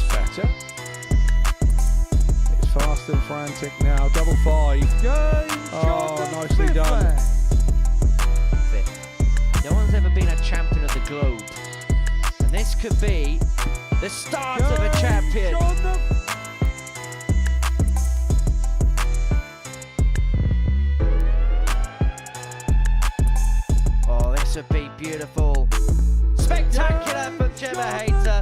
That's better. It's fast and frantic now. Double five. Oh, nicely done. No one's ever been a champion of the globe. And this could be the start of a champion. Oh, this would be beautiful. Spectacular from Gemma Hayter.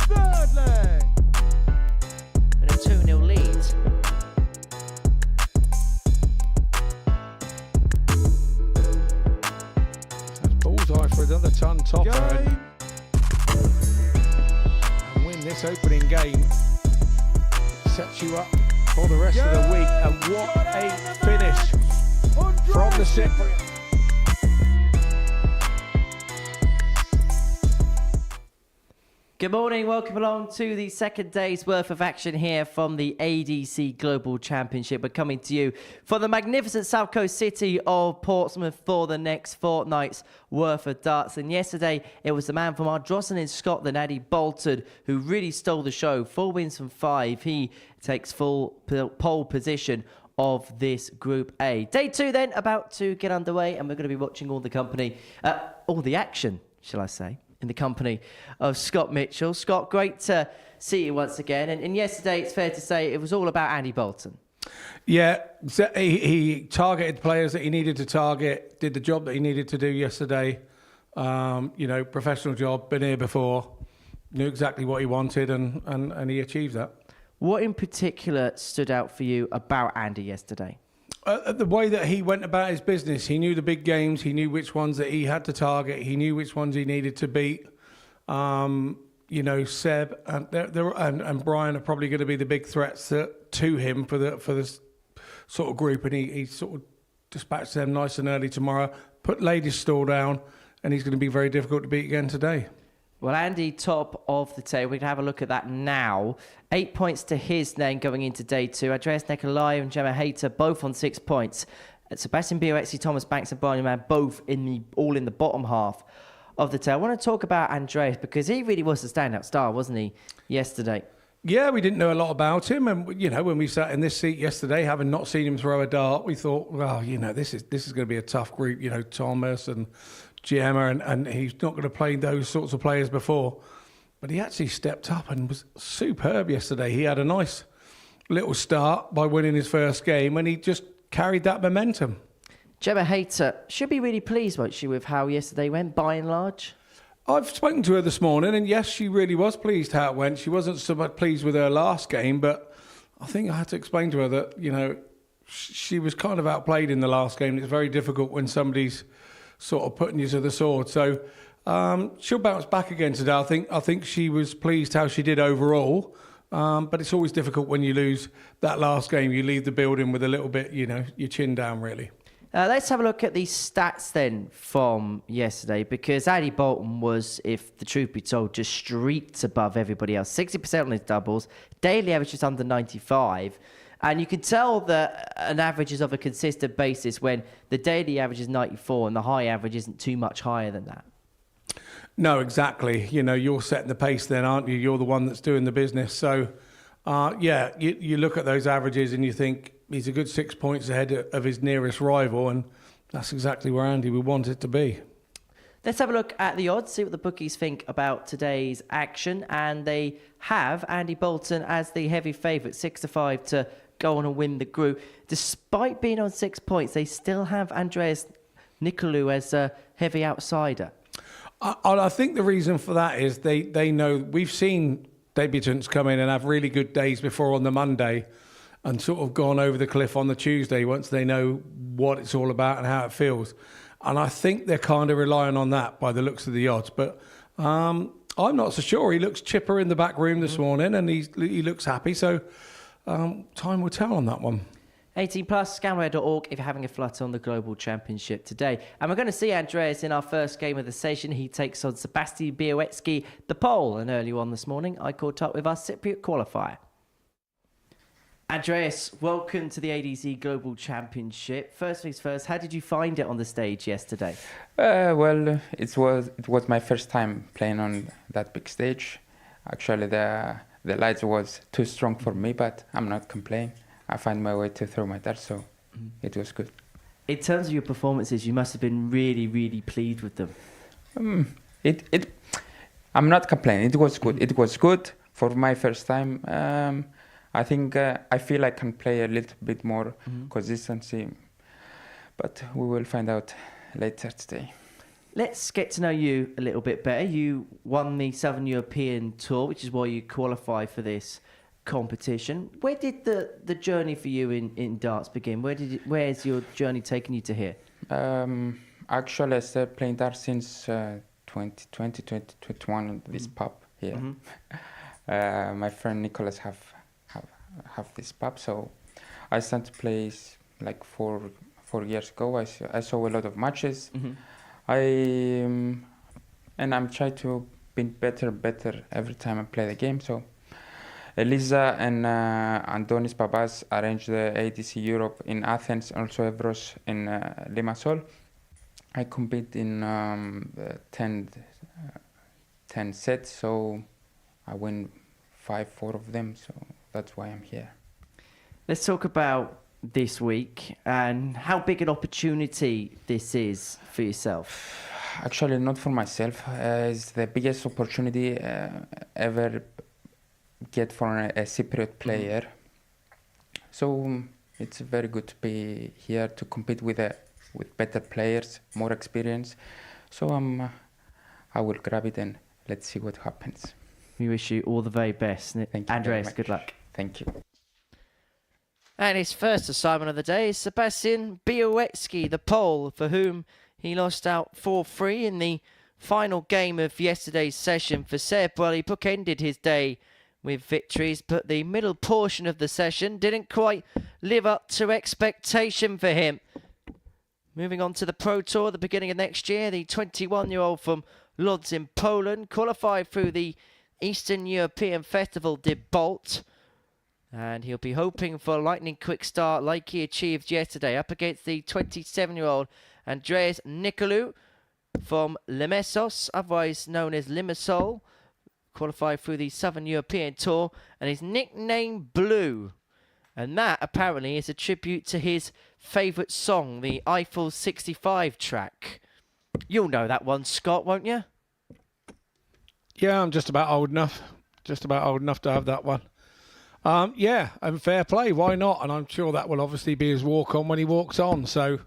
And a 2-0 lead. That's bullseye for another ton topper. And win this opening game. Sets you up for the rest of the week. And what a finish from the Cypriot. Good morning, welcome along to the second day's worth of action here from the ADC Global Championship. We're coming to you from the magnificent south coast city of Portsmouth for the next fortnight's worth of darts. And yesterday, it was the man from Ardrossan in Scotland, Andy Boulton, who really stole the show. 4 wins from 5. He takes full pole position of this Group A. Day 2 then, about to get underway, and we're going to be watching all the action, shall I say, in the company of Scott Mitchell. Scott, great to see you once again. And yesterday, it's fair to say, it was all about Andy Boulton. Yeah, he targeted players that he needed to target, did the job that he needed to do yesterday. Professional job, been here before, knew exactly what he wanted, and he achieved that. What in particular stood out for you about Andy yesterday? The way that he went about his business. He knew the big games. He knew which ones that he had to target. He knew which ones he needed to beat. Seb and Brian are probably going to be the big threats to him for this sort of group. And he sort of dispatched them nice and early tomorrow. Put Ladies' Stall down, and he's going to be very difficult to beat again today. Well, Andy, top of the table. We can have a look at that now. 8 points to his name going into day 2. Andreas Nikolaou and Gemma Hayter both on 6 points. Sebastian Bialecki, Thomas Banks and Brian Raman both all in the bottom half of the table. I want to talk about Andreas because he really was the standout star, wasn't he, yesterday? Yeah, we didn't know a lot about him. And, when we sat in this seat yesterday, having not seen him throw a dart, we thought, well, this is going to be a tough group. Thomas and Gemma, and he's not going to play those sorts of players before. But he actually stepped up and was superb yesterday. He had a nice little start by winning his first game, and he just carried that momentum. Gemma Hayter should be really pleased, won't she, with how yesterday went, by and large? I've spoken to her this morning, and yes, she really was pleased how it went. She wasn't so much pleased with her last game, but I think I had to explain to her that, she was kind of outplayed in the last game. It's very difficult when somebody's sort of putting you to the sword. So she'll bounce back again today. I think she was pleased how she did overall. But it's always difficult when you lose that last game. You leave the building with a little bit, your chin down, really. Let's have a look at the stats then from yesterday, because Andy Boulton was, if the truth be told, just streaked above everybody else. 60% on his doubles, daily average is under 95. And you can tell that an average is of a consistent basis when the daily average is 94 and the high average isn't too much higher than that. No, exactly. You're setting the pace then, aren't you? You're the one that's doing the business. So, you look at those averages and you think he's a good 6 points ahead of his nearest rival, and that's exactly where Andy would want it to be. Let's have a look at the odds, see what the bookies think about today's action. And they have Andy Boulton as the heavy favourite, 6-5 to go on and win the group. Despite being on 6 points, they still have Andreas Nikolaou as a heavy outsider. I think the reason for that is they know we've seen debutants come in and have really good days before on the Monday and sort of gone over the cliff on the Tuesday once they know what it's all about and how it feels. And I think they're kind of relying on that by the looks of the odds. But I'm not so sure. He looks chipper in the back room this morning and he looks happy. So time will tell on that one. 18 plus, scanware.org if you're having a flutter on the Global Championship today. And we're going to see Andreas in our first game of the session. He takes on Sebastian Bialecki, the pole. And earlier on this morning, I caught up with our Cypriot qualifier. Andreas, welcome to the ADC Global Championship. First things first, how did you find it on the stage yesterday? It was my first time playing on that big stage. Actually, the lights was too strong for me, but I'm not complaining. I find my way to throw my dart, so it was good. In terms of your performances, you must have been really, really pleased with them. I'm not complaining. It was good. It was good for my first time. I think I feel I can play a little bit more consistency, but we will find out later today. Let's get to know you a little bit better. You won the Southern European Tour, which is why you qualify for this competition. Where did the journey for you in darts begin? Where's your journey taken you to here? Actually, I started playing darts since 2020, 2021, this pub here. My friend Nikolaou have this pub, so I started to play like four years ago. I saw a lot of matches. And I'm trying to be better every time I play the game. So Elisa and Antonis Babas arranged the ADC Europe in Athens, also Evros in Limassol. I compete in 10 sets, so I win 5-4 of them, so that's why I'm here. Let's talk about this week and how big an opportunity this is for yourself. Actually, not for myself. It's the biggest opportunity ever get for a Cypriot player. So it's very good to be here to compete with better players, more experience. So I will grab it and let's see what happens. We wish you all the very best. Thank you. Andreas, good luck. Thank you. And his first assignment of the day is Sebastian Bialecki, the Pole, for whom he lost out 4-3 in the final game of yesterday's session for Seb. Well, he bookended his day with victories, but the middle portion of the session didn't quite live up to expectation for him. Moving on to the Pro Tour at the beginning of next year, the 21-year-old from Lodz in Poland qualified through the Eastern European Festival de Bolt. And he'll be hoping for a lightning quick start like he achieved yesterday up against the 27-year-old Andreas Nikolaou from Limassol, otherwise known as Limassol, qualified through the Southern European Tour and is nicknamed Blue. And that apparently is a tribute to his favourite song, the Eiffel 65 track. You'll know that one, Scott, won't you? Yeah, I'm just about old enough. Just about old enough to have that one. Yeah, and fair play, why not? And I'm sure that will obviously be his walk-on when he walks on. So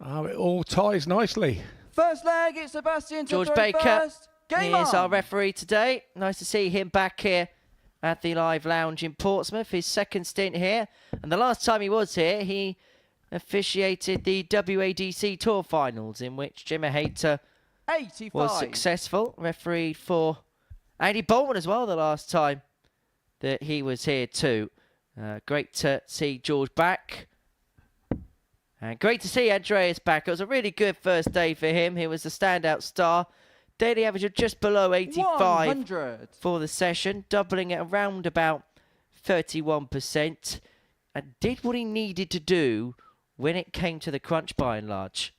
it all ties nicely. First leg, it's Sebastian to George throw Baker first. Game is on. our referee today. Nice to see him back here at the Live Lounge in Portsmouth. His second stint here. And the last time he was here, he officiated the WADC Tour Finals, in which Jimmy Hayter 85. was successful. Refereed for Andy Boulton as well the last time that he was here too. Great to see George back. And great to see Andreas back. It was a really good first day for him. He was the standout star. Daily average of just below 85 100. for the session, doubling it around about 31%. And did what he needed to do when it came to the crunch by and large.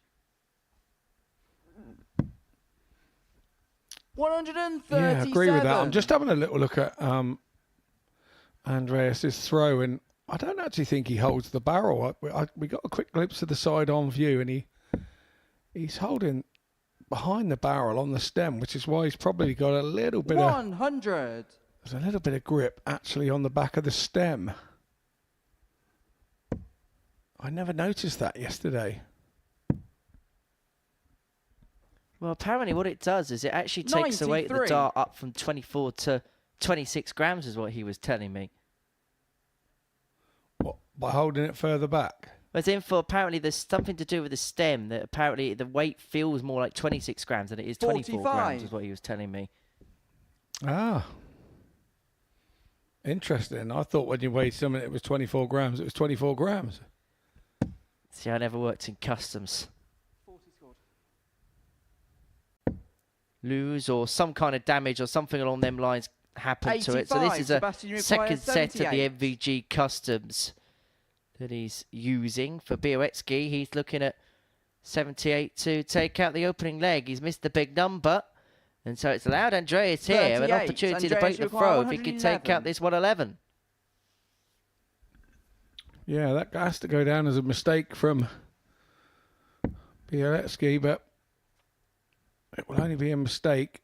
137. Yeah, I agree with that. I'm just having a little look at Andreas's throw, and I don't actually think he holds the barrel. We got a quick glimpse of the side-on view, and he's holding behind the barrel on the stem, which is why he's probably got a little bit 100. there's a little bit of grip actually on the back of the stem. I never noticed that yesterday. Well, apparently what it does is it actually takes the weight of the 93. dart up from 24 to 26 grams is what he was telling me. What, by holding it further back? As in for apparently there's something to do with the stem that apparently the weight feels more like 26 grams than it is 24 grams 45. is what he was telling me. Ah. Interesting. I thought when you weighed something it was 24 grams, it was 24 grams. See, I never worked in customs. 40 scored. Lose or some kind of damage or something along them lines happened to it. So this 85. is Sebastian, you a require second set of the 78. MVG customs that he's using for Bialecki. He's looking at 78 to take out the opening leg. He's missed the big number. And so it's allowed Andreas here an 38. opportunity to Andreas, break you the require throw if he could take 111. out this 111. Yeah, that has to go down as a mistake from Bialecki, but it will only be a mistake.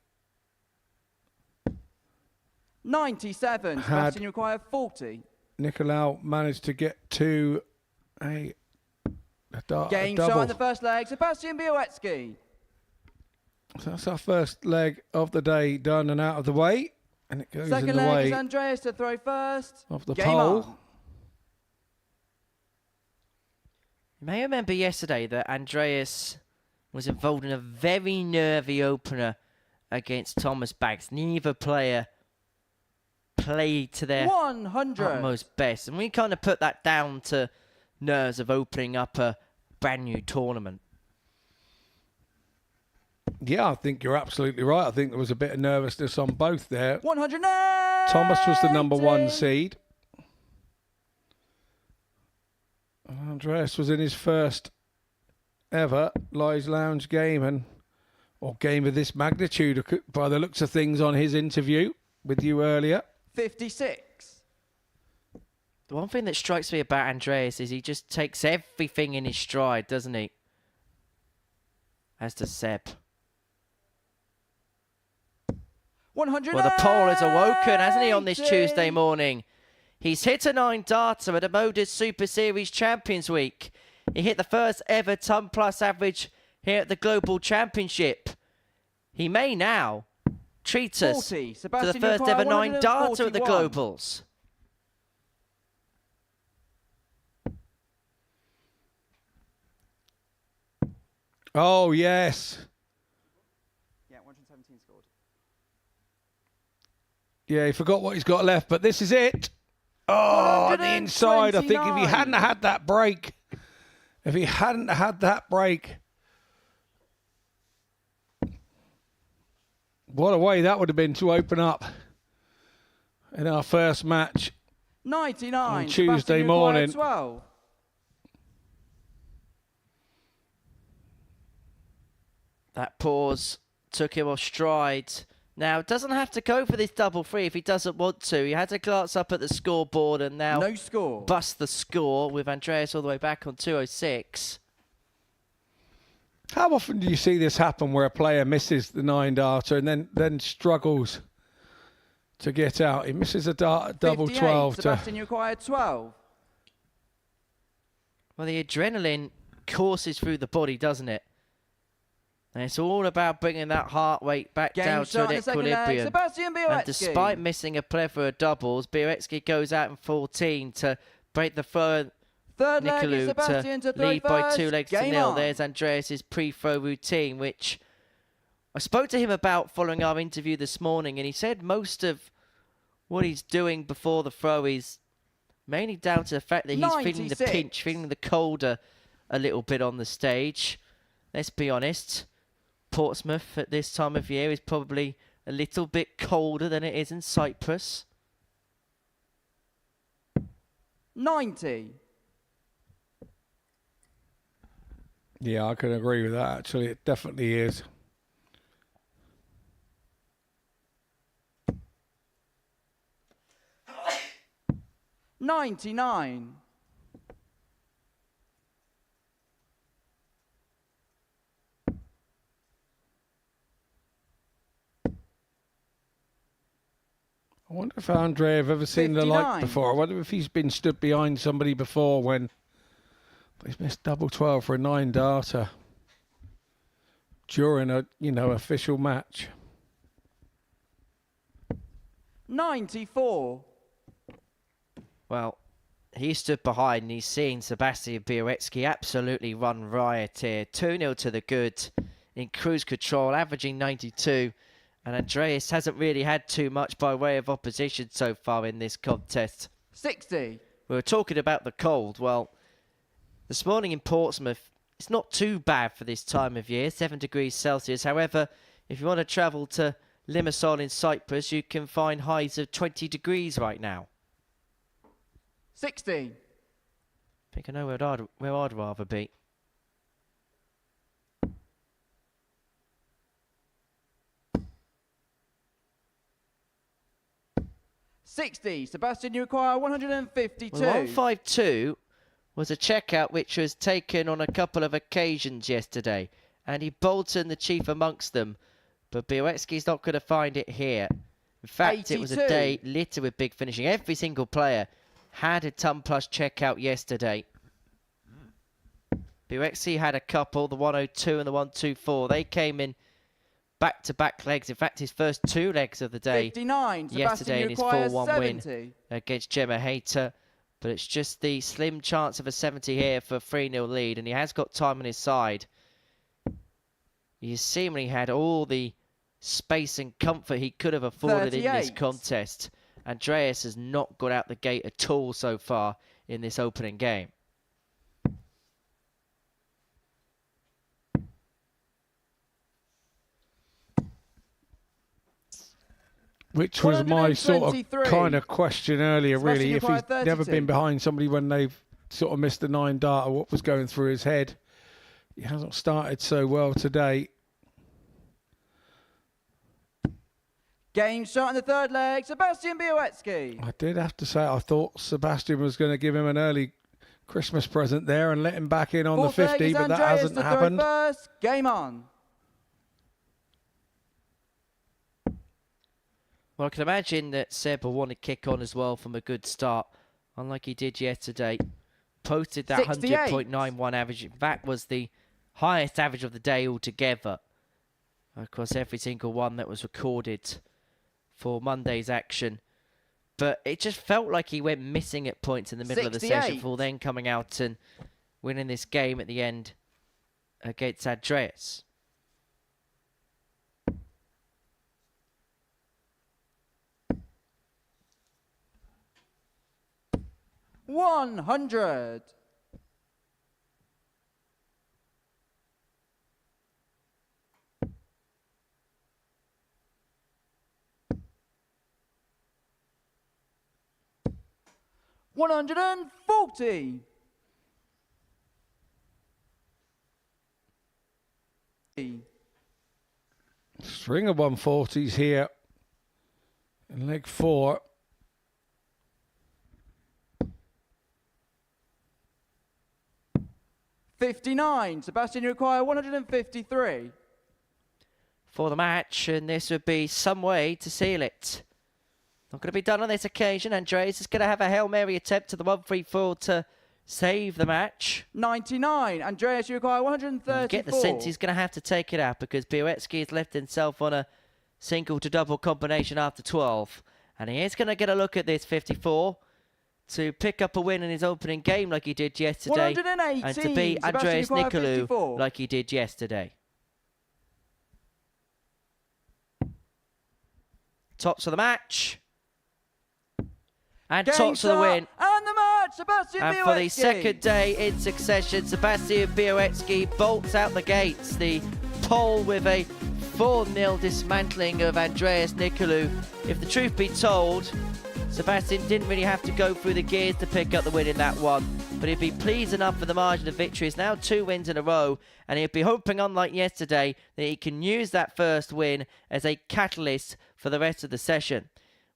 97. Had- Sebastian, you require 40. Nikolaou managed to get to a Game double. shot in the first leg. Sebastian Bialecki. So that's our first leg of the day done and out of the way. And it goes Second in the leg way is Andreas to throw first. of the Game pole. on. You may remember yesterday that Andreas was involved in a very nervy opener against Thomas Baggs. Neither player played to their 100. utmost best. And we kind of put that down to nerves of opening up a brand new tournament. Yeah, I think you're absolutely right. I think there was a bit of nervousness on both there. 180. Thomas was the number 1 seed. Andreas was in his first ever Lies Lounge game, or game of this magnitude, by the looks of things on his interview with you earlier. 56. The one thing that strikes me about Andreas is he just takes everything in his stride, doesn't he? As does Seb. 100. Well, the pole has awoken, hasn't he, on this Tuesday morning? He's hit a 9-darter at a Modus Super Series Champions Week. He hit the first ever ton plus average here at the Global Championship. He may now treat us 40. to the Sebastian, first you ever require 9-darter at the 141. Globals. Oh, yes. Yeah, 117 scored. Yeah, he forgot what he's got left, but this is it. Oh, on the inside. I think if he 129. hadn't had that break, what a way that would have been to open up in our first match 99. on Sebastian, Tuesday you require morning. 12. That pause took him off stride. Now, doesn't have to go for this double free if he doesn't want to. He had to glance up at the scoreboard and now No score. bust the score with Andreas all the way back on 206. How often do you see this happen where a player misses the 9-darter and then struggles to get out? He misses a double 58. 12 to... Sebastian, you require 12. Well, the adrenaline courses through the body, doesn't it? And it's all about bringing that heart rate back Game down to shot an in the second leg. equilibrium. Sebastian Bialecki. And despite missing a plethora of doubles, Bialecki goes out in 14 to break the throw. Third leg is Nikolaou Sebastian to to throw lead by first. 2 legs to Game 0. on. There's Andreas' pre-throw routine, which I spoke to him about following our interview this morning, and he said most of what he's doing before the throw is mainly down to the fact that he's feeling the 96. pinch, feeling the colder a little bit on the stage. Let's be honest, Portsmouth at this time of year is probably a little bit colder than it is in Cyprus. 90. Yeah, I can agree with that, actually. It definitely is. $99. I wonder if Andre have ever seen the like 59. before. I wonder if he's been stood behind somebody before when he's missed double 12 for a 9-darter during a, official match. 94. Well, he stood behind and he's seen Sebastian Bialecki absolutely run riot here. 2-0 to the good in cruise control, averaging 92. And Andreas hasn't really had too much by way of opposition so far in this contest. 60. We were talking about the cold. Well, this morning in Portsmouth, it's not too bad for this time of year, 7 degrees Celsius. However, if you want to travel to Limassol in Cyprus, you can find highs of 20 degrees right now. 60. I think I know where I'd rather be. 60. Sebastian, you require 152. Well, 152 was a checkout which was taken on a couple of occasions yesterday. Andy Boulton, the chief amongst them. But Bialecki's not going to find it here. In fact, it was a 82. day littered with big finishing. Every single player had a ton plus checkout yesterday. Bialecki had a couple, the 102 and the 124. They came in back-to-back legs. In fact, his first 2 legs of the day 59. yesterday in his Sebastian, 4-1 win 70. against Hayter. But it's just the slim chance of a 70 here for a 3-0 lead, and he has got time on his side. He seemingly had all the space and comfort he could have afforded in this 38. contest. Andreas has not got out the gate at all so far in this opening game. Which was my sort of 123. kind of question earlier, Sebastian, really. you If he's require never 32. been behind somebody when they've sort of missed the 9 data, what was going through his head? He hasn't started so well today. Game shot in the third leg. Sebastian Bialecki. I did have to say, I thought Sebastian was going to give him an early Christmas present there and let him back in on Fourth the leg 50, is but that Andreas hasn't to throw happened. first. Game on. Well, I can imagine that Seb will want to kick on as well from a good start, unlike he did yesterday. Posted that 68. 100.91 average. That was the highest average of the day altogether. Across every single one that was recorded for Monday's action. But it just felt like he went missing at points in the middle of the session 68. before then coming out and winning this game at the end against Andreas. 100. $140. String of 140s here in leg 4. $59. Sebastian, you require 153. For the match, and this would be some way to seal it. Not going to be done on this occasion. Andreas is going to have a Hail Mary attempt to the 134 to save the match. 99. Andreas, you require 134. You get the sense he's going to have to take it out because Bialecki has left himself on a single to double combination after 12. And he is going to get a look at this 54 to pick up a win in his opening game like he did yesterday. 118. And to beat Sebastian, Andreas you require Nikolaou 54. like he did yesterday. Tops of the match. And Game tops of the start win. And the match, Sebastian And Bialecki. for the second day in succession, Sebastian Bialecki bolts out the gates. The pole with a 4-0 dismantling of Andreas Nikolaou. If the truth be told, Sebastian didn't really have to go through the gears to pick up the win in that one. But he'd be pleased enough for the margin of victory. It's now 2 wins in a row. And he'd be hoping, unlike yesterday, that he can use that first win as a catalyst for the rest of the session.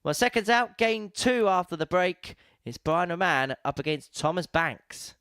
Well, seconds out, game 2 after the break is Brian Raman up against Thomas Banks.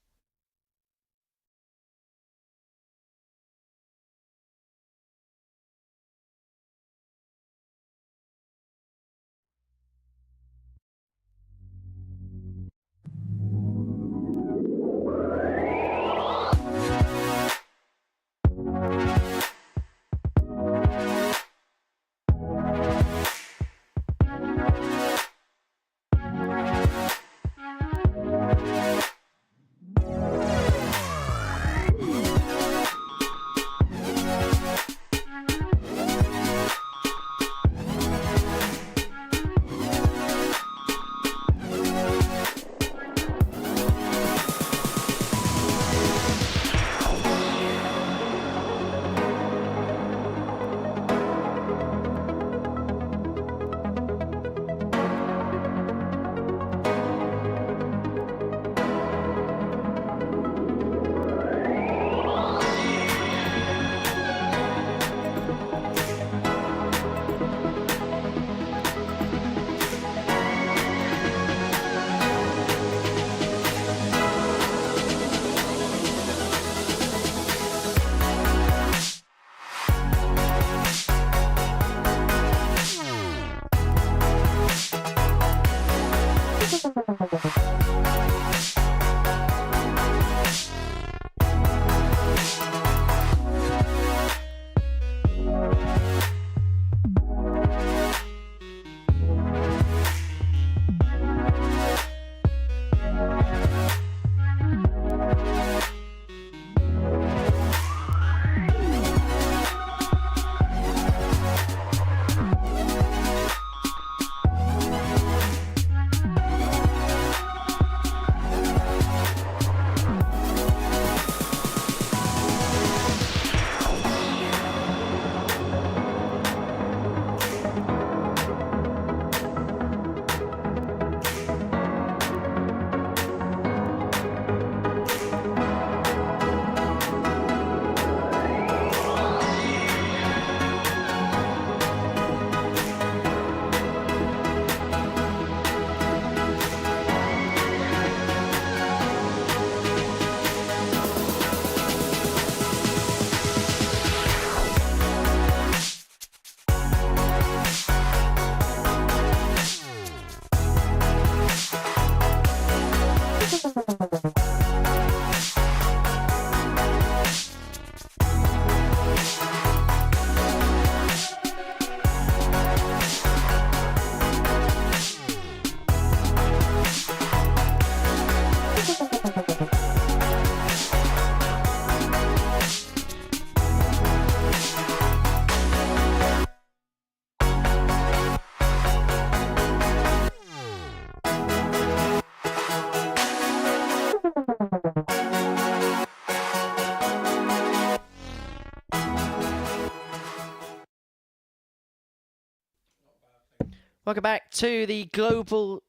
Welcome back to the global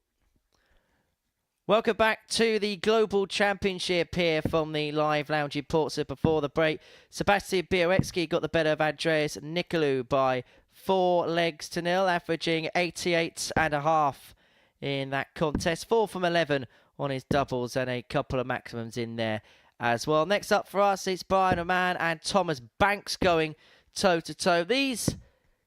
championship here from the live lounge in Portsmouth. Before the break, Sebastian Bialecki got the better of Andreas Nikolaou by 4-0, averaging 88.5 in that contest. 4 from 11 on his doubles and a couple of maximums in there as well. Next up for us, it's Raman and Thomas Banks going toe-to-toe. These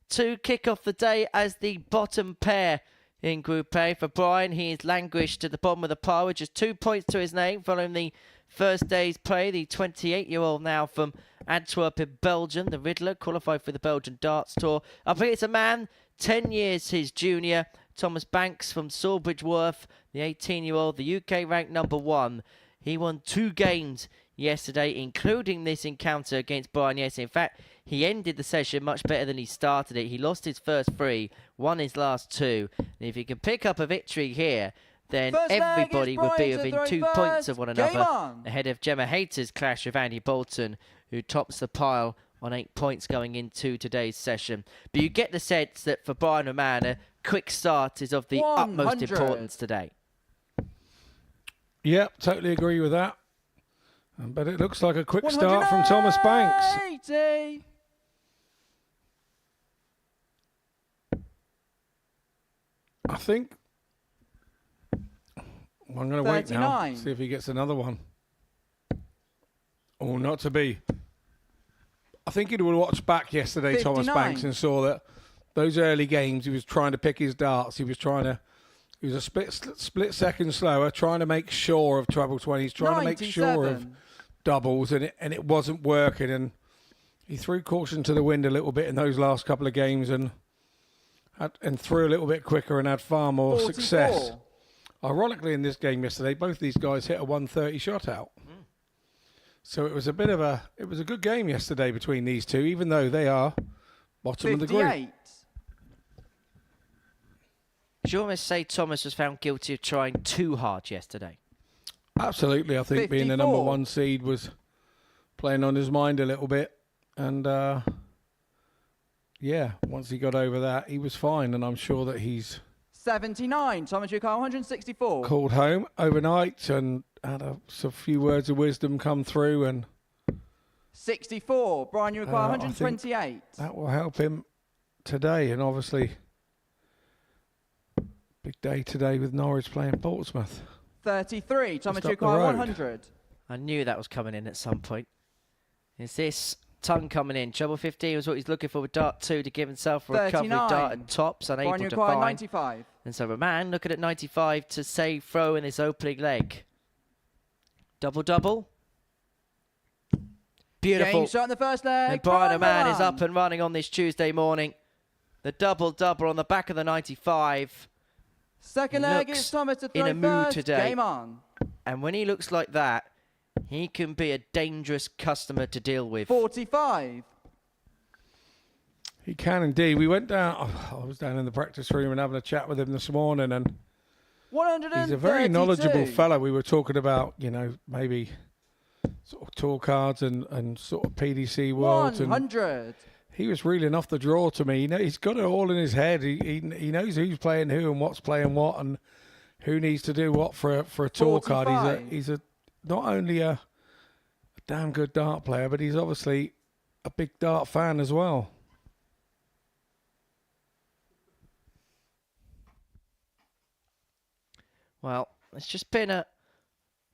two kick off the day as the bottom pair in Group A. For Brian, he is languished at the bottom of the pile with just 2 points to his name following the first day's play. The 28-year-old now from Antwerp in Belgium, the Riddler, qualified for the Belgian Darts Tour. Up against a man 10 years his junior, Thomas Banks from Sawbridgeworth, the 18-year-old, the UK ranked #1. He won 2 games yesterday, including this encounter against Brian Yes. In fact, he ended the session much better than he started it. He lost his first 3, won his last 2. And if he can pick up a victory here, then everybody would be within 2 points of one another, ahead of Gemma Hayter's clash with Andy Boulton, who tops the pile on 8 points going into today's session. But you get the sense that for Brian Raman, a quick start is of the utmost importance today. Yeah, totally agree with that. But it looks like a quick start from Thomas Banks. 180. I think I'm going to wait now, see if he gets another one. Oh, not to be. I think he'd watched back yesterday, 59. Thomas Banks, and saw that those early games he was trying to pick his darts. He was a split second slower, trying to make sure of treble 20s, trying 97. To make sure of doubles, and it wasn't working. And he threw caution to the wind a little bit in those last couple of games and threw a little bit quicker and had far more 44. Success. Ironically, in this game yesterday, both these guys hit a 130 shot out. So it was a good game yesterday between these two, even though they are bottom 58. Of the group. Should you almost say Thomas was found guilty of trying too hard yesterday? Absolutely. I think 54. Being the #1 seed was playing on his mind a little bit. And, once he got over that, he was fine. And I'm sure that he's 79. Thomas Nikolaou, 164. Called home overnight and had a few words of wisdom come through. And 64. Brian Nikolaou, 128. That will help him today. And obviously, big day today with Norwich playing Portsmouth. 33. Thomas Nikolaou, 100. I knew that was coming in at some point. Is this Tongue coming in? Treble 15 was what he's looking for with Dart 2 to give himself a recovery dart at tops, unable to find. 95. And so Raman looking at 95 to save throw in his opening leg. Double. Beautiful. Game shot in the first leg. And Brian Raman is up and running on this Tuesday morning. The double on the back of the 95. Second leg is Thomas to throw in a mood today. Game on. And when he looks like that, he can be a dangerous customer to deal with. 45. He can indeed. We went down. I was down in the practice room and having a chat with him this morning, and 132. He's a very knowledgeable fella. We were talking about, maybe sort of tour cards and sort of PDC world. 100. He was reeling off the draw to me. He's got it all in his head. He knows who's playing who and what's playing what and who needs to do what for a tour 45. Card. He's not only a damn good dart player, but he's obviously a big dart fan as well. Well, it's just been a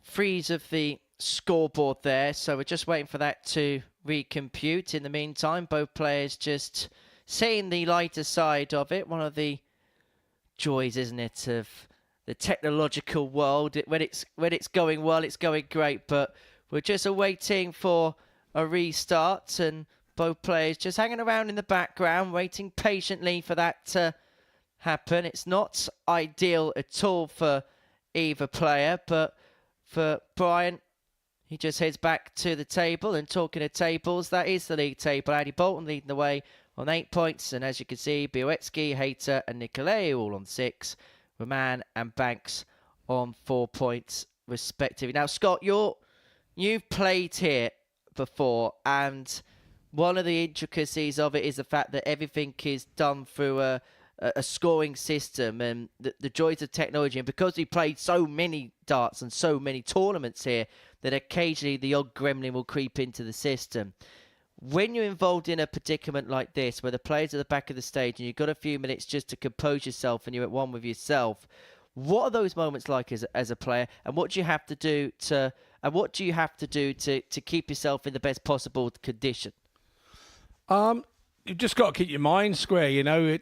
freeze of the scoreboard there, so we're just waiting for that to recompute. In the meantime, both players just seeing the lighter side of it. One of the joys, isn't it, of the technological world. When it's going well, it's going great, but we're just awaiting for a restart, and both players just hanging around in the background, waiting patiently for that to happen. It's not ideal at all for either player, but for Brian, he just heads back to the table. And talking of tables, that is the league table. Andy Boulton leading the way on 8 points, and as you can see, Bialecki, Hayter and Nikolaou all on 6. Raman and Banks on 4 points respectively. Now, Scott, you've played here before, and one of the intricacies of it is the fact that everything is done through a a scoring system and the joys of technology. And because we played so many darts and so many tournaments here, that occasionally the odd gremlin will creep into the system. When you're involved in a predicament like this, where the players at the back of the stage and you've got a few minutes just to compose yourself and you're at one with yourself, what are those moments like as a player, and what do you have to do to keep yourself in the best possible condition? You've just got to keep your mind square. You know,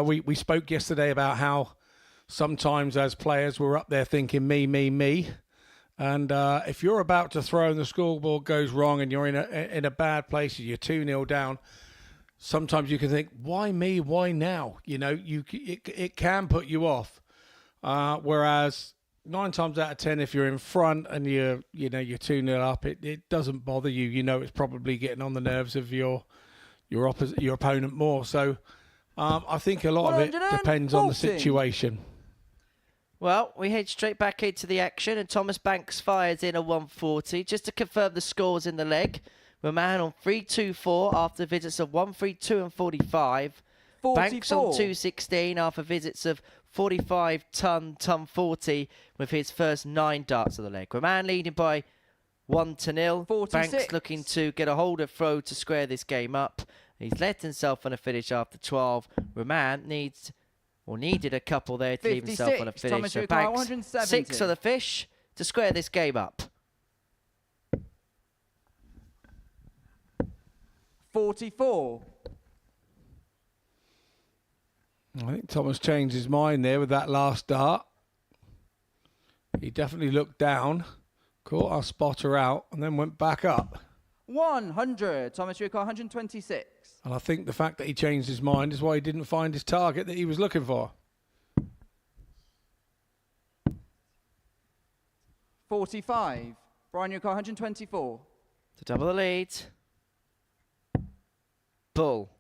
we spoke yesterday about how sometimes as players we're up there thinking me. And if you're about to throw and the scoreboard goes wrong and you're in a bad place and you're 2-0 down, sometimes you can think, why me? Why now? You know, it can put you off. Whereas 9 times out of 10, if you're in front and you're 2-0 up, it doesn't bother you. You know, it's probably getting on the nerves of your opponent more. So I think a lot of it depends on the situation. Well, we head straight back into the action, and Thomas Banks fires in a 140. Just to confirm the scores in the leg, Raman on 3-2-4 after visits of 1-3-2 and 45. 44. Banks on 2-16 after visits of 45, ton 40 with his first 9 darts of the leg. Raman leading by 1-0. 46. Banks looking to get a hold of throw to square this game up. He's let himself on a finish after 12. Raman needed a couple there to leave himself on a finish. So Banks 6 on the fish to square this game up. 44. I think Thomas changed his mind there with that last dart. He definitely looked down, caught our spotter out, and then went back up. 100. Thomas Ruka, 126. And I think the fact that he changed his mind is why he didn't find his target that he was looking for. 45. Brian Ruka, 124. To double the lead. Bull.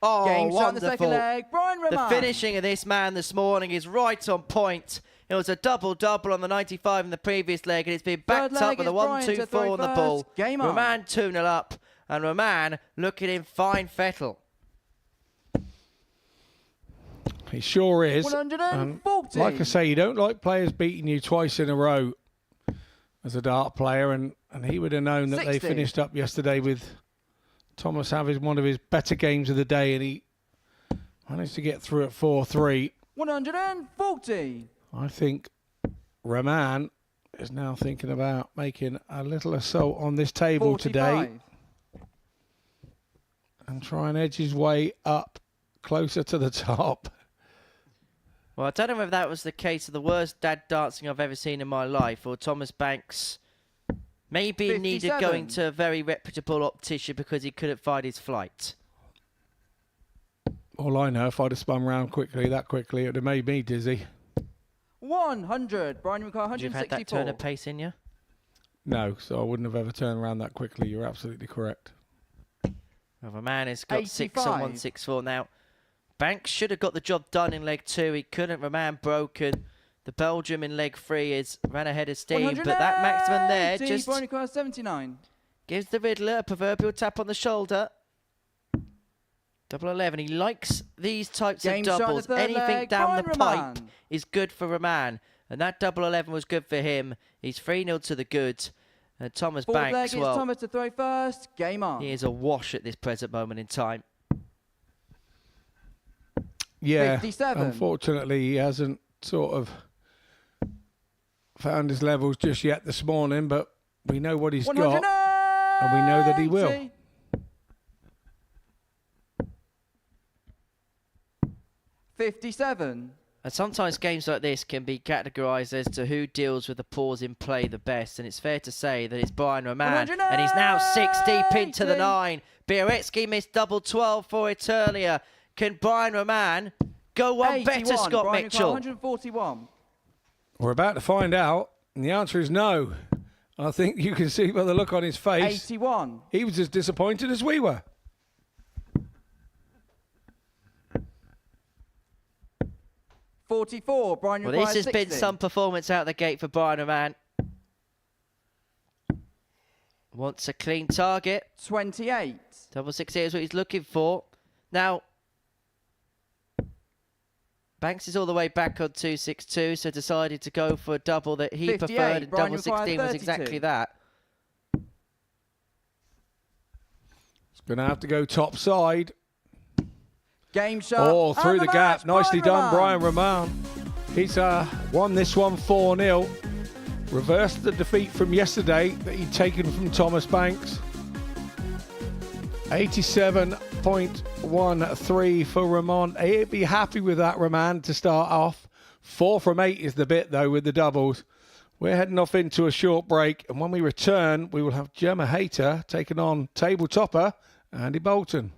Oh, Game shot in the wonderful. second leg. Brian Raman. The finishing of this man this morning is right on point. It was a double-double on the 95 in the previous leg, and it's been backed up with a 1-2-4 on the bull. Game on. Raman 2-0 up, and Raman looking in fine fettle. He sure is. 140. Like I say, you don't like players beating you twice in a row as a dart player, and he would have known that 60. they finished up yesterday with Thomas having one of his better games of the day, and he managed to get through at 4-3. 140. I think Raman is now thinking about making a little assault on this table 45. today and try and edge his way up closer to the top. Well, I don't know if that was the case of the worst dad dancing I've ever seen in my life, or Thomas Banks maybe 57. needed going to a very reputable optician because he couldn't find his flight. All I know, if I'd have spun round that quickly, it would have made me dizzy. 100. Brian Ruka, 164. Would you have had that turn of pace in you? No, so I wouldn't have ever turned around that quickly. You're absolutely correct. Well, Raman has got 6 on 85. 164 now. Banks should have got the job done in leg 2. He couldn't. Raman broken. The Belgium in leg 3 ran ahead of steam, but that maximum there just Brian Ruka, 79. gives the Riddler a proverbial tap on the shoulder. Double 11. He likes these types Game of shot in the doubles. third Anything leg. down Brian the pipe Raman. is good for Raman. And that double 11 was good for him. He's 3-0 to the good. And Thomas Fourth leg Banks, is well, Thomas to throw first. Game on. he is awash at this present moment in time. Yeah, 57. unfortunately, he hasn't sort of found his levels just yet this morning, but we know what he's got, and we know that he will. 180. 57. And sometimes games like this can be categorised as to who deals with the pause in play the best. And it's fair to say that it's Brian Raman. And he's now 6 deep into the 9. Bialecki missed double 12 for it earlier. Can Brian Raman go one 81. better, Scott Brian Mitchell? 141. We're about to find out, and the answer is no. I think you can see by the look on his face, 81. he was as disappointed as we were. 44. Brian Well, requires this has been 60. some performance out the gate for Brian Raman. Wants a clean target. 28. Double 60 is what he's looking for. Now, Banks is all the way back on 262, so decided to go for a double that he 58, preferred, and Brian, double you require 16 was 32. exactly that. It's going to have to go top side. Game shot. Oh, through And the match, gap. Nicely done, Brian Raman. Raman. He's won this one 4-0. Reversed the defeat from yesterday that he'd taken from Thomas Banks. 87.13 for Raman. He'd be happy with that, Raman, to start off. 4 from 8 is the bit, though, with the doubles. We're heading off into a short break, and when we return, we will have Gemma Hayter taking on table topper Andy Boulton.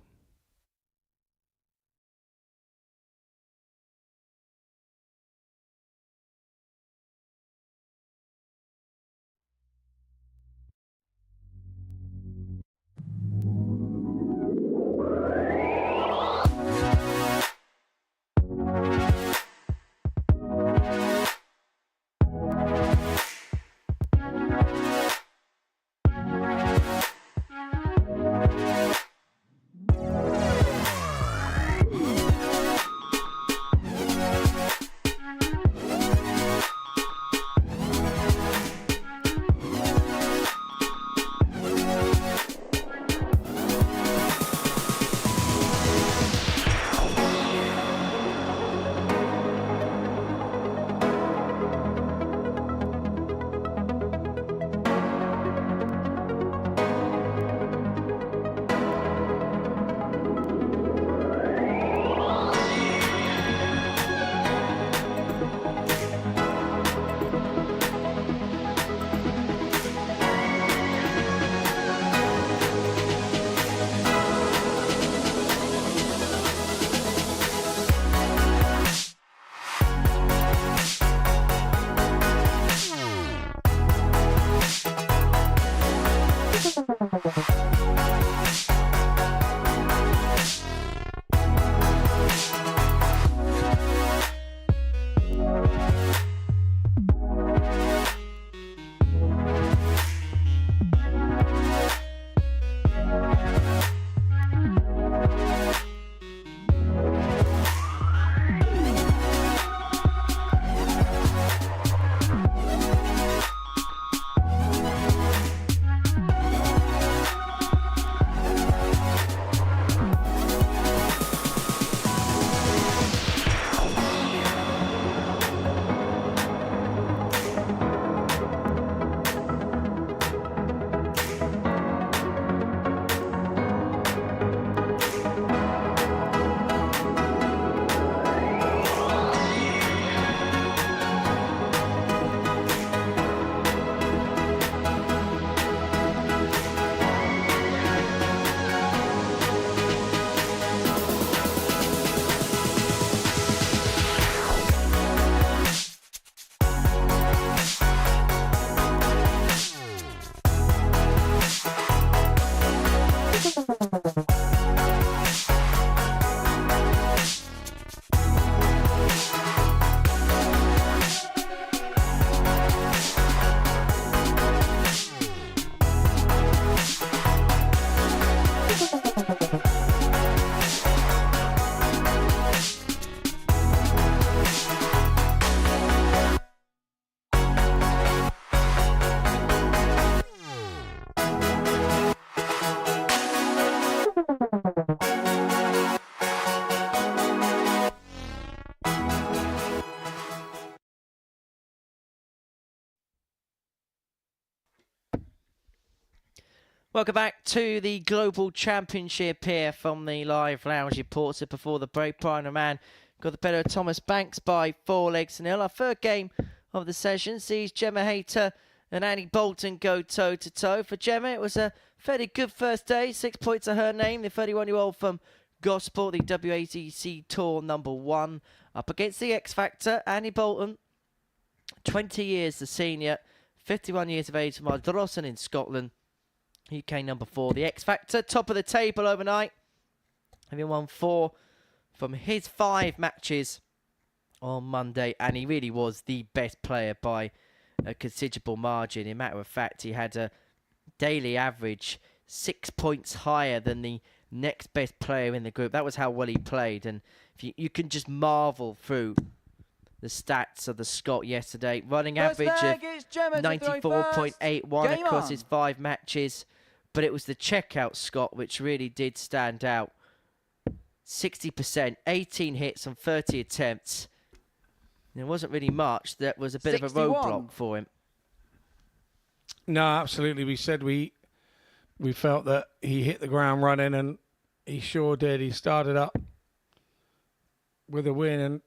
Welcome back to the Global Championship here from the live lounge reports. Before the break, Brian Raman got the better of Thomas Banks by 4-0. Our third game of the session sees Gemma Hayter and Annie Boulton go toe-to-toe. For Gemma, it was a fairly good first day. 6 points to her name, the 31-year-old from Gosport, the WADC Tour #1. Up against the X Factor, Annie Boulton, 20 years the senior, 51 years of age from Ardrossan in Scotland. UK #4, the X Factor, top of the table overnight, having won 4 from his 5 matches on Monday, and he really was the best player by a considerable margin. In matter of fact, he had a daily average 6 points higher than the next best player in the group. That was how well he played. And if you can just marvel through the stats of the Scot yesterday. Running First average leg, of it's Gemma to throw first. 94.81 Game across on. his 5 matches. But it was the checkout Scot which really did stand out. 60%, 18 hits on 30 attempts. There wasn't really much. That was a bit 61. of a roadblock for him. No, absolutely. We said we felt that he hit the ground running, and he sure did. He started up with a win, and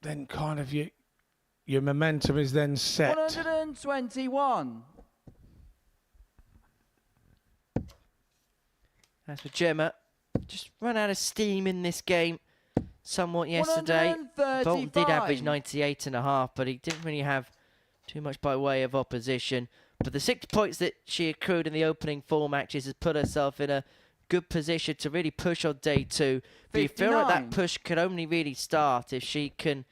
then kind of your momentum is then set. 121. As for Gemma, just run out of steam in this game somewhat yesterday. Boulton did average 98.5, but he didn't really have too much by way of opposition. But the 6 points that she accrued in the opening 4 matches has put herself in a good position to really push on day 2. But you feel like that 59. push can only really start if she can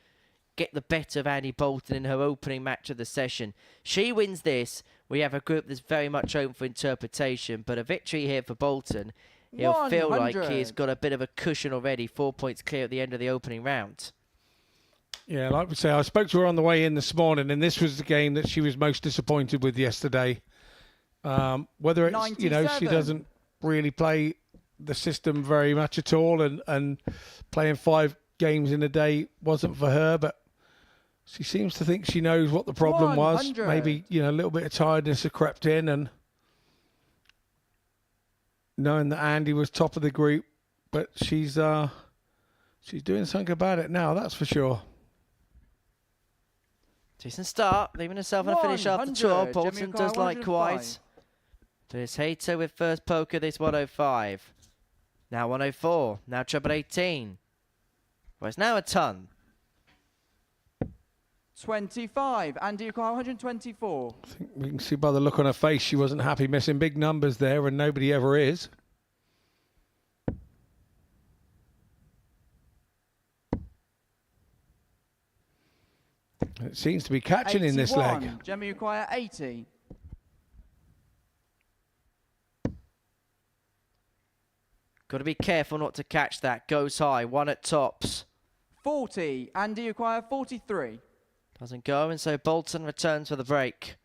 get the better of Andy Boulton in her opening match of the session. She wins this. We have a group that's very much open for interpretation, but a victory here for Boulton, he'll feel like 100. he's got a bit of a cushion already. 4 points clear at the end of the opening round. Yeah, like we say, I spoke to her on the way in this morning, and this was the game that she was most disappointed with yesterday. Whether it's, she 97. doesn't really play the system very much at all, and playing 5 games in a day wasn't for her, but she seems to think she knows what the problem was. 100. Maybe, a little bit of tiredness had crept in, and knowing that Andy was top of the group, but she's doing something about it now, that's for sure. Decent start, leaving herself on a finish after 100. 12. Bolton Jimmy does O'Connor, likewise. So it's Hayter with first poker, this 105. Now 104, now treble 18. Well, it's now a ton. 25. Andy O'Connor, 124. I think we can see by the look on her face she wasn't happy missing big numbers there, and nobody ever is. It seems to be catching in this leg. 81. Gemma O'Connor, 80. Got to be careful not to catch that. Goes high, 1 at tops. 40. Andy O'Connor, 43. Doesn't go, and so Bolton returns for the break.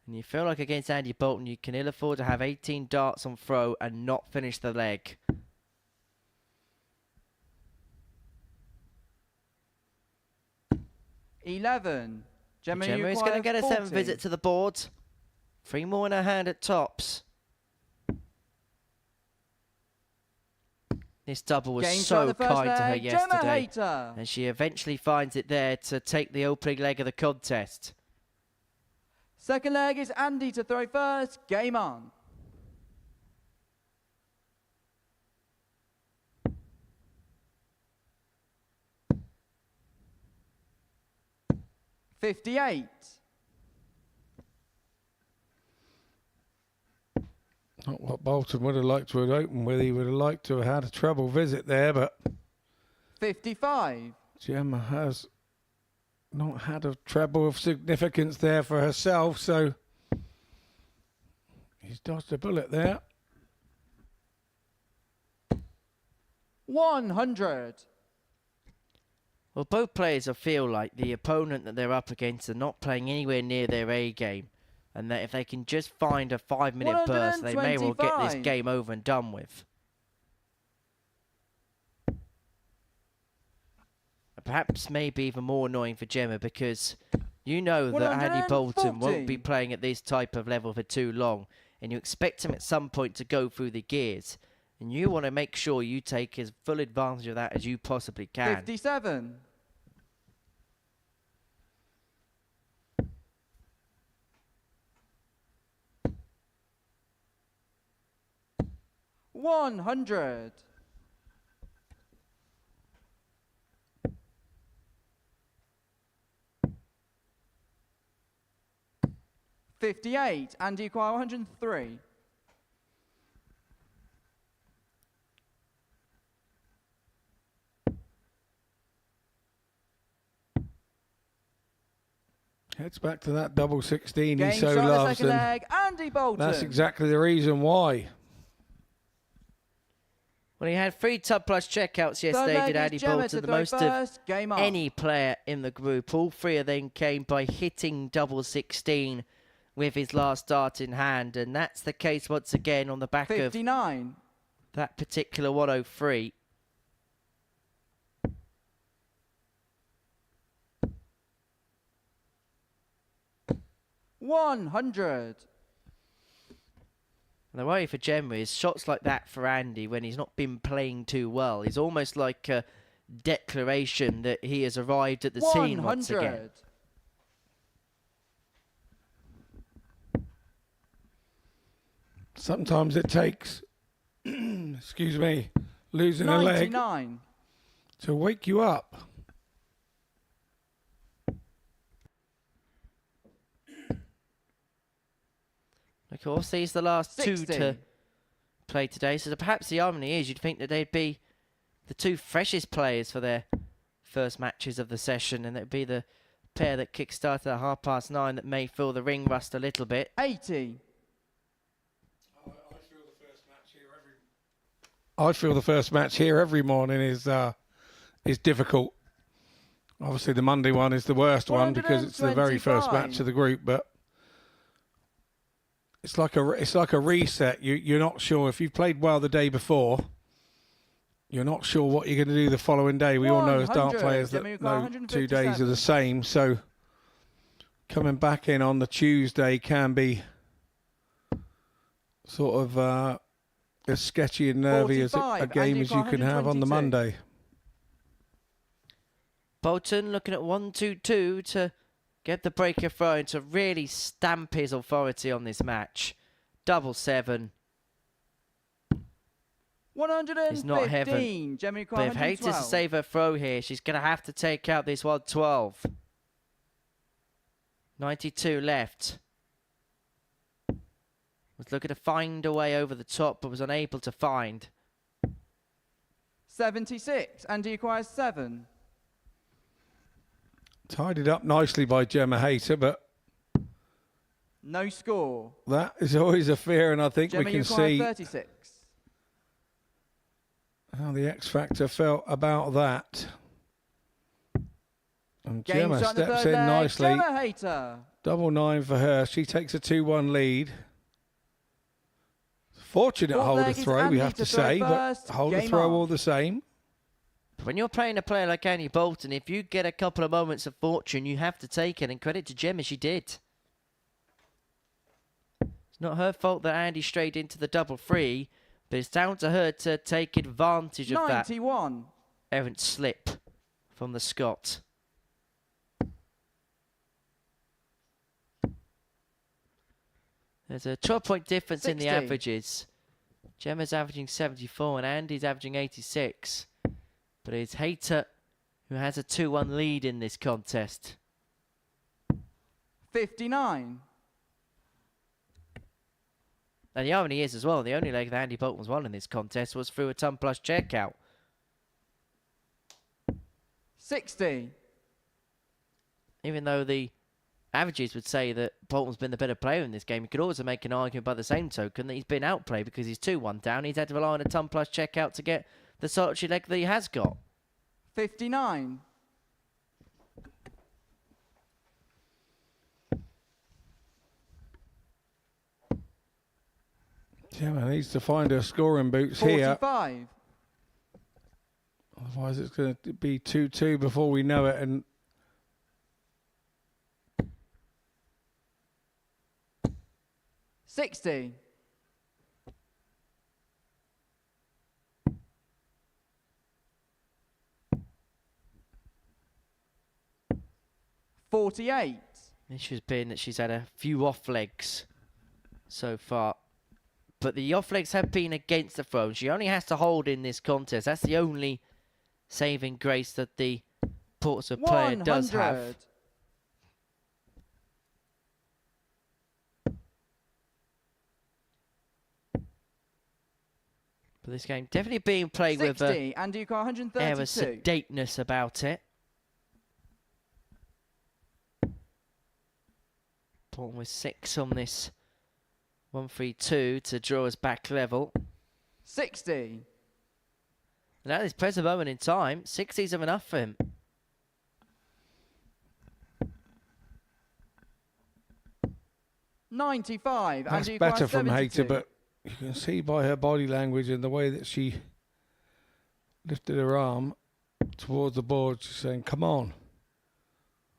And you feel like against Andy Bolton, you can ill afford to have 18 darts on throw and not finish the leg. Gemma Gemma is going to get a 7th visit to the board. 3 more in her hand at tops. This double was so kind to her yesterday, Hayter. and she eventually finds it there to take the opening leg of the contest. Second leg is Andy to throw first. Game on. $58. Not what Bolton would have liked to have opened with. He would have liked to have had a treble visit there, but 55. Gemma has not had a treble of significance there for herself, so he's dodged a bullet there. 100. Well, both players will feel like the opponent that they're up against are not playing anywhere near their A game, and that if they can just find a 5-minute burst, they may well get this 125. game over and done with. Perhaps maybe even more annoying for Gemma, because you know that Andy Boulton won't be 140. playing at this type of level for too long, and you expect him at some point to go through the gears, and you want to make sure you take as full advantage of that as you possibly can. 57. $100. $58. Andy acquire 103. Heads back to that double 16 he Game so shot the loves, second and leg. Andy Boulton. that's exactly the reason why. Well, he had 3 top plus checkouts Third yesterday, leg did is Andy Gemma Boulton, to the throw most first. of Game up. any player in the group. All 3 of them came by hitting double 16 with his last dart in hand, and that's the case once again on the back 59. of that particular 103. $100. And the worry for Gemma is shots like that for Andy when he's not been playing too well is almost like a declaration that he has arrived at the scene once again. 100. Sometimes it takes, excuse me, losing a leg 99. to wake you up. Of course, these are the last 60. 2 to play today, so perhaps the irony is you'd think that they'd be the 2 freshest players for their first matches of the session, and it'd be the pair that kick-started at 9:30 that may feel the ring rust a little bit. 80. I feel the first match here every morning is difficult. Obviously, the Monday one is the worst one because it's the very first match of the group. But it's like a reset. You're not sure if you've played well the day before. You're not sure what you're going to do the following day. We all know as dart 100. players that no 2 days are the same. So coming back in on the Tuesday can be sort of as sketchy and nervy as a 45, game Andy as you can have on the 122. Monday. Bolton looking at 1-2-2 to get the breaker thrown to really stamp his authority on this match. 7-7. 115. It's not heaven. Gemma But if Hayter to 112. save her throw here, she's going to have to take out this 112. 92 left. Was looking to find a way over the top, but was unable to find. 76. Andy acquires 7. Tidied up nicely by Gemma Hayter, but No score. that is always a fear, and I think Gemma we can acquires see 36. how the X Factor felt about that. And Game Gemma shot in the steps third in leg. nicely. Gemma Hayter. 9 for her. She takes a 2-1 lead. Fortunate Fourth hold leg of is throw, we Andy have to to throw say, first. but hold of Game throw on. all the same. When you're playing a player like Andy Boulton, if you get a couple of moments of fortune, you have to take it, and credit to Gemma, she did. It's not her fault that Andy strayed into the double free, but it's down to her to take advantage of that 91. errant slip from the Scot. There's a 12-point difference in the 60. averages. Gemma's averaging 74 and Andy's averaging 86. But it's Hayter who has a 2-1 lead in this contest. 59. And the irony is as well, the only leg that Andy Boulton was won in this contest was through a ton plus checkout. 60. Even though the averages would say that Bolton's been the better player in this game, you could also make an argument by the same token that he's been outplayed because he's 2-1 down. He's had to rely on a ton plus checkout to get the solitary leg that he has got. 59. Gemma needs to find her scoring boots here. 45. Otherwise, it's going to be 2-2 before we know it. And 60. 48. The issue has been that she's had a few off legs so far. But the off legs have been against the throne. She only has to hold in this contest. That's the only saving grace that the Portsmouth player does have. 100. But this game definitely being played with 60. a Andy Ucar, air of 132. sedateness about it. Portland with 6 on this 1-3-2 to draw us back level. 60. And at this present moment in time, 60s are enough for him. $95. That's and better from 72. Hayter, but you can see by her body language and the way that she lifted her arm towards the board, she's saying, come on.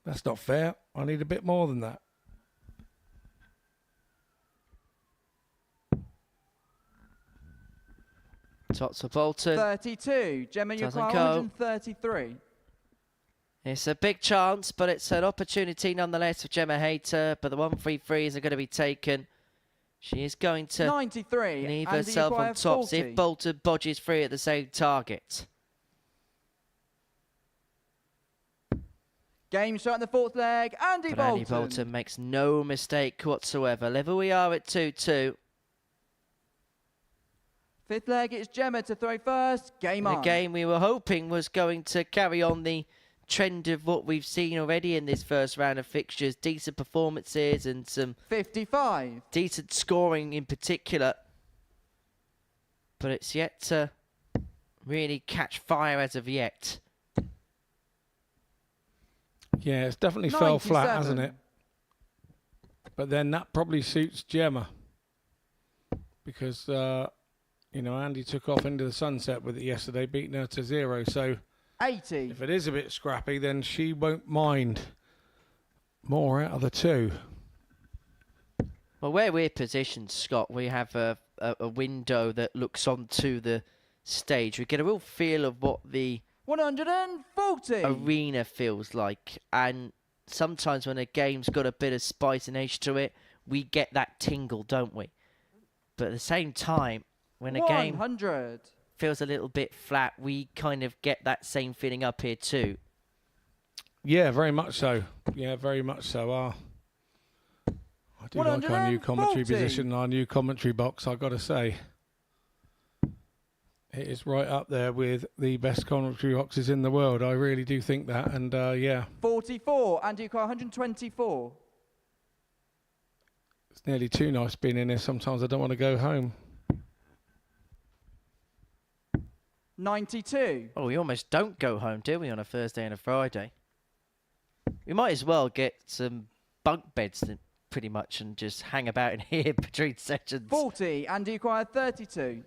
That's not fair. I need a bit more than that. Tots for Boulton. 32. Gemma, you Doesn't require go. 133. It's a big chance, but it's an opportunity nonetheless for Gemma Hayter. But the 1-3-3s are going to be taken. She is going to 93. leave Andy, you herself on require top 40. if Boulton bodges free at the same target. Game shot in the fourth leg. Andy But Boulton. Andy Boulton makes no mistake whatsoever. Level we are at 2-2. Fifth leg, it's Gemma to throw first. Game on. The game we were hoping was going to carry on the trend of what we've seen already in this first round of fixtures. Decent performances and some 55. decent scoring in particular. But it's yet to really catch fire as of yet. Yeah, it's definitely fell flat, 97. hasn't it? But then that probably suits Gemma. Because, you know, Andy took off into the sunset with it yesterday, beating her to 0. So 80. if it is a bit scrappy, then she won't mind more out of the two. Well, where we're positioned, Scott, we have a window that looks onto the stage. We get a real feel of what the 140. arena feels like. And sometimes when a game's got a bit of spice and edge to it, we get that tingle, don't we? But at the same time, when a game 100. feels a little bit flat, we kind of get that same feeling up here too. Yeah, very much so. Yeah, very much so. I do like our new commentary 140. position, our new commentary box, I've got to say. It is right up there with the best commentary boxes in the world. I really do think that. And, yeah, 44. Andy, you require 124. it's nearly too nice being in here. Sometimes I don't want to go home. 92. Oh, we almost don't go home, do we, on a Thursday and a Friday? We might as well get some bunk beds pretty much and just hang about in here between sessions. 40. Andy, you require 32.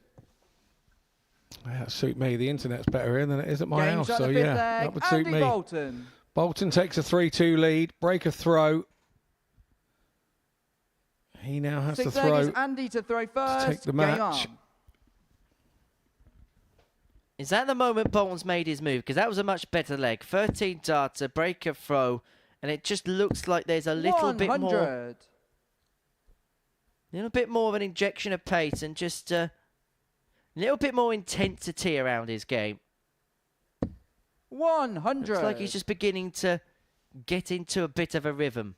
Yeah, that suit me. The internet's better here than it is at my Game house. shot So, in the fifth yeah, leg. that would suit Andy me. Boulton. Boulton takes a 3-2 lead. Break a throw. He now has to Sixth leg throw is Andy to throw first. take the Game match. on. Is that the moment Bolton's made his move? Because that was a much better leg. 13 darter, break a throw, and it just looks like there's a little 100. bit more of an injection of pace and just a little bit more intensity around his game. 100. Looks like he's just beginning to get into a bit of a rhythm.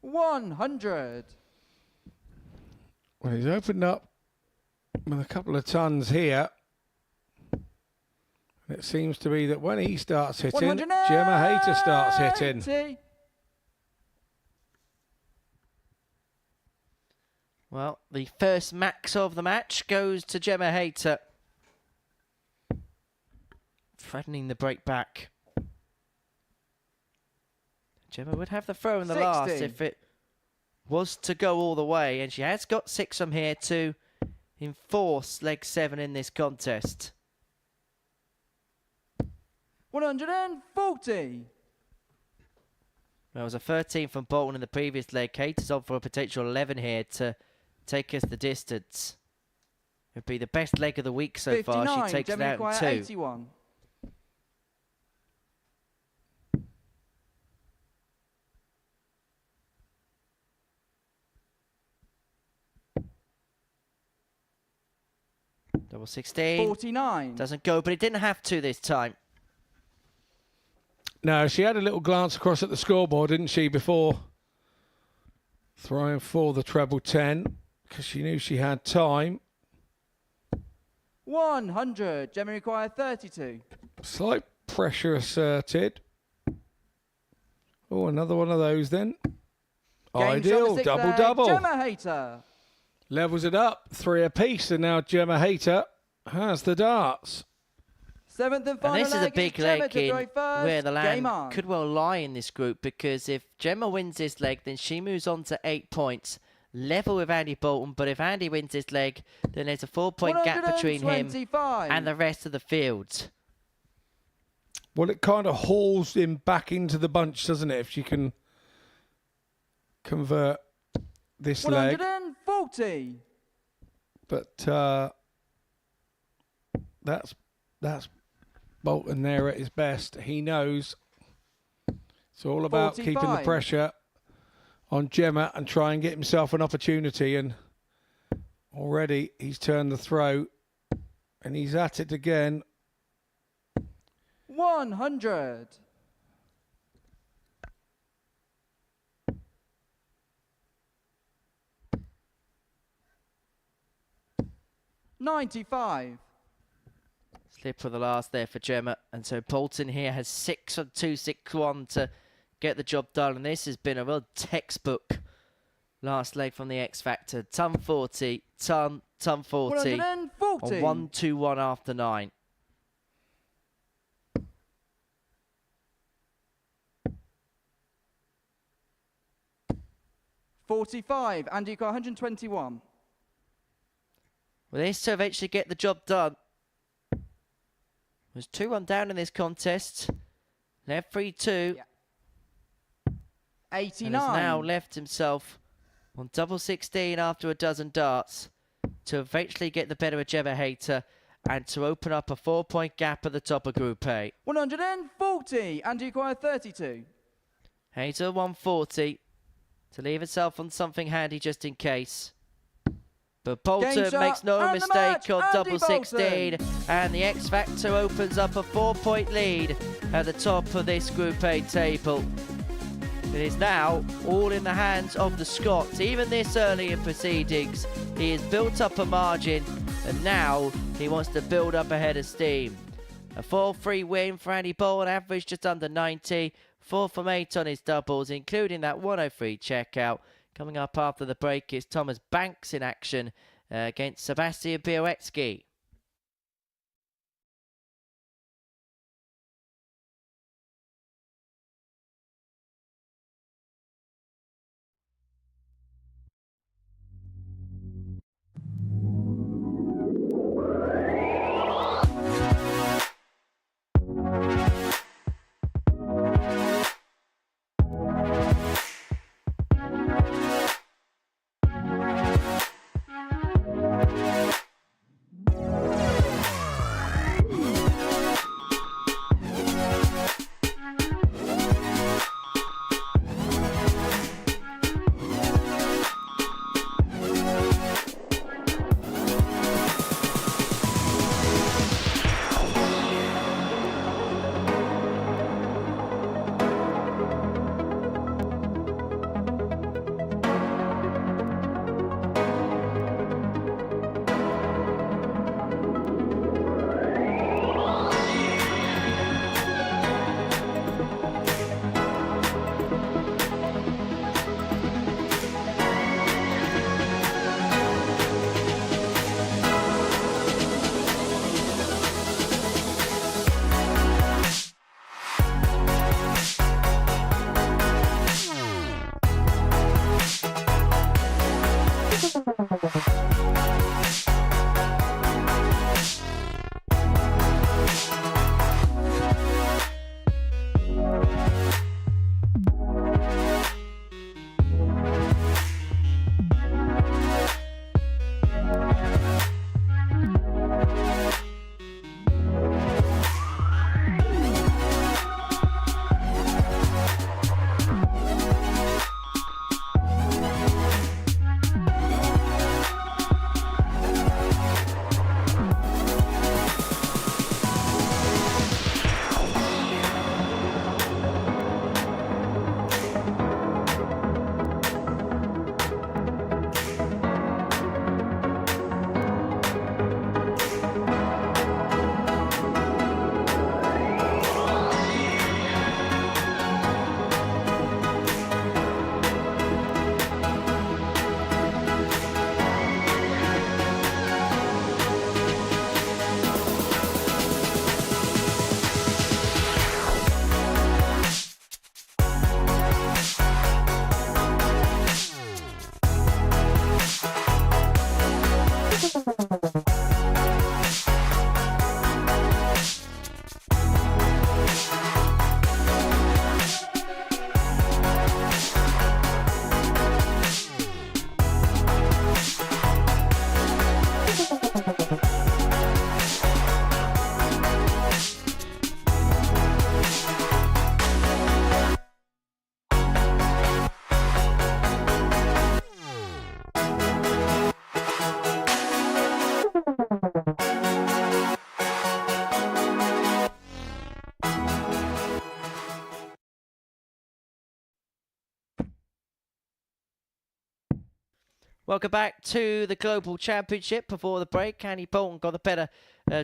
$100. Well, he's opened up with a couple of tons here. And it seems to be that when he starts hitting, 180. Gemma Hayter starts hitting. Well, the first max of the match goes to Gemma Hayter. Threatening the break back. Gemma would have the throw in the 60. last if it was to go all the way. And she has got 6 from here to enforce leg 7 in this contest. 140. There was a 13 from Bolton in the previous leg. Hayter's on for a potential 11 here to take us the distance. It would be the best leg of the week so 59. far. She takes it Gemma out in require 2. 81. Double 16. 49. Doesn't go, but it didn't have to this time. No, she had a little glance across at the scoreboard, didn't she, before throwing for the treble 10, because she knew she had time. 100. Gemma require 32. Slight pressure asserted. Oh, another one of those then. Game shot Ideal, the sixth double, leg, double. Gemma Hayter. Levels it up, 3 apiece, and now Gemma Hayter has the darts. Seventh and final And this is a leg, big Gemma leg to in throw first. where the Game land on. could well lie in this group, because if Gemma wins this leg, then she moves on to 8 points, level with Andy Boulton. But if Andy wins this leg, then there's a 4-point gap between him 125. and the rest of the field. Well, it kind of hauls him back into the bunch, doesn't it? If she can convert this leg. 140. But that's Boulton there at his best. He knows it's all about keeping the 45. pressure on Gemma and try and get himself an opportunity. And already he's turned the throw and he's at it again. 100. $95. Slip for the last there for Gemma. And so Boulton here has 6 on 2, 6-1 to get the job done. And this has been a real textbook last leg from the X Factor. Ton 40, ton 40 140. on 1-2-1 after 9. $45. Andy, you got 121. Well, this to eventually get the job done. Was 2-1 down in this contest. Left 3-2. Yeah. And 89. has now left himself on double 16 after a dozen darts to eventually get the better of Gemma Hayter and to open up a 4-point gap at the top of Group A. 140. Andy, you acquire 32. Hayter 140 to leave herself on something handy just in case. But Boulton shot makes no and the match, mistake on Andy double 16, Boulton. and the X Factor opens up a 4-point lead at the top of this Group A table. It is now all in the hands of the Scots. Even this early in proceedings, he has built up a margin, and now he wants to build up a head of steam. A 4-3 win for Andy Boulton, average just under 90, 4 from 8 on his doubles, including that 103 checkout. Coming up after the break is Thomas Banks in action against Sebastian Bialecki. Welcome back to the Global Championship. Before the break, Andy Boulton got the better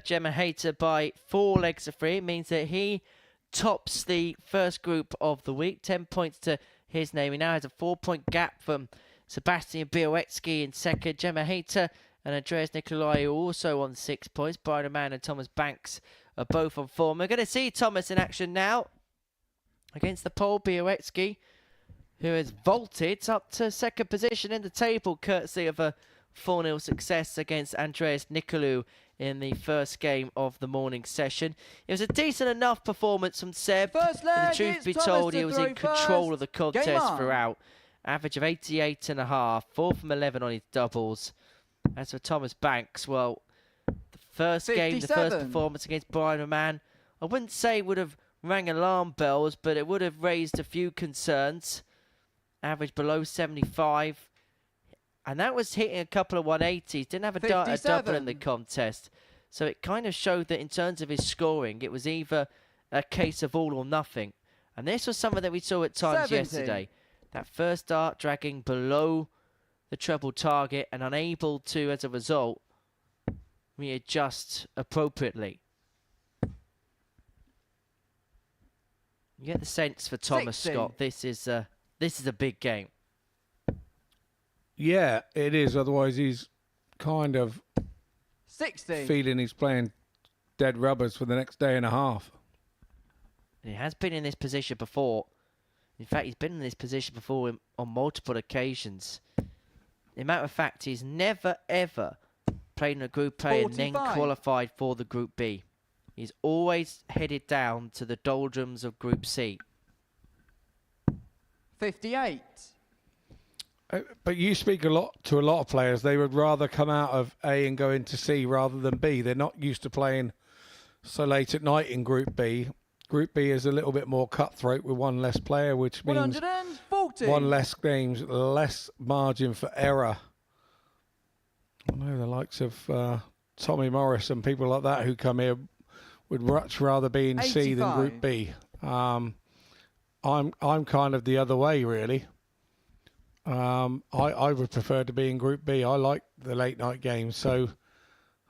Gemma Hayter by 4 legs of 3. It means that he tops the first group of the week. 10 points to his name. He now has a 4-point gap from Sebastian Bialecki in second. Gemma Hayter and Andreas Nikolaou also on 6 points. Brian Raman and Thomas Banks are both on 4. We're going to see Thomas in action now against the Pole, Bialecki, who has vaulted up to second position in the table, courtesy of a 4-0 success against Andreas Nikolaou in the first game of the morning session. It was a decent enough performance from Seb. First leg, and the truth be told, he was in control of the contest Game on. throughout. Average of 88.5, 4 from 11 on his doubles. As for Thomas Banks, well, the first game, the first 57. performance against Brian Raman, I wouldn't say would have rang alarm bells, but it would have raised a few concerns. Average below 75. And that was hitting a couple of 180s. Didn't have a double in the 57. contest. So it kind of showed that in terms of his scoring, it was either a case of all or nothing. And this was something that we saw at times 70. yesterday. That first dart dragging below the treble target and unable to, as a result, readjust appropriately. You get the sense for Thomas 60. Scott. This is a big game. Yeah, it is. Otherwise, he's kind of 60. feeling he's playing dead rubbers for the next day and a half. And he has been in this position before. In fact, he's been in this position before on multiple occasions. As a matter of fact, he's never, ever played in a Group A and then 45. qualified for the Group B. He's always headed down to the doldrums of Group C. 58. But you speak to a lot of players. They would rather come out of A and go into C rather than B. They're not used to playing so late at night in Group B. Group B is a little bit more cutthroat with one less player, which means 140. one less games, less margin for error. I know the likes of Tommy Morris and people like that who come here would much rather be in C than 85. Group B. I'm kind of the other way, really. I would prefer to be in Group B. I like the late night games. So,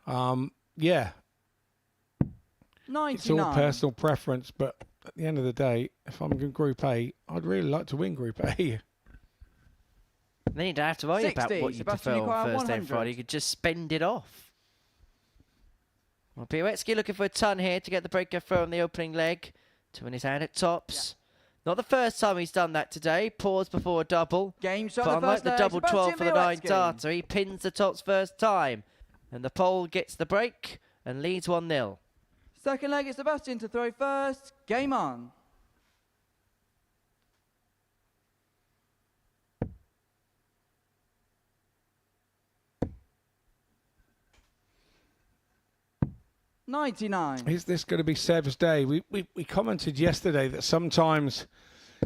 yeah, 99. it's all personal preference. But at the end of the day, if I'm in Group A, I'd really like to win Group A. Then you don't have to worry 60. about what you Sebastian prefer on Nikolaou, Thursday and 100. Friday. You could just spend it off. Well, Bialecki looking for a ton here to get the breaker throw on the opening leg. 2 in his hand at tops. Yeah. Not the first time he's done that today. Pause before a double. Game shot But the unlike first the leg. double 12 Sebastian for the 9 Bialecki. darter, he pins the tops first time. And the pole gets the break and leads 1-0. Second leg is Sebastian to throw first. Game on. $99. Is this going to be Seb's day? We commented yesterday that sometimes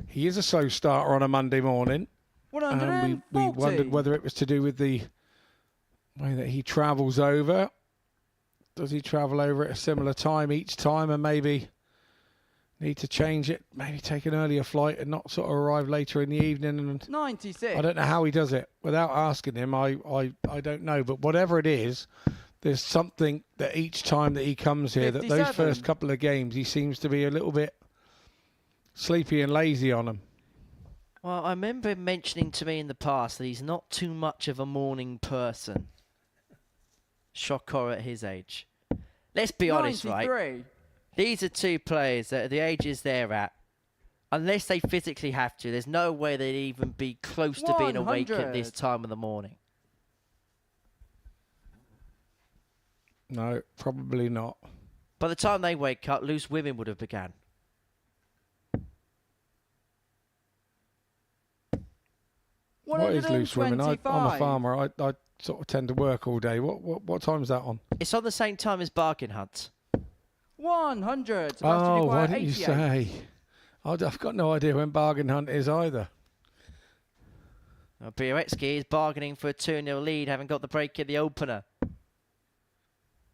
he is a slow starter on a Monday morning. And we wondered whether it was to do with the way that he travels over. Does he travel over at a similar time each time and maybe need to change it? Maybe take an earlier flight and not sort of arrive later in the evening? And 96. I don't know how he does it. Without asking him, I don't know. But whatever it is, there's something that each time that he comes here, that those 57. first couple of games, he seems to be a little bit sleepy and lazy on them. Well, I remember him mentioning to me in the past that he's not too much of a morning person. Shock horror at his age. Let's be honest, right? 93. These are two players that at the ages they're at, unless they physically have to, there's no way they'd even be close to being awake at 100. this time of the morning. No, probably not. By the time they wake up, loose women would have began. What is loose women? I'm a 125. farmer. I sort of tend to work all day. What time's that on? It's on the same time as Bargain Hunt. 100. Sebastian Oh, why Nikolaou, didn't you 88. say? I've got no idea when Bargain Hunt is either. Well, Bialecki is bargaining for a 2-0 lead, having got the break in the opener.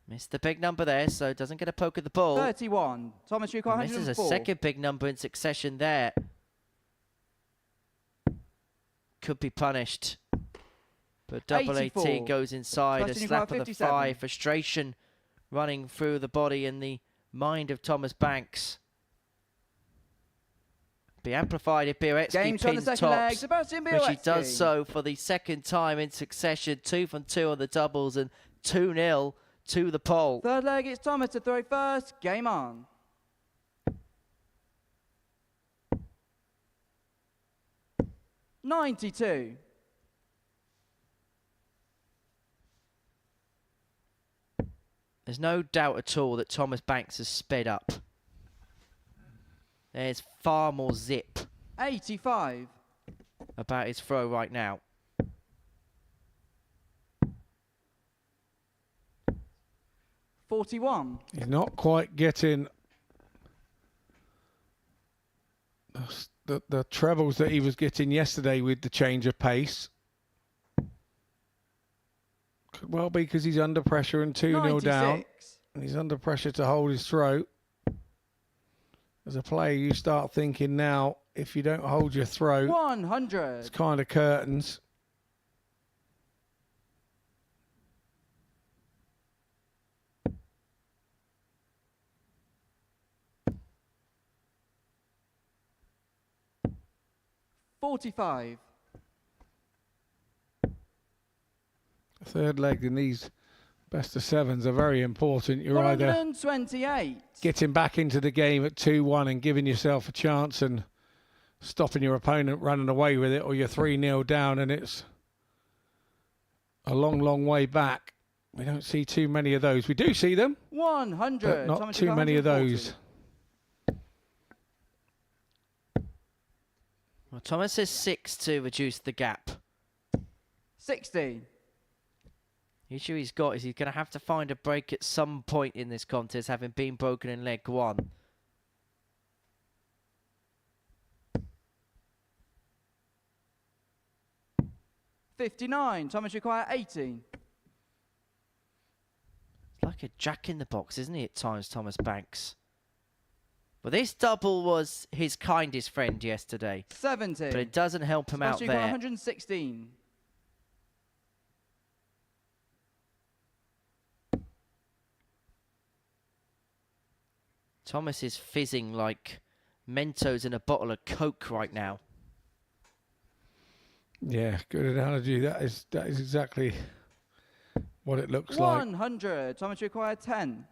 Missed the big number there, so doesn't get a poke at the ball. 31. Thomas Nikolaou, And this is a 104. second big number in succession there. Could be punished. But double 84. AT goes inside, a Sebastian slap Nikolaou, of the 57. thigh, frustration running through the body and the mind of Thomas Banks. Be amplified if Game Bialecki shot on the pins second leg. tops, Sebastian which he Bialecki. does so for the second time in succession. 2 from 2 on the doubles and 2-0 to the pole. Third leg, it's Thomas to throw first. Game on. .92. There's no doubt at all that Thomas Banks has sped up. There's far more zip 85. about his throw right now. .41. He's not quite getting the trebles that he was getting yesterday with the change of pace. Could well be because he's under pressure and 2-0 down. 96. And he's under pressure to hold his throat. As a player, you start thinking now, if you don't hold your throat, 100. it's kind of curtains. .45. Third leg in these best of sevens are very important. You're either 128. getting back into the game at 2-1 and giving yourself a chance and stopping your opponent running away with it, or you're 3-0 down and it's a long, long way back. We don't see too many of those. We do see them, 100. but not Thomas too took many of 140. those. Well, Thomas says 6 to reduce the gap. 60. The issue he's got is he's going to have to find a break at some point in this contest, having been broken in leg 1. .59. Thomas require 80. It's like a jack in the box, isn't he, at times, Thomas Banks? Well, this double was his kindest friend yesterday, 70. but it doesn't help him out Sebastian require there. 116. Thomas is fizzing like Mentos in a bottle of Coke right now. Yeah, good analogy. That is exactly what it looks like. 100. Thomas require 10.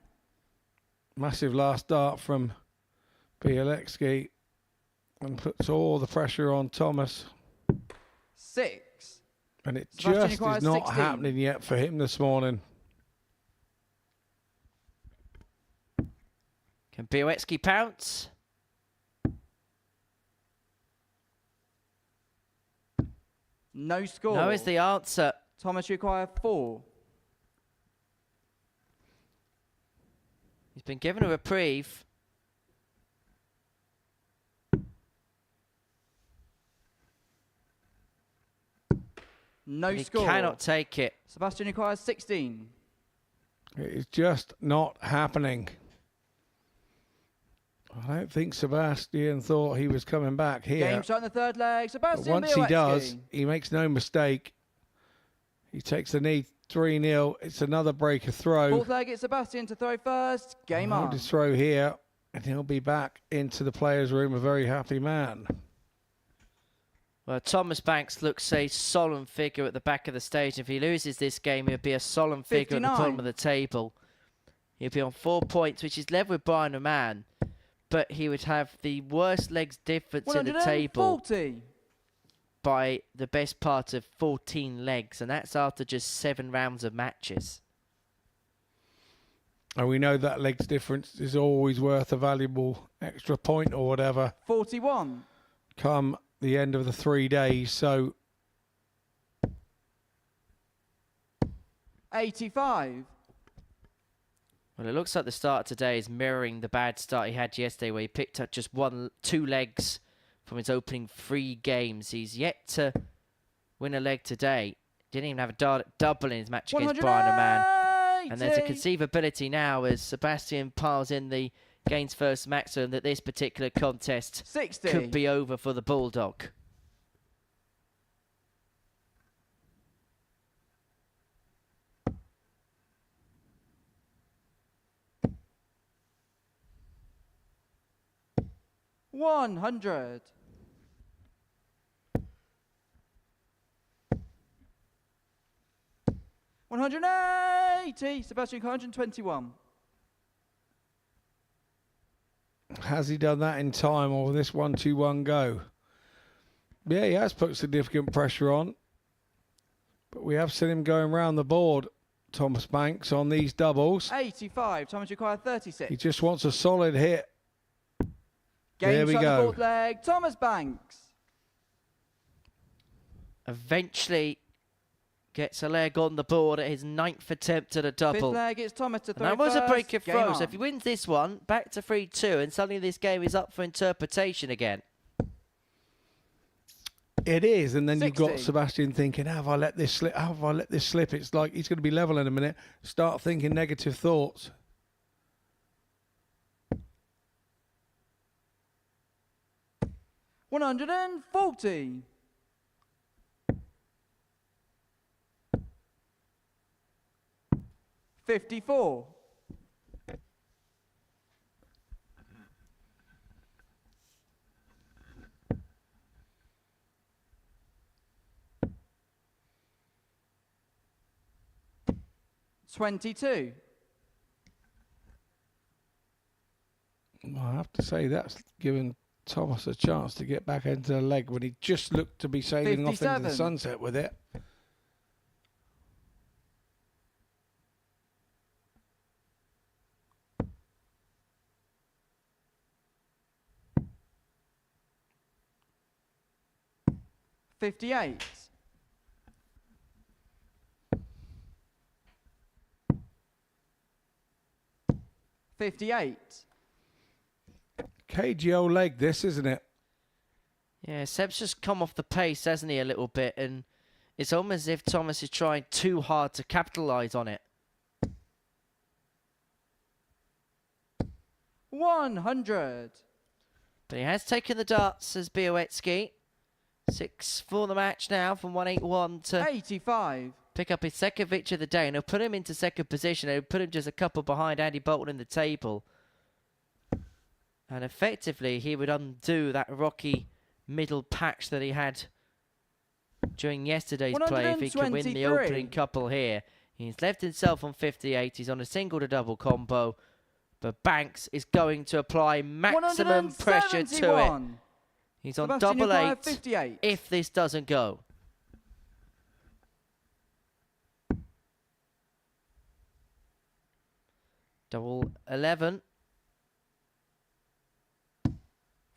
Massive last dart from Bialecki and puts all the pressure on Thomas. 6. And it Sebastian just requires is not 16. happening yet for him this morning. Can Bialecki pounce? No score. No is the answer. Thomas require 4. He's been given a reprieve. No He score. cannot take it. Sebastian requires 16. It is just not happening. I don't think Sebastian thought he was coming back here. Game shot in the third leg. But Sebastian once he Bialecki. does, he makes no mistake. He takes the knee 3-0. It's another break of throw. Fourth leg, it's Sebastian to throw first. Game Hold on. his throw here, and he'll be back into the players' room a very happy man. Well, Thomas Banks looks a solemn figure at the back of the stage. If he loses this game, he'll be a solemn figure at the 59. bottom of the table. He'll be on 4 points, which is level with Brian Raman, but he would have the worst legs difference in the table 140. by the best part of 14 legs, and that's after just 7 rounds of matches. And we know that legs difference is always worth a valuable extra point or whatever 41. come the end of the 3 days. So 85. Well, it looks like the start today is mirroring the bad start he had yesterday, where he picked up just 2 legs from his opening 3 games. He's yet to win a leg today. Didn't even have a double in his match against Brian Raman. And there's a conceivability now as Sebastian piles in the gains first maximum that this particular contest 60. could be over for the Bulldog. 100. $180. Sebastian, 121. Has he done that in time, or will this 1-2-1 go? Yeah, he has put significant pressure on. But we have seen him going round the board, Thomas Banks, on these doubles. 85. Time required 36. He just wants a solid hit. There Game we shot go. the fourth leg. Thomas Banks. Eventually gets a leg on the board at his 9th attempt at a double. Fifth leg, it's Thomas to throw And that was first. a break of Game throw. So on. if he wins this one, back to 3-2, and suddenly this game is up for interpretation again. It is, and then 60. you've got Sebastian thinking, have I let this slip? Have I let this slip? It's like he's going to be level in a minute. Start thinking negative thoughts. $140. $54. $22. I have to say that's given Thomas a chance to get back into the leg when he just looked to be sailing off into 57. the sunset with it. $58. $58. Cagey old leg, this, isn't it? Yeah, Seb's just come off the pace, hasn't he, a little bit, and it's almost as if Thomas is trying too hard to capitalise on it. 100. But he has taken the darts as Bialecki. 6 for the match now from 181 to 85. pick up his second victory of the day, and he'll put him into second position. He'll put him just a couple behind Andy Boulton in the table. And effectively, he would undo that rocky middle patch that he had during yesterday's play if he could win the 123. opening couple here. He's left himself on 58. He's on a single to double combo. But Banks is going to apply maximum pressure to it. 171. He's on Sebastian double Nikolaou, 8 58. if this doesn't go. Double 11.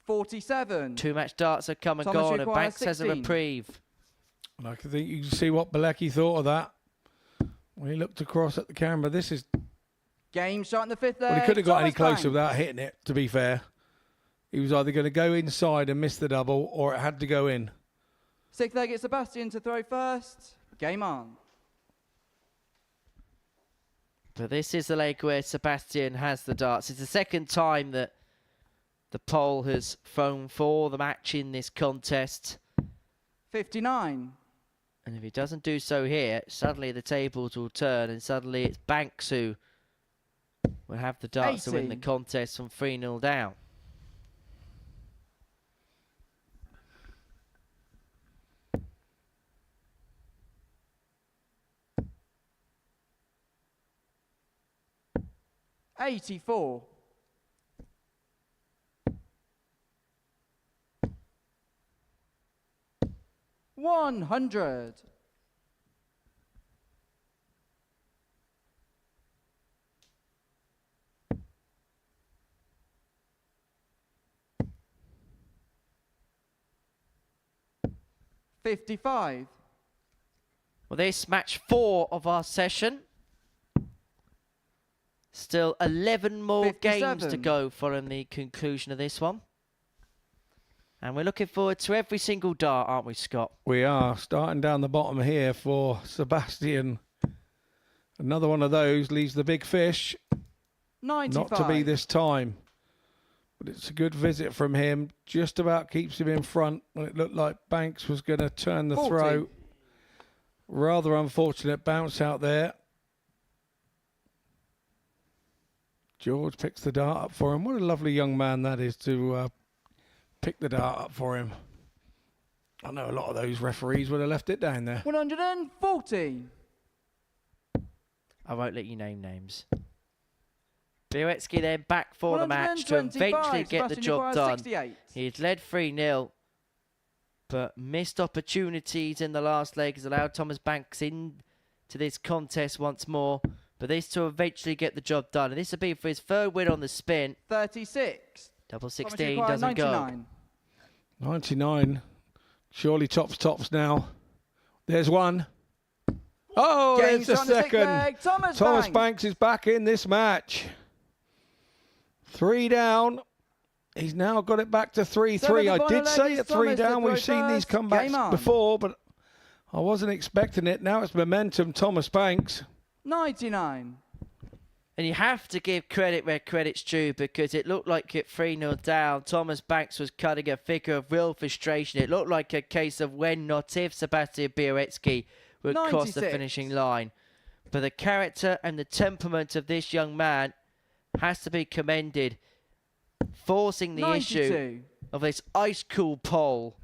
47. 2 match darts have come and Thomas gone, and requires Banks has a 16. reprieve. And I can think you can see what Bialecki thought of that when he looked across at the camera. This is... Game shot in the fifth leg. Well, he couldn't have got any Thomas closer Banks. without hitting it, to be fair. He was either going to go inside and miss the double, or it had to go in. Sixth leg, it's Sebastian to throw first. Game on. But this is the leg where Sebastian has the darts. It's the second time that the pole has thrown for the match in this contest. 59. And if he doesn't do so here, suddenly the tables will turn, and suddenly it's Banks who will have the darts to win the 80. contest from 3-0 down. $84. $100. $55. Well, this match 4 of our session. Still 11 more games to 57. go following the conclusion of this one. And we're looking forward to every single dart, aren't we, Scott? We are starting down the bottom here for Sebastian. Another one of those leaves the big fish. 95. Not to be this time. But it's a good visit from him. Just about keeps him in front when it looked like Banks was going to turn the 40. throw. Rather unfortunate bounce out there. George picks the dart up for him. What a lovely young man that is to picked the dart up for him. I know a lot of those referees would have left it down there. 140. I won't let you name names. Bialecki then back for the match to eventually get the job done. 68. He's led 3-0, but missed opportunities in the last leg has allowed Thomas Banks into this contest once more. But this to eventually get the job done. And this will be for his third win on the spin. 36. Double 16 doesn't go. 99. Surely tops now. There's one. Oh, there's the second. Thomas Banks is back in this match. 3 down. He's now got it back to 3-3. I did say at 3 down. We've seen these comebacks before, but I wasn't expecting it. Now it's momentum, Thomas Banks. 99. And you have to give credit where credit's due, because it looked like at 3-0 down, Thomas Banks was cutting a figure of real frustration. It looked like a case of when, not if, Sebastian Bialecki would cross the finishing line. But the character and the temperament of this young man has to be commended, forcing the issue of this ice-cool pole.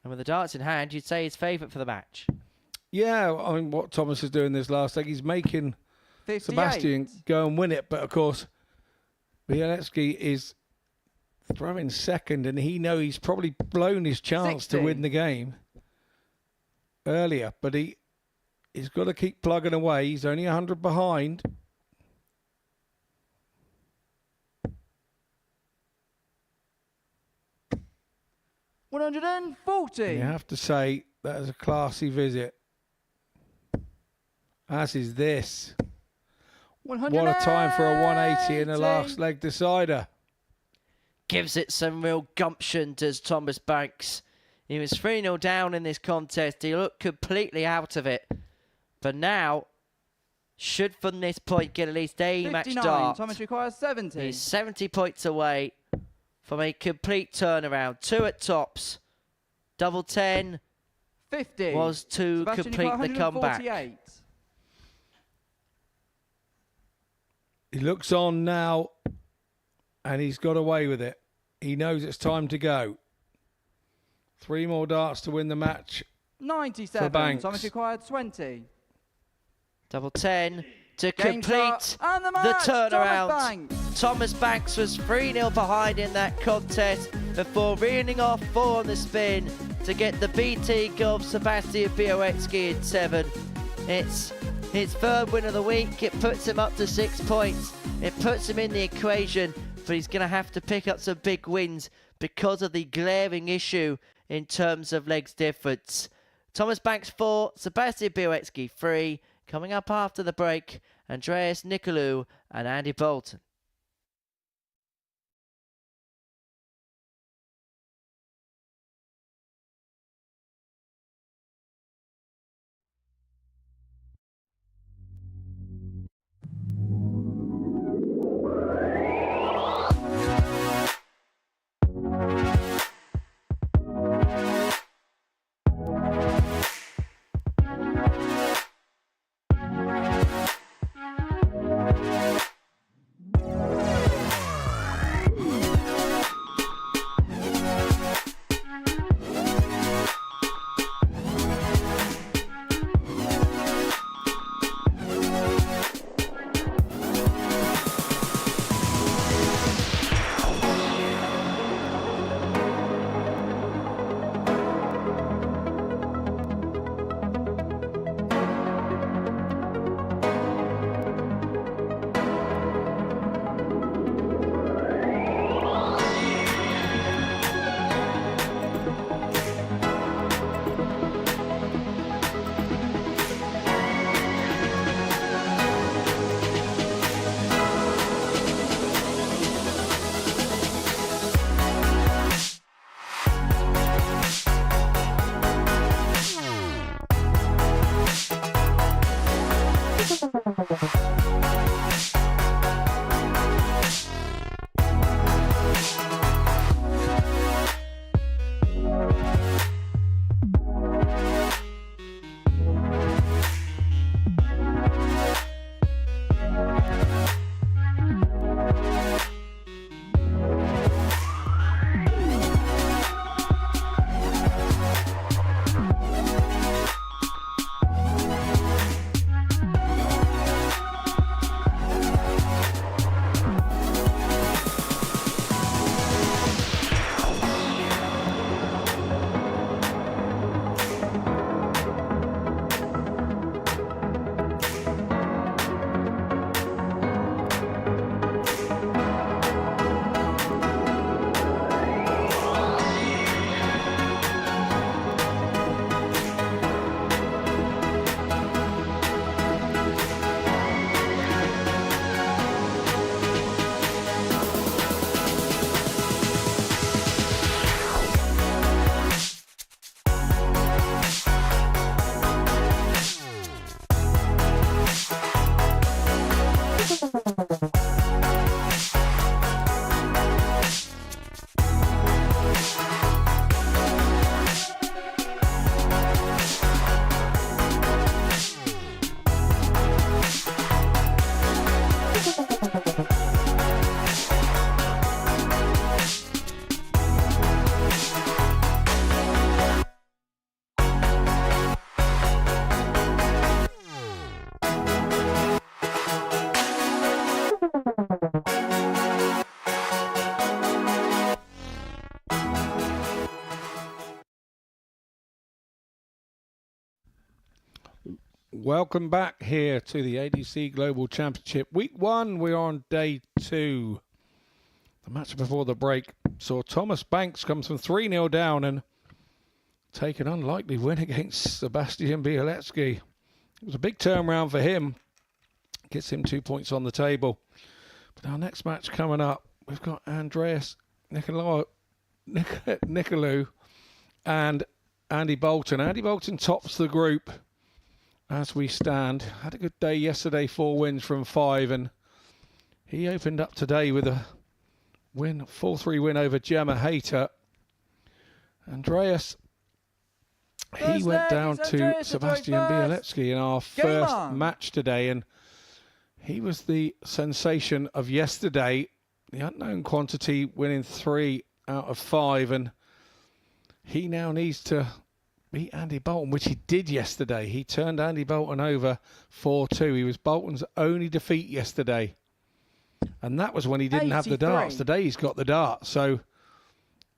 And with the darts in hand, you'd say his favourite for the match. Yeah, I mean, what Thomas is doing this last leg, he's making 58. Sebastian go and win it. But, of course, Bialecki is throwing second, and he knows he's probably blown his chance 60. to win the game earlier. But he's got to keep plugging away. He's only 100 behind. $140. You have to say that is a classy visit. As is this. What a time for a 180 in the last leg decider. Gives it some real gumption, does Thomas Banks. He was 3-0 down in this contest. He looked completely out of it. But now, should from this point get at least a match start. Thomas requires 70. He's 70 points away from a complete turnaround. 2 at tops. Double 10 50. was to Sebastian, complete the comeback. 148. He looks on now, and he's got away with it. He knows it's time to go. 3 more darts to win the match. 97. Banks. Thomas required 20. Double 10 to Game complete start, and the the match, turnaround. Thomas Banks was 3-0 behind in that contest before reeling off 4 on the spin to get the beating of Sebastian Bialecki in 7. It's his third win of the week. It puts him up to 6 points. It puts him in the equation, but he's going to have to pick up some big wins because of the glaring issue in terms of legs difference. Thomas Banks 4, Sebastian Bialecki 3. Coming up after the break, Andreas Nikolaou and Andy Boulton. Welcome back here to the ADC Global Championship. Week 1, we're on day 2. The match before the break saw Thomas Banks comes from 3-0 down and take an unlikely win against Sebastian Bialecki. It was a big turnaround for him. Gets him 2 points on the table. But our next match coming up, we've got Andreas Nikolaou and Andy Boulton. Andy Boulton tops the group as we stand. Had a good day yesterday, 4 wins from 5, and he opened up today with a win, 4-3 win over Hayter. Andreas, he went down to Sebastian Bialecki in our first match today, and he was the sensation of yesterday. The unknown quantity winning 3 out of 5, and he now needs to beat Andy Boulton, which he did yesterday. He turned Andy Boulton over 4-2. He was Bolton's only defeat yesterday. And that was when he didn't have the darts. Today he's got the darts. So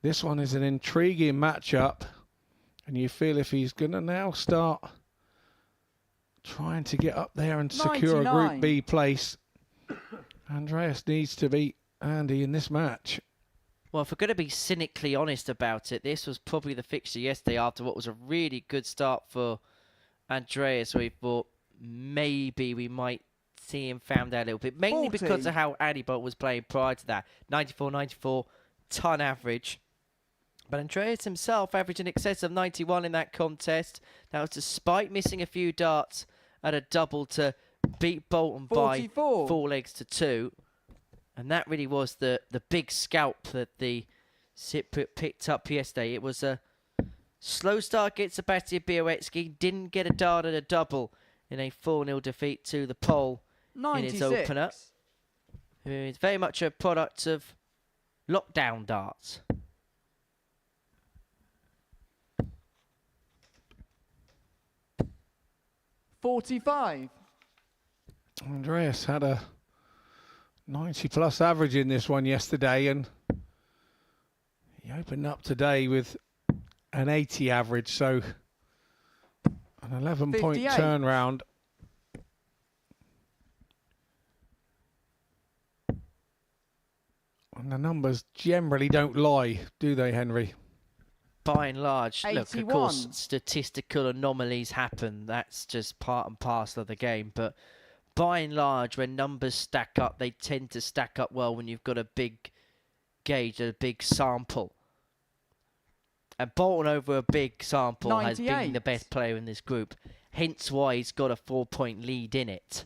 this one is an intriguing matchup. And you feel if he's going to now start trying to get up there and secure a Group B place, Andreas needs to beat Andy in this match. Well, if we're going to be cynically honest about it, this was probably the fixture yesterday after what was a really good start for Andreas. We thought maybe we might see him found out a little bit, mainly because of how Andy Bolt was playing prior to that. 94, ton average. But Andreas himself averaged in excess of 91 in that contest. That was despite missing a few darts at a double to beat Bolton by 4 legs to 2. And that really was the big scalp that the Cypriot picked up yesterday. It was a slow start against Sebastian Bialecki. Didn't get a dart at a double in a 4-0 defeat to the Pole in his opener. It's very much a product of lockdown darts. $45. Andreas had a 90-plus average in this one yesterday, and he opened up today with an 80 average, so an 11-point turnaround. And the numbers generally don't lie, do they, Henry? By and large, 81. Look, of course, statistical anomalies happen. That's just part and parcel of the game, but by and large, when numbers stack up, they tend to stack up well when you've got a big gauge, a big sample. And Bolton over a big sample 98. Has been the best player in this group. Hence why he's got a 4-point lead in it.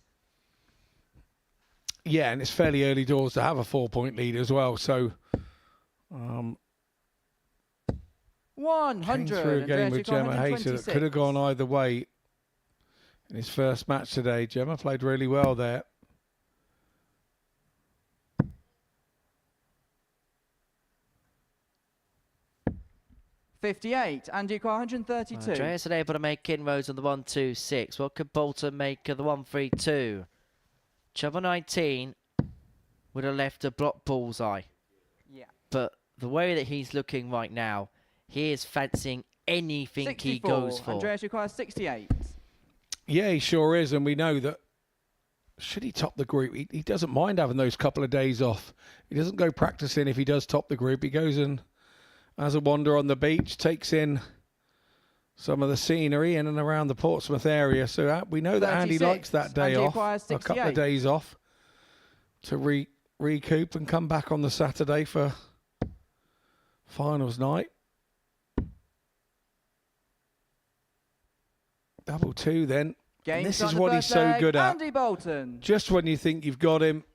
Yeah, and it's fairly early doors to have a 4-point lead as well. So, 100. Came through a game with Hayter that could have gone either way. In his first match today, Gemma played really well there. $58. Andy 132. Andreas able to make inroads on the 1-2-6. What could Bolton make of the 1-3-2? Trouble 19 would have left a block bullseye. Yeah. But the way that he's looking right now, he is fancying anything 64. He goes for. Andreas requires 68. Yeah, he sure is, and we know that should he top the group, he doesn't mind having those couple of days off. He doesn't go practicing if he does top the group. He goes and has a wander on the beach, takes in some of the scenery in and around the Portsmouth area. So we know that Andy likes that day off, a couple of days off, to recoup and come back on the Saturday for finals night. Double 2 then. And this is what he's so good at. Andy Boulton. Just when you think you've got him,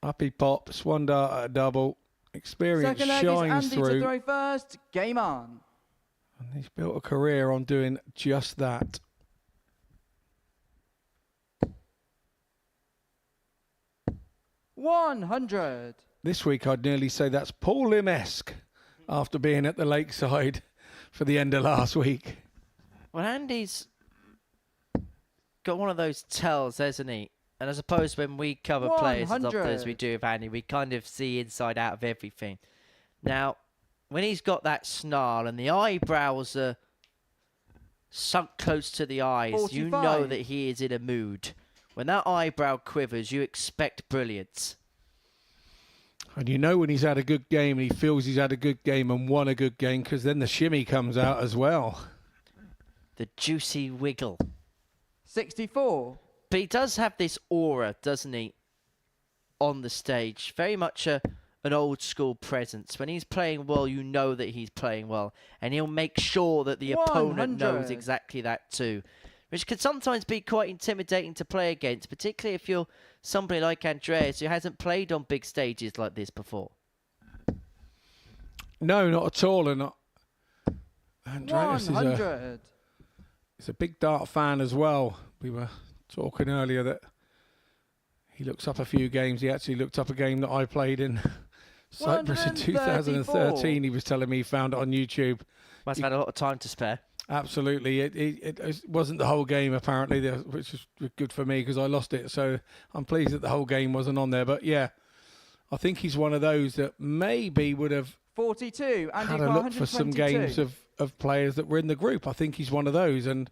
up he pops, 1 dart at a double. Experience shines through. Andy to throw first. Game on. And he's built a career on doing just that. $100. This week I'd nearly say that's Paul Lim-esque after being at the Lakeside for the end of last week. Well, Andy's got one of those tells, hasn't he? And I suppose when we cover players as often as we do with Andy, we kind of see inside out of everything. Now, when he's got that snarl and the eyebrows are sunk close to the eyes, you know 45. that he is in a mood. When that eyebrow quivers, you expect brilliance. And you know when he's had a good game and he feels he's had a good game and won a good game, because then the shimmy comes out as well. The juicy wiggle. 64. But he does have this aura, doesn't he, on the stage. Very much an old school presence. When he's playing well, you know that he's playing well. And he'll make sure that the opponent knows 100. exactly that too. Which can sometimes be quite intimidating to play against, particularly if you're somebody like Andreas who hasn't played on big stages like this before. No, not at all. And Andreas is 100. he's a big dart fan as well. We were talking earlier that he looks up a few games. He actually looked up a game that I played in Cyprus in 2013. He was telling me he found it on YouTube. Must have had a lot of time to spare. Absolutely. It wasn't the whole game, apparently, which is good for me because I lost it. So I'm pleased that the whole game wasn't on there. But, yeah, I think he's one of those that maybe would have 42. Andy had a look for some 122. games of players that were in the group. I think he's one of those. And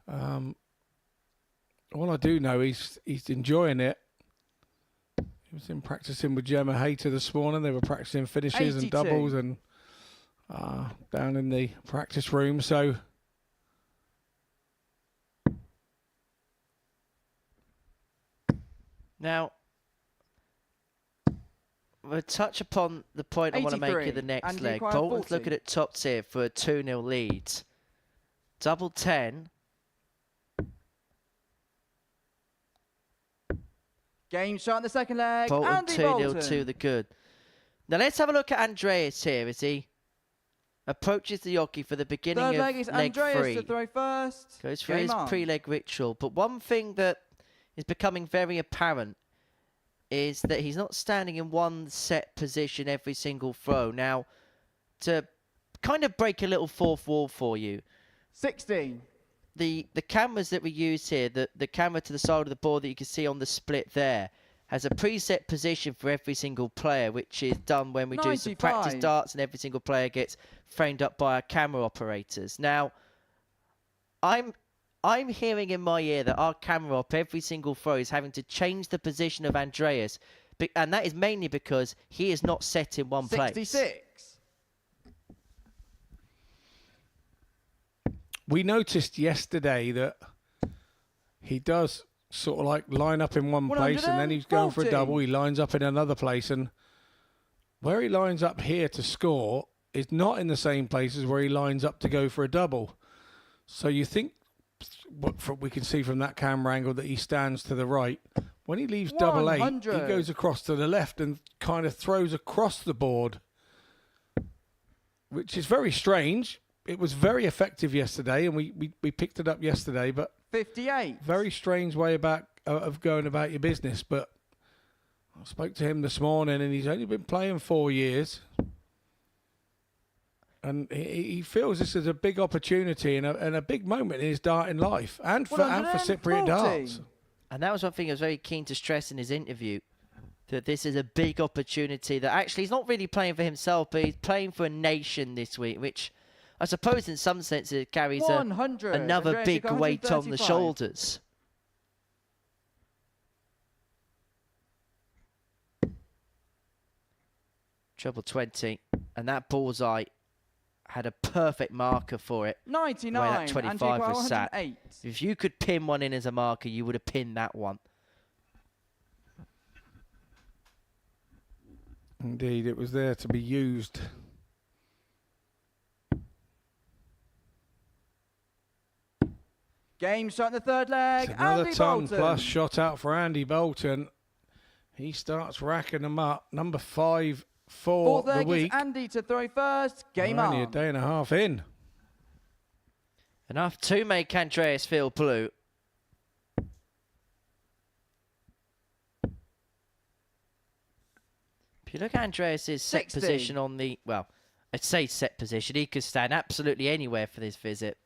all I do know, he's enjoying it. He was in practicing with Gemma Hayter this morning. They were practicing finishes 82. and doubles and down in the practice room. So now, we'll touch upon the point I want to make 83. in the next Andy leg. acquired Bolton's 40. looking at top tier for a 2-0 lead. Double 10. Game shot in the second leg. Bolton Andy 2-0 Boulton. to the good. Now let's have a look at Andreas here as he approaches the jockey for the beginning Third of leg is leg Andreas 3. to throw first. Goes for Game his on. pre-leg ritual. But one thing that is becoming very apparent is that he's not standing in one set position every single throw. Now, to kind of break a little fourth wall for you, 16. the cameras that we use here, the camera to the side of the board that you can see on the split there, has a preset position for every single player, which is done when we do some 95. practice darts and every single player gets framed up by our camera operators. Now, I'm hearing in my ear that our camera op every single throw is having to change the position of Andreas, and that is mainly because he is not set in one place. 66. we noticed yesterday that he does sort of like line up in one place and then he's going for a 140. double. He lines up in another place, and where he lines up here to score is not in the same place as where he lines up to go for a double. So you think, we can see from that camera angle, that he stands to the right. When he leaves double 8, 100. he goes across to the left and kind of throws across the board, which is very strange. It was very effective yesterday, and we picked it up yesterday, but 58. very strange way of going about your business. But I spoke to him this morning, and he's only been playing 4 years. And he feels this is a big opportunity and a big moment in his darting life, and for Cypriot 140. darts. And that was one thing I was very keen to stress in his interview, that this is a big opportunity, that actually he's not really playing for himself, but he's playing for a nation this week, which I suppose in some sense it carries 100. another Andreas, big you got weight on the 135. shoulders. Treble 20, and that bullseye had a perfect marker for it. 99. Where that 25 was sat. 108. If you could pin one in as a marker, you would have pinned that one. Indeed, it was there to be used. Game shot in the third leg. It's another Andy ton Boulton. plus shot out for Andy Boulton. He starts racking them up. Number 5 for Fourth the leg is week. Andy to throw first. Game Only a on. day and a half in. Enough to make Andreas feel blue. If you look at Andreas' set 60. position on the, well, I'd say set position. He could stand absolutely anywhere for this visit.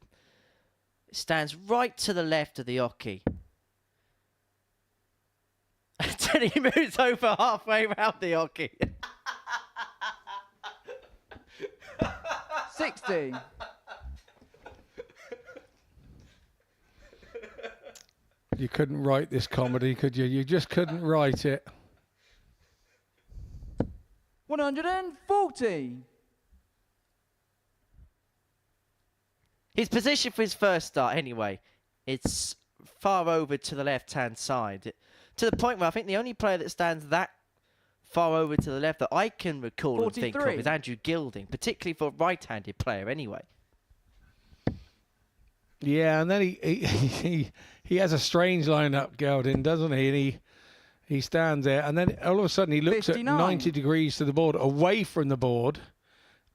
It stands right to the left of the hockey. Until he moves over halfway around the hockey. 60. You couldn't write this comedy, could you? You just couldn't write it. 140. His position for his first start, anyway, it's far over to the left-hand side. To the point where I think the only player that stands that far over to the left that I can recall and think of 43. is Andrew Gilding, particularly for a right-handed player anyway. Yeah, and then he has a strange lineup, Gilding, doesn't he? And he stands there, and then all of a sudden he looks 59. at 90 degrees to the board, away from the board,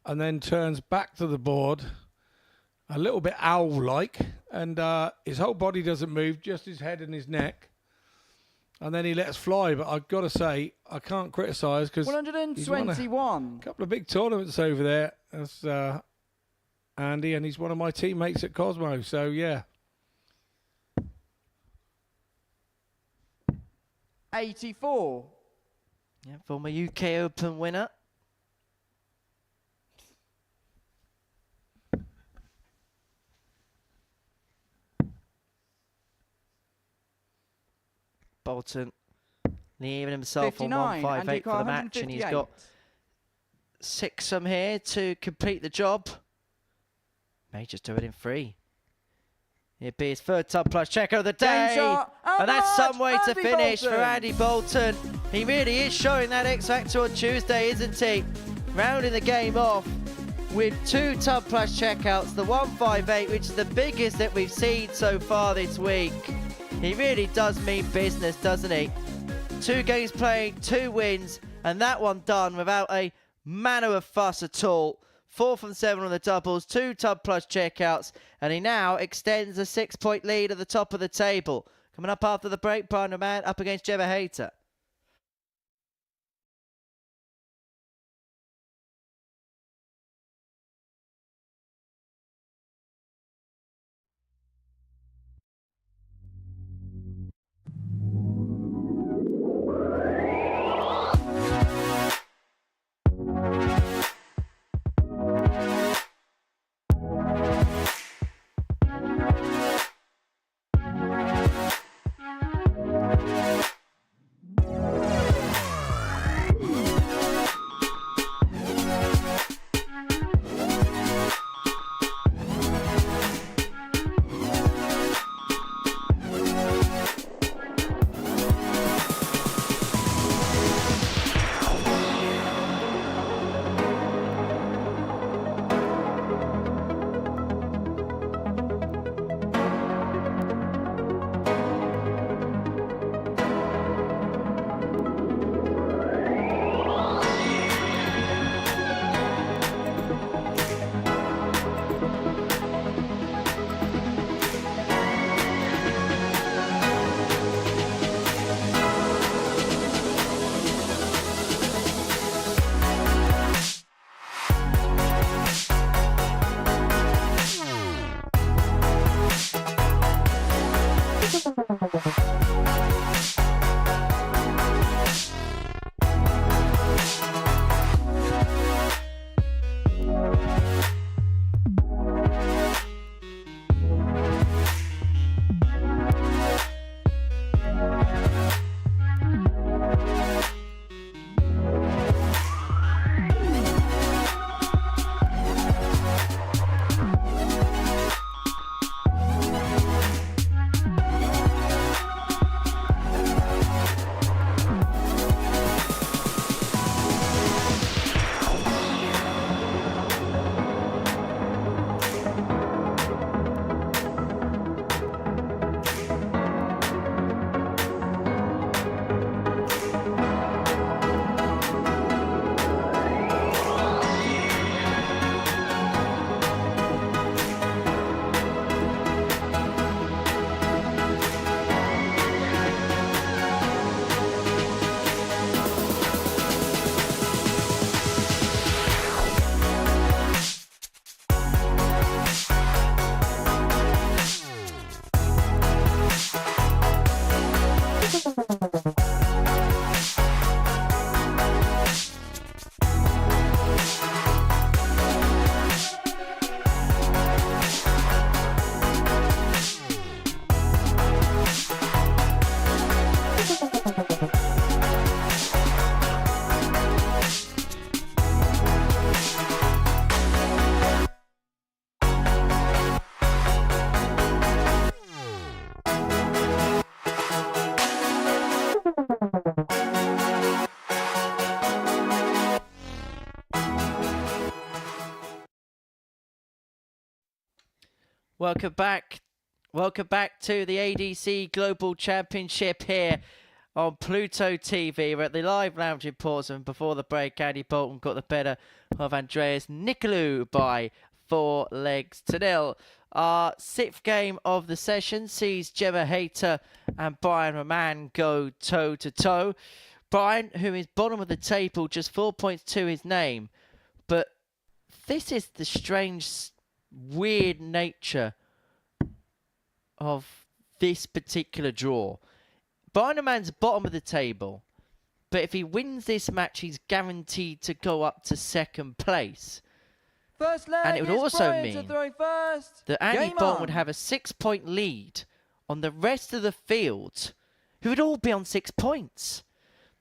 and then turns back to the board, a little bit owl-like, and his whole body doesn't move, just his head and his neck. And then he lets fly, but I've got to say, I can't criticise because 121. a couple of big tournaments over there, as Andy, and he's one of my teammates at Cosmo, so yeah. 84. Yeah, former UK Open winner. Boulton leaving himself 59, on 158 for the match, and he's got 6 from here to complete the job. May just do it in 3. It'd be his third top plus checker of the day. Shot, And that's some way to Andy finish for Boulton. Andy Boulton. He really is showing that X Factor on Tuesday, isn't he? Rounding the game off with 2 top plus checkouts, the 158, which is the biggest that we've seen so far this week. He really does mean business, doesn't he? 2 games played, 2 wins, and that one done without a manner of fuss at all. 4 from 7 on the doubles, 2 top plus checkouts, and he now extends a 6-point lead at the top of the table. Coming up after the break, Brian Raman up against Jebba Hayter. Welcome back. Welcome back to the ADC Global Championship here on Pluto TV. We're at the live lounge in Portsmouth. Before the break, Andy Boulton got the better of Andreas Nikolaou by 4 legs to 0. Our 6th game of the session sees Gemma Hayter and Raman go toe-to-toe. Brian, who is bottom of the table, just 4 points to his name. But this is the strange, weird nature of this particular draw. Raman's bottom of the table, but if he wins this match, he's guaranteed to go up to 2nd place. First leg, And it would also Brian mean first. that Andy Game Boulton on. would have a 6-point lead on the rest of the field, who would all be on 6 points.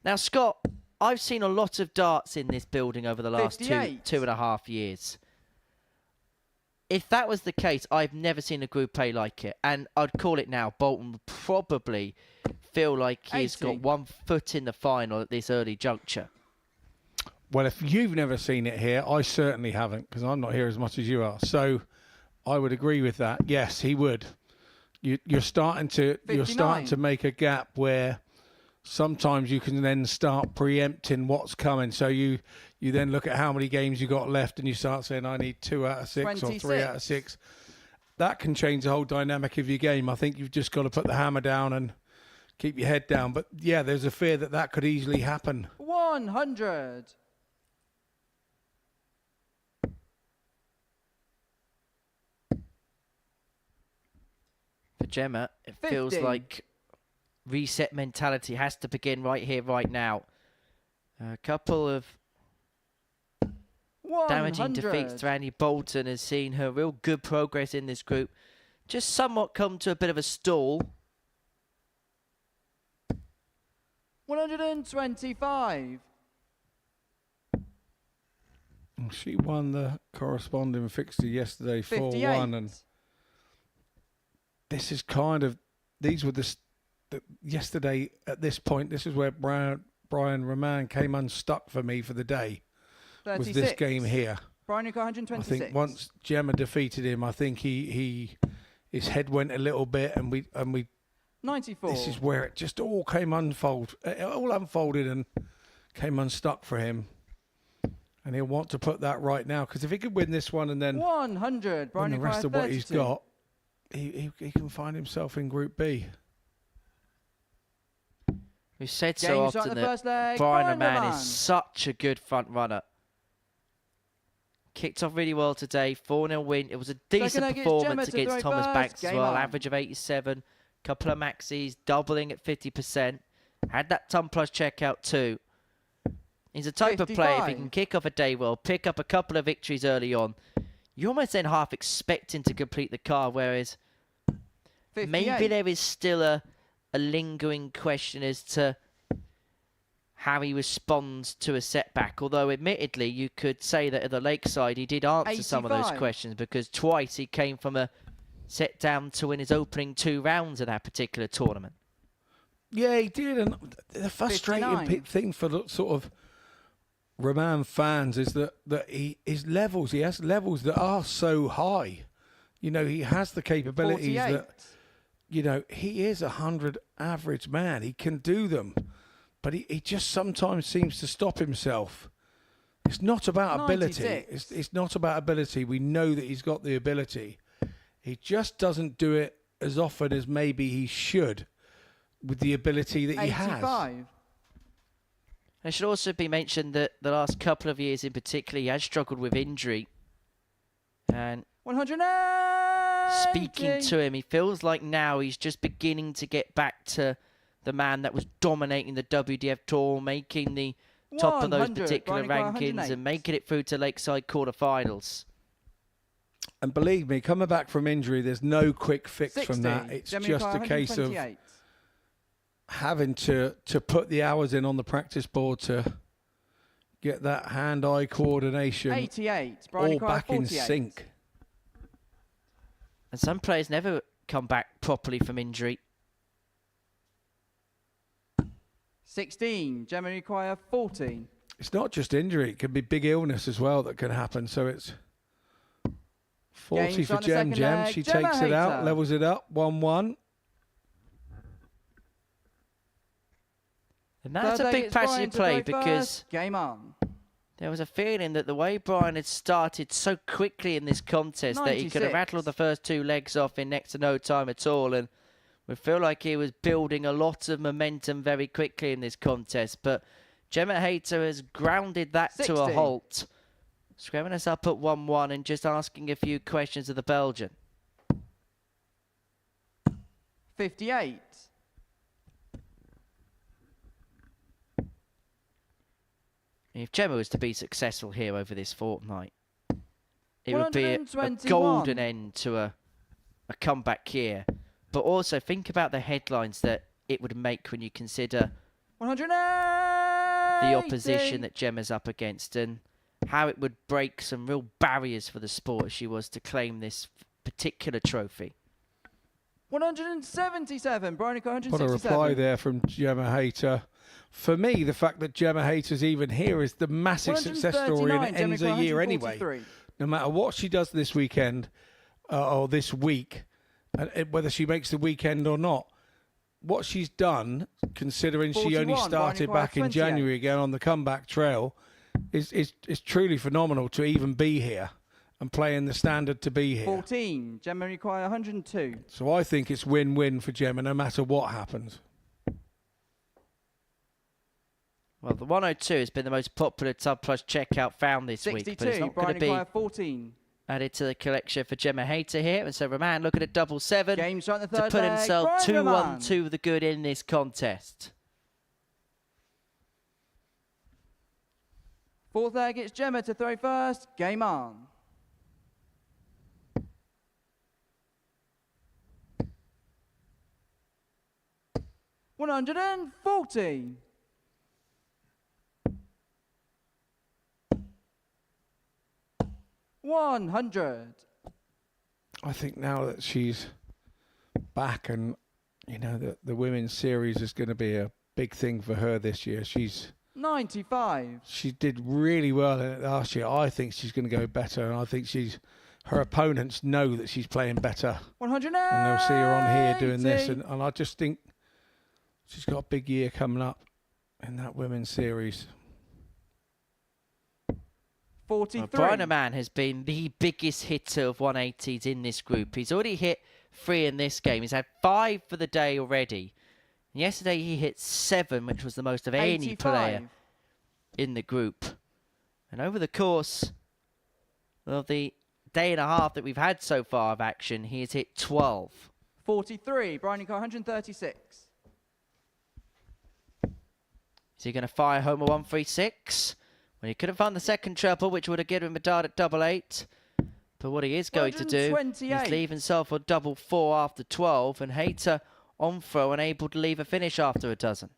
Now, Scott, I've seen a lot of darts in this building over the last 2.5 years. If that was the case, I've never seen a Group A like it. And I'd call it now. Boulton would probably feel like he's 80. got 1 foot in the final at this early juncture. Well, if you've never seen it here, I certainly haven't, because I'm not here as much as you are. So I would agree with that. Yes, he would. You're starting to 59. make a gap where sometimes you can then start preempting what's coming. So you then look at how many games you got left and you start saying, I need 2 out of 6 or 3 out of 6. That can change the whole dynamic of your game. I think you've just got to put the hammer down and keep your head down. But yeah, there's a fear that that could easily happen. 100. For Gemma, it 50. feels like reset mentality has to begin right here, right now. A couple of damaging 100. defeats to Andy Boulton has seen her real good progress in this group just somewhat come to a bit of a stall. 125. She won the corresponding fixture yesterday 4-1, and this is kind of, these were the yesterday at this point, this is where Brian Raman came unstuck for me for the day. 36. Was this game here. Brian, you got 126. I think once Gemma defeated him, I think his head went a little bit, and we 94. this is where it just all unfolded and came unstuck for him. And he'll want to put that right now, because if he could win this one and then 100. Brian, win the rest of what he's 32. got, he can find himself in Group B. We've said Game so shot in often the that first leg. Brian Raman Raman. is such a good front runner. Kicked off really well today, 4-0 win. It was a decent leg, it's performance Gemma to against throw Thomas first. Banks as Game well. on. Average of 87, couple of maxis, doubling at 50%. Had that ton plus checkout too. He's a type of player, if he 55. can kick off a day well, pick up a couple of victories early on, you almost then half expect him to complete the card, whereas 58. maybe there is still a lingering question as to how he responds to a setback. Although, admittedly, you could say that at the Lakeside he did answer some of those 85. questions, because twice he came from a set down to win his opening 2 rounds of that particular tournament. Yeah, he did. And the frustrating 59. thing for the sort of Raman fans is that he has levels that are so high. You know, he has the capabilities 48. that, you know, he is 100 average man. He can do them. But he just sometimes seems to stop himself. It's not about ability. 96. It's not about ability. We know that he's got the ability. He just doesn't do it as often as maybe he should with the ability that he has. 85. It should also be mentioned that the last couple of years in particular, he has struggled with injury. And 180. speaking to him, he feels like now he's just beginning to get back to the man that was dominating the WDF Tour, making the top of those 100, particular Brian Nicolau, rankings 108. and making it through to Lakeside quarterfinals. And believe me, coming back from injury, there's no quick fix 60. from that. It's Gemma just Nicolau, a case of 128. having to put the hours in on the practice board to get that hand-eye coordination 88. Brian all Nicolau, back in 48. sync. And some players never come back properly from injury. 16. Gemma Nicolau, 14. It's not just injury; it can be big illness as well that can happen. So it's 40 Game for shot in the Gem. second Gem. leg. She Gemma takes it out, Hayter. levels it up. 1-1. And that's Third a leg, big it's passage Brian of to play throw because first. Game on. there was a feeling that the way Brian had started so quickly in this contest that he could have 96. rattled the first 2 legs off in next to no time at all, and we feel like he was building a lot of momentum very quickly in this contest. But Gemma Hayter has grounded that to a 60. halt, squaring us up at 1-1 and just asking a few questions of the Belgian. 58. If Gemma was to be successful here over this fortnight, it would be a 121. golden end to a comeback here. But also think about the headlines that it would make when you consider 180. the opposition that Gemma's up against and how it would break some real barriers for the sport if she was to claim this particular trophy. 177. Brian Nikolaou, What a 167. reply there from Gemma Hayter. For me, the fact that Gemma Hayter's even here is the massive success story, and it 139, ends a Gemma year Nikolaou, anyway. 143. No matter what she does this weekend or this week, whether she makes the weekend or not, what she's done, considering she only 41, started Brian back in Nikolaou, January again on the comeback trail, is truly phenomenal to even be here and playing the standard to be here. 14. Gemma Nikolaou, 102. So I think it's win-win for Gemma no matter what happens. Well, the 102 has been the most popular Tub Plus checkout found this week, but it's 62. not going Brian to be Nikolaou, 14. added to the collection for Gemma Hayter here. And so Raman looking at double 7 Game shot in the to third put leg. himself Brian Raman. 2-1-2 with the good in this contest. Fourth leg, it's Gemma to throw first. Game on. $140. $100. I think now that she's back and, you know, the women's series is going to be a big thing for her this year. $95. She did really well in it last year. I think she's going to go better, and I think her opponents know that she's playing better. 180. And they'll see her on here doing this, and I just think she's got a big year coming up in that women's series. 43. Brian Raman has been the biggest hitter of 180s in this group. He's already hit 3 in this game. He's had 5 for the day already. Yesterday he hit 7, which was the most of any 85. player in the group. And over the course of the day and a half that we've had so far of action, he has hit 12. 43. Brian Nikolaou, 136. Is he going to fire home a 136? Well, he could have found the second treble, which would have given him a dart at double 8. But what he is going to do is 128. leave himself a double 4 after 12, and Hayter on throw and able to leave a finish after a dozen.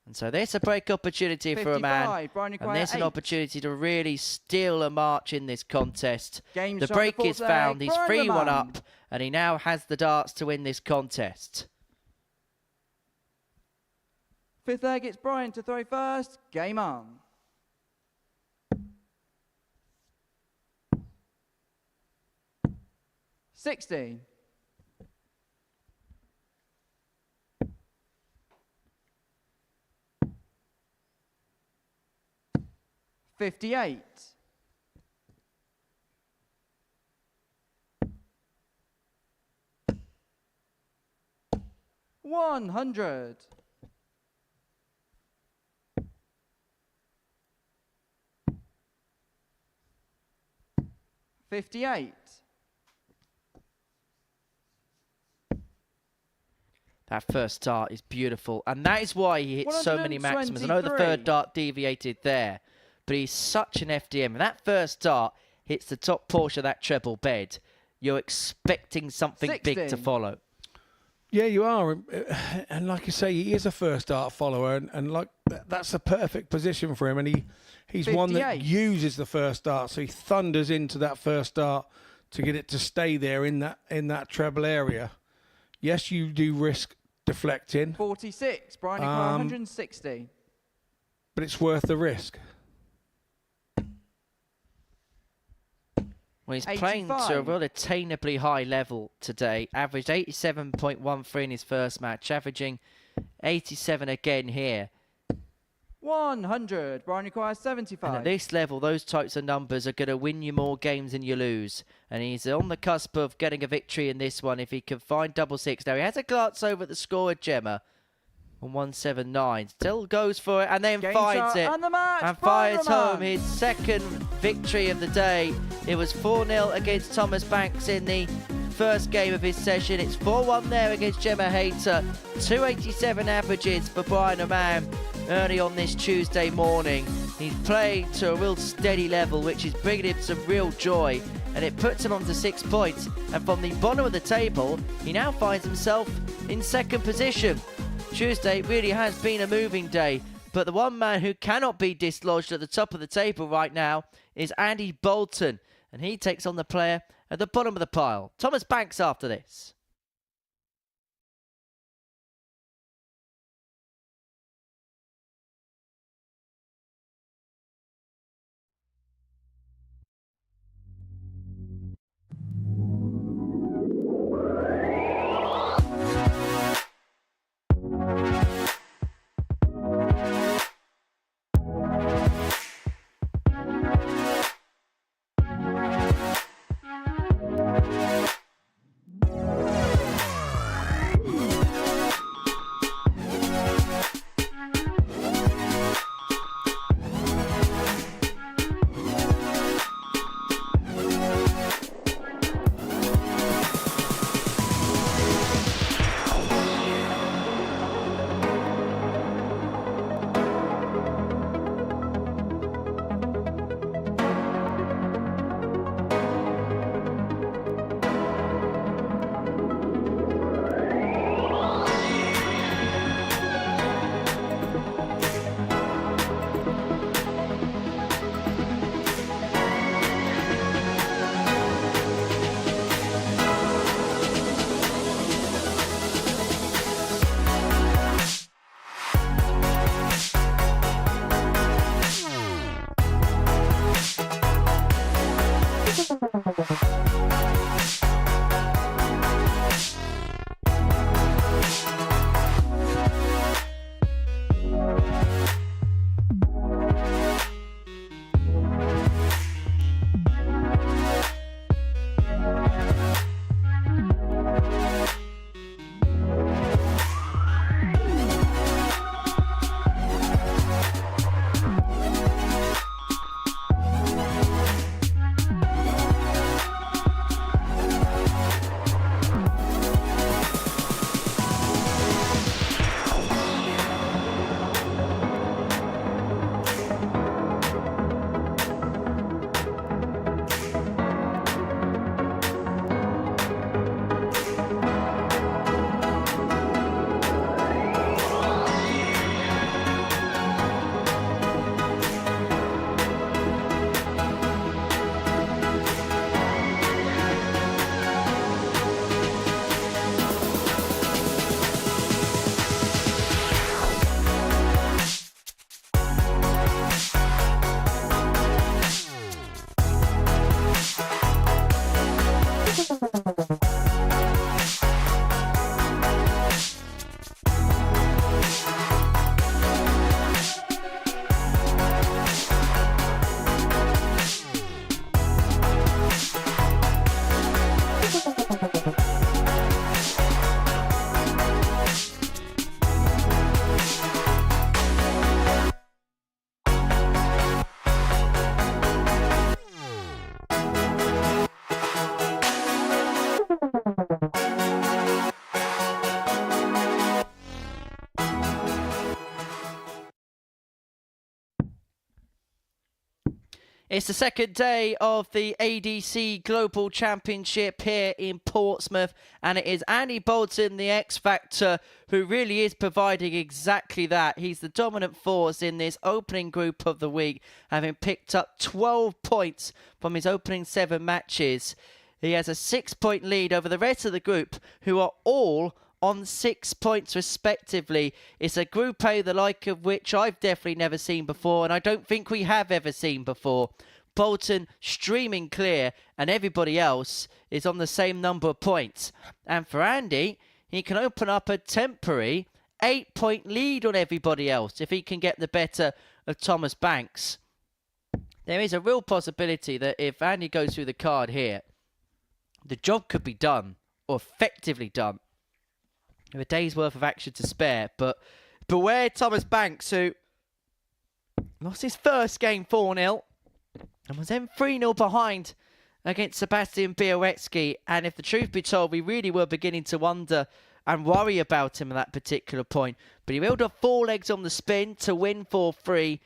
And so there's a break opportunity for a man, 55. Brian and Nikolaou, there's an 8. opportunity to really steal a march in this contest. Game The shot in the break fourth is leg. found, he's Brian 3-1 Raman. up, and he now has the darts to win this contest. Fifth leg, it's Brian to throw first. Game on. $60. $58. $100. $58. That first dart is beautiful, and that is why he hits so many maximums. I know the 123. third dart deviated there, but he's such an FDM. And that first dart hits the top portion of that treble bed. You're expecting something big to 60. follow. Yeah, you are. And like you say, he is a first dart follower, and like that's a perfect position for him. And he's one that 58. uses the first dart, so he thunders into that first dart to get it to stay there in that treble area. Yes, you do risk deflecting, 46. Brian Nikolaou, 160. but it's worth the risk. Well, he's playing to a 85. real attainably high level today. Averaged 87.13 in his first match, averaging 87 again here. 100. Brian requires And 75. at this level, those types of numbers are going to win you more games than you lose. And he's on the cusp of getting a victory in this one if he can find double six. Now, he has a glance over at the score, Gemma, on 179. Still goes for it and then Game finds shot it. and the match And by fires Raman. home his second victory of the day. It was 4-0 against Thomas Banks in the first game of his session. It's 4-1 there against Gemma Hayter. 287 averages for Brian Raman early on this Tuesday morning. He's playing to a real steady level, which is bringing him some real joy, and it puts him on to 6 points. And from the bottom of the table, he now finds himself in second position. Tuesday really has been a moving day, but the one man who cannot be dislodged at the top of the table right now is Andy Boulton, and he takes on the player at the bottom of the pile, Thomas Banks, after this. It's the second day of the ADC Global Championship here in Portsmouth, and it is Andy Boulton, the X Factor, who really is providing exactly that. He's the dominant force in this opening group of the week, having picked up 12 points from his opening 7 matches. He has a 6-point lead over the rest of the group, who are all on 6 points respectively. It's a Group A, the like of which I've definitely never seen before, and I don't think we have ever seen before. Boulton streaming clear, and everybody else is on the same number of points. And for Andy, he can open up a temporary 8-point lead on everybody else if he can get the better of Thomas Banks. There is a real possibility that if Andy goes through the card here, the job could be done, or effectively done, with a day's worth of action to spare. But beware Thomas Banks, who lost his first game 4-0 and was then 3-0 behind against Sebastian Bialecki. And if the truth be told, we really were beginning to wonder and worry about him at that particular point. But he held up 4 legs on the spin to win 4-3.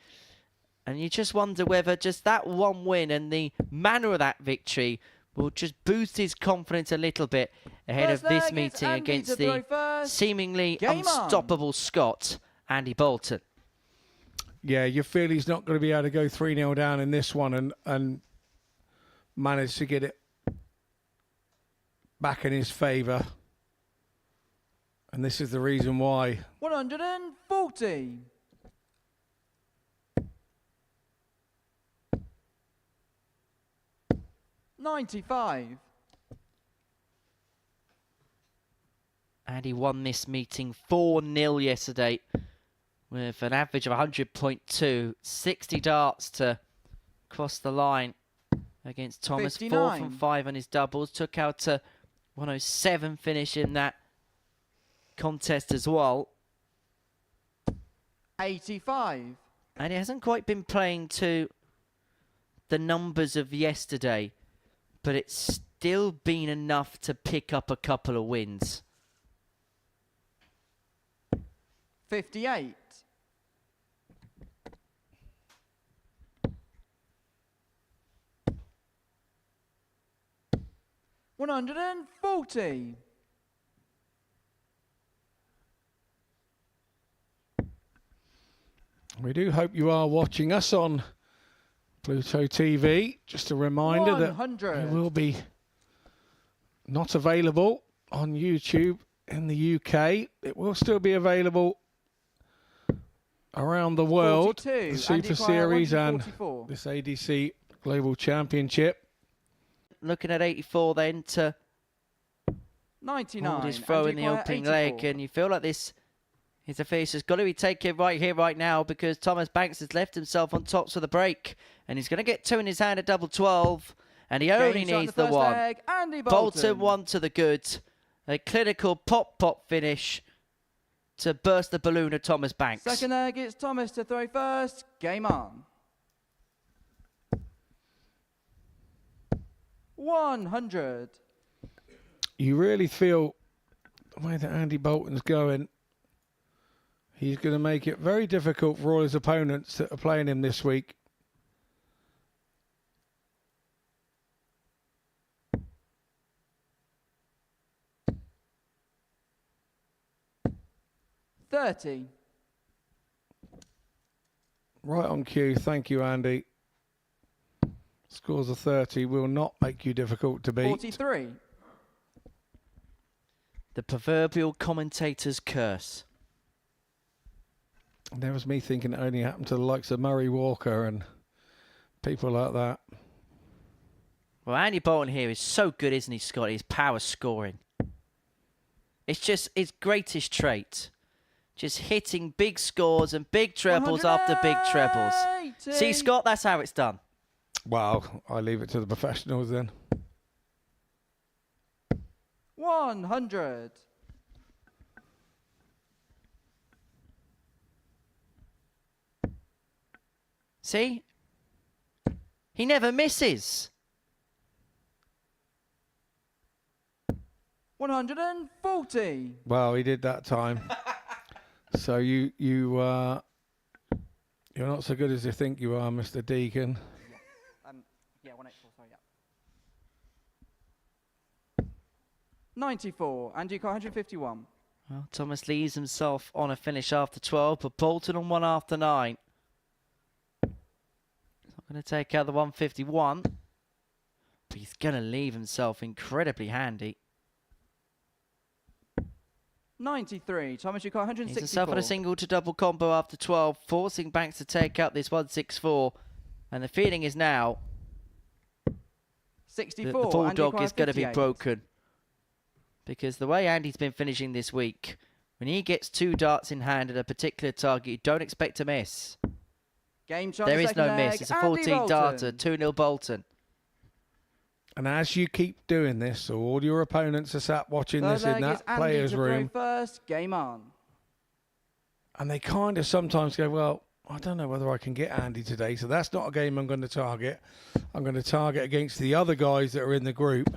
And you just wonder whether just that one win and the manner of that victory will just boost his confidence a little bit ahead of this meeting against the seemingly unstoppable Scot, Andy Boulton. Yeah, you feel he's not going to be able to go 3-0 down in this one and manage to get it back in his favour. And this is the reason why. 140. $95. Andy won this meeting 4-0 yesterday with an average of 100.2, 60 darts to cross the line against Thomas. 59. 4 from 5 on his doubles, took out a 107 finish in that contest as well. 85. And he hasn't quite been playing to the numbers of yesterday, but it's still been enough to pick up a couple of wins. 58. 140. We do hope you are watching us on Pluto TV. Just a reminder 100. that it will be not available on YouTube in the UK. It will still be available around the world. 42. The Super Series and this ADC Global Championship. Looking at 84 then to 99. hold his throw in the opening leg, and you feel like this is a face that's got to be taken right here, right now, because Thomas Banks has left himself on tops for the break, and he's going to get 2 in his hand at double 12, and he only needs the one. Boulton 1 to the good. A clinical pop finish to burst the balloon of Thomas Banks. Second leg, it's Thomas to throw first. Game on. 100. You really feel the way that Andy Boulton's going, he's going to make it very difficult for all his opponents that are playing him this week. $30. Right on cue. Thank you, Andy. Scores of 30 will not make you difficult to beat. 43. The proverbial commentator's curse. And there was me thinking it only happened to the likes of Murray Walker and people like that. Well, Andy Boulton here is so good, isn't he, Scott? His power scoring. It's just his greatest trait. Just hitting big scores and big trebles after big trebles. See, Scott, that's how it's done. Well, I leave it to the professionals then. 100. See? He never misses. 140. Well, he did that time. So you're not so good as you think you are, Mr. Deacon. Yeah, 184, sorry, yeah. 94, and you got 151. Well, Thomas leaves himself on a finish after 12, but Boulton on 1 after 9. He's not going to take out the 151, but he's going to leave himself incredibly handy. 93, Thomas, you got 164. He's himself on a single to double combo after 12, forcing Banks to take out this 164. And the feeling is now 64. the Andy bulldog requires is going to be 58. broken. Because the way Andy's been finishing this week, when he gets 2 darts in hand at a particular target, you don't expect to miss. Game shot. There the is second no leg, miss. It's a Andy 14 darter, Boulton. 2-0 Bolton. And as you keep doing this, so all your opponents are sat watching Third this in leg is that Andy players' to throw room, first. Game on. and they kind of sometimes go, well, I don't know whether I can get Andy today, so that's not a game I'm going to target. I'm going to target against the other guys that are in the group.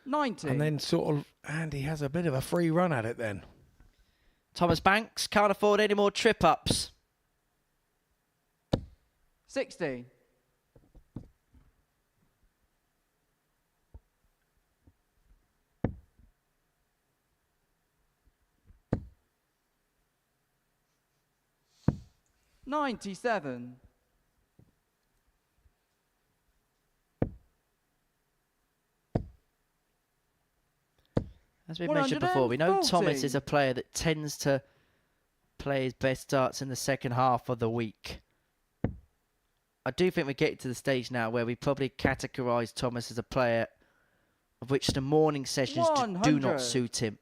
90. And then sort of Andy has a bit of a free run at it then. Thomas Banks can't afford any more trip-ups. 60. $97. As we mentioned before, we know Thomas 140. is a player that tends to play his best darts in the second half of the week. I do think we're getting to the stage now where we probably categorise Thomas as a player of which the morning sessions do not 100. suit him.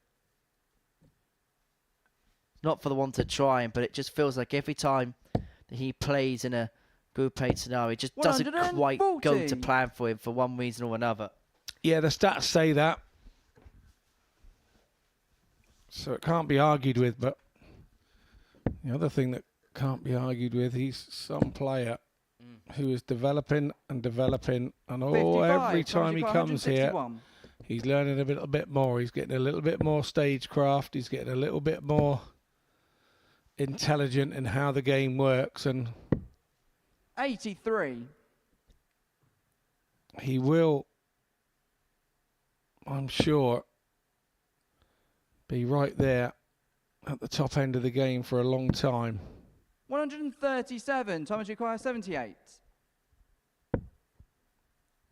Not for the want of trying, but it just feels like every time that he plays in a group play scenario, it just doesn't quite go to 140. plan for him for one reason or another. Yeah, the stats say that. So it can't be argued with, but the other thing that can't be argued with, he's some player who is developing and developing, and 55. every time he comes here, 161. he's learning a little bit more. He's getting a little bit more stagecraft. He's getting a little bit more intelligent in how the game works, and 83. he will, I'm sure, be right there at the top end of the game for a long time. 137. Thomas requires 78.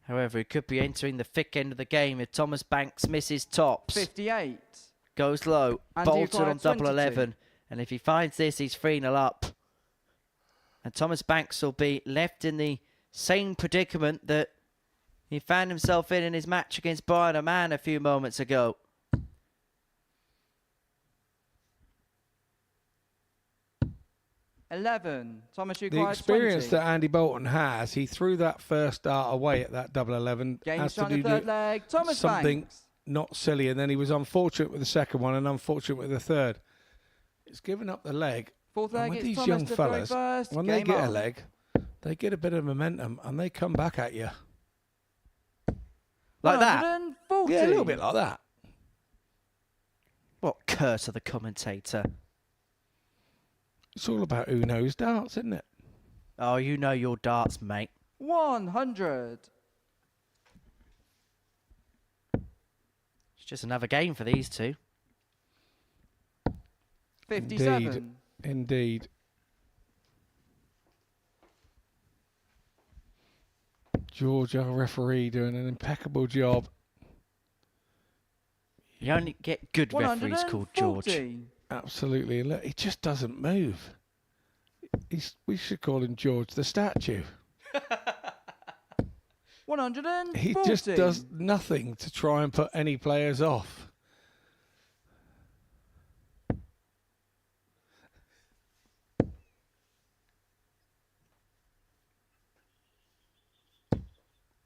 However, he could be entering the thick end of the game if Thomas Banks misses tops. 58. Goes low. Andy Bolton on required double 22. 11. And if he finds this, he's 3-0 up. And Thomas Banks will be left in the same predicament that he found himself in his match against Raman a few moments ago. Thomas The requires experience 20. that Andy Boulton has, he threw that first dart away at that double 11. Game has to shot in do the third leg. Thomas something Banks. not silly, and then he was unfortunate with the second one and unfortunate with the third. It's given up the leg. Fourth And leg with is these Thomas young to throw fellas, first. when they Game get a on. leg, they get a bit of momentum and they come back at you. Like that? 140. Yeah, a little bit like that. What curse of the commentator. It's all about who knows darts, isn't it? Oh, you know your darts, mate. 100. It's just another game for these two. 57. Indeed. George, our referee, doing an impeccable job. You only get good referees called George. 140. Absolutely. Look, he just doesn't move. We should call him George the statue. 140. He just does nothing to try and put any players off.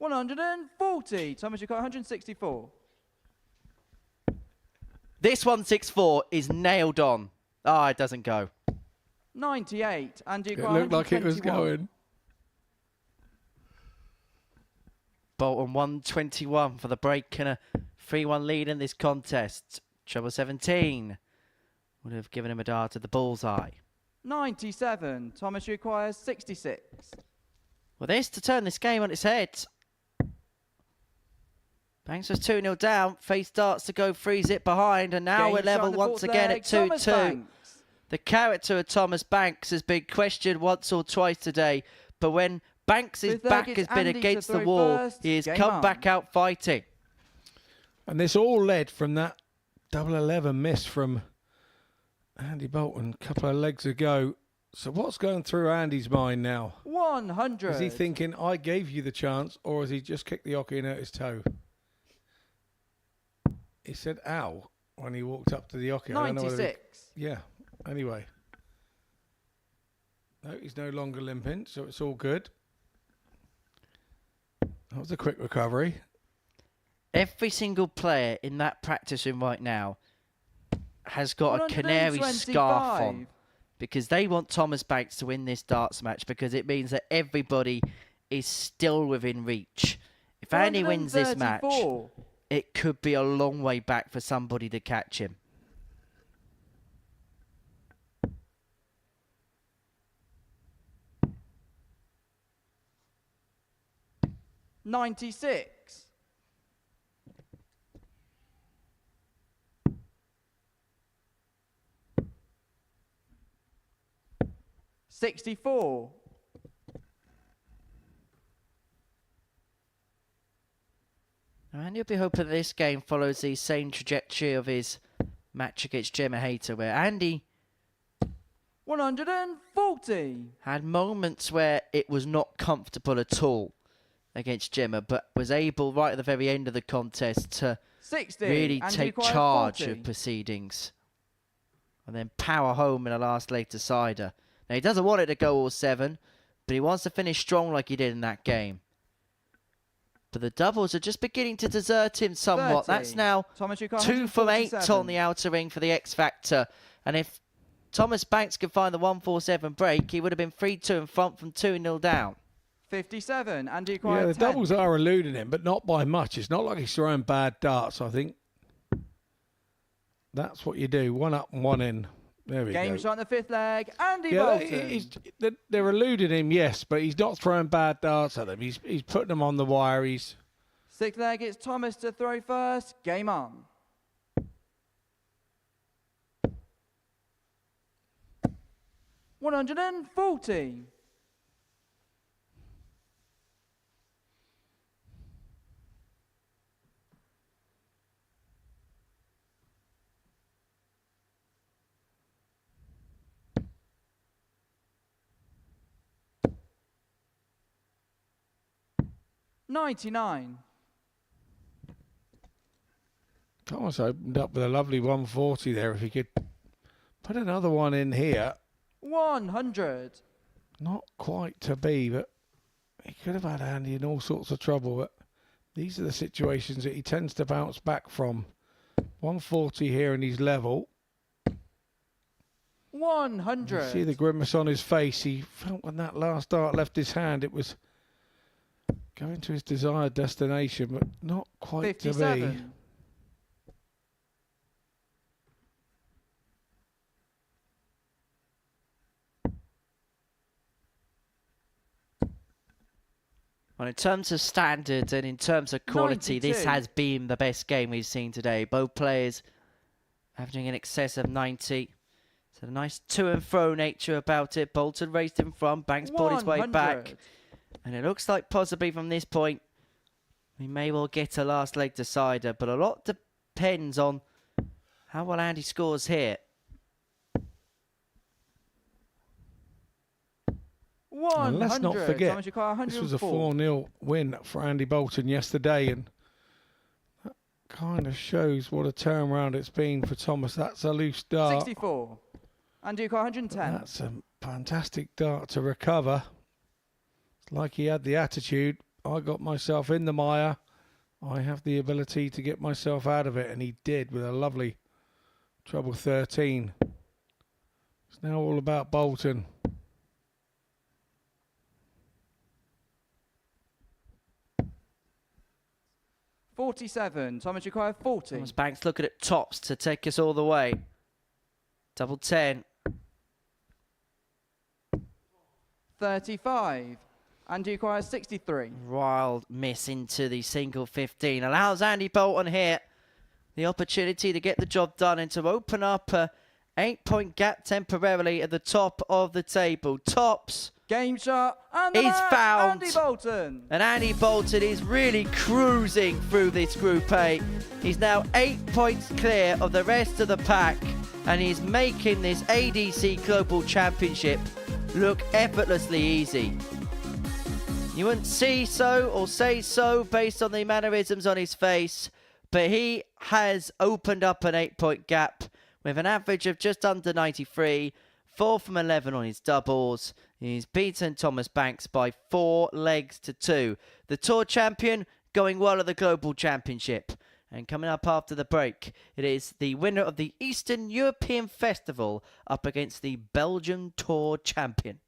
$140. Thomas, you've got 164. This 164 is nailed on. Ah, it doesn't go. 98. And you've It got looked like it was 121. going. Bolton 121 for the break and a 3-1 lead in this contest. Treble 17 would have given him a dart at the bullseye. 97. Thomas requires 66. Well, this to turn this game on its head. Banks was 2-0 down. Face darts to go 3-0 behind. And now Game we're shot level in the once fourth again leg. at Thomas 2-2. Banks. The character of Thomas Banks has been questioned once or twice today. But when Banks' Fifth leg back is has been Andy to against the throw wall, first. he has Game come on. back out fighting. And this all led from that double 11 miss from Andy Boulton a couple of legs ago. So what's going through Andy's mind now? 100. Is he thinking, I gave you the chance, or has he just kicked the hockey and hurt his toe? He said, ow, when he walked up to the hockey. 96. Yeah, anyway. No, he's no longer limping, so it's all good. That was a quick recovery. Every single player in that practice room right now has got a canary scarf on because they want Thomas Banks to win this darts match because it means that everybody is still within reach. If Andy wins this match, it could be a long way back for somebody to catch him. $96. 64. And you'll be hoping that this game follows the same trajectory of his match against Gemma Hayter, where Andy 140. had moments where it was not comfortable at all against Gemma, but was able right at the very end of the contest to 60. really And take require charge 40. of proceedings and then power home in the last leg decider. Now, he doesn't want it to go all 7, but he wants to finish strong like he did in that game. But the doubles are just beginning to desert him somewhat. 30. That's now Thomas Ducar, 2 from 8 on 147. the outer ring for the X Factor. And if Thomas Banks could find the 147 break, he would have been 3-2 in front from 2-0 down. 57. And Yeah, require the 10. doubles are eluding him, but not by much. It's not like he's throwing bad darts, I think. That's what you do. One up and one in. There we Game go. shot in the 5th leg. Andy Yeah, Boulton. they're eluding him, yes, but he's not throwing bad darts at them. He's putting them on the wire. 6th leg, it's Thomas to throw first. Game on. $140. $99. Thomas opened up with a lovely 140 there. If he could put another one in here, 100. not quite to be, but he could have had Andy in all sorts of trouble. But these are the situations that he tends to bounce back from. 140 here and he's level. 100. You see the grimace on his face. He felt when that last dart left his hand, it was going to his desired destination, but not quite to be. 57. Well, in terms of standards and in terms of quality, this 92. has been the best game we've seen today. Both players averaging in excess of 90. So a nice to and fro nature about it. Boulton raced in front. Banks pulled his way 100. back. And it looks like possibly from this point, we may well get a last leg decider. But a lot depends on how well Andy scores here. And let's not 100. forget, Thomas Ducar, this was a 104. 4-0 win for Andy Boulton yesterday, and that kind of shows what a turnaround it's been for Thomas. That's a loose dart. 64. Andy Ducar, 110. That's a fantastic dart to recover. It's like he had the attitude. I got myself in the mire. I have the ability to get myself out of it, and he did with a lovely treble 13. It's now all about Boulton. $47. Thomas Ducar, 40. Thomas Banks looking at tops to take us all the way. Double 10. 35. Andy Ducar, 63. Wild miss into the single 15. Allows Andy Boulton here the opportunity to get the job done and to open up a 8-point gap temporarily at the top of the table. Tops. Game shot. And the He's match, found. Andy Boulton. And Andy Boulton is really cruising through this Group A. He's now 8 points clear of the rest of the pack. And he's making this ADC Global Championship look effortlessly easy. You wouldn't see so or say so based on the mannerisms on his face, but he has opened up an 8-point gap with an average of just under 93, 4 from 11 on his doubles. He's beaten Thomas Banks by 4 legs to 2. The Tour champion going well at the Global Championship. And coming up after the break, it is the winner of the Eastern European Festival up against the Belgian Tour champion.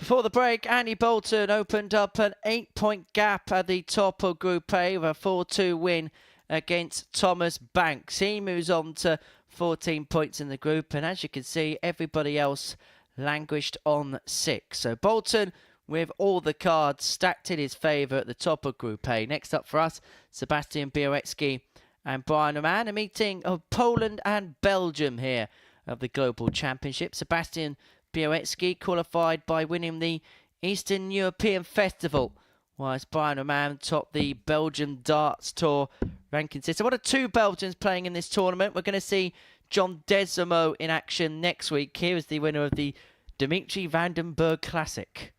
Before the break, Andy Boulton opened up an 8-point gap at the top of Group A with a 4-2 win against Thomas Banks. He moves on to 14 points in the group, and as you can see, everybody else languished on 6. So Boulton, with all the cards stacked in his favour at the top of Group A. Next up for us, Sebastian Bialecki and Brian Raman, a meeting of Poland and Belgium here of the Global Championship. Sebastian Bialecki qualified by winning the Eastern European Festival, whilst Brian Raman topped the Belgian Darts Tour ranking system. What are 2 Belgians playing in this tournament? We're going to see John Desimo in action next week. Here is the winner of the Dimitri Vandenberg Classic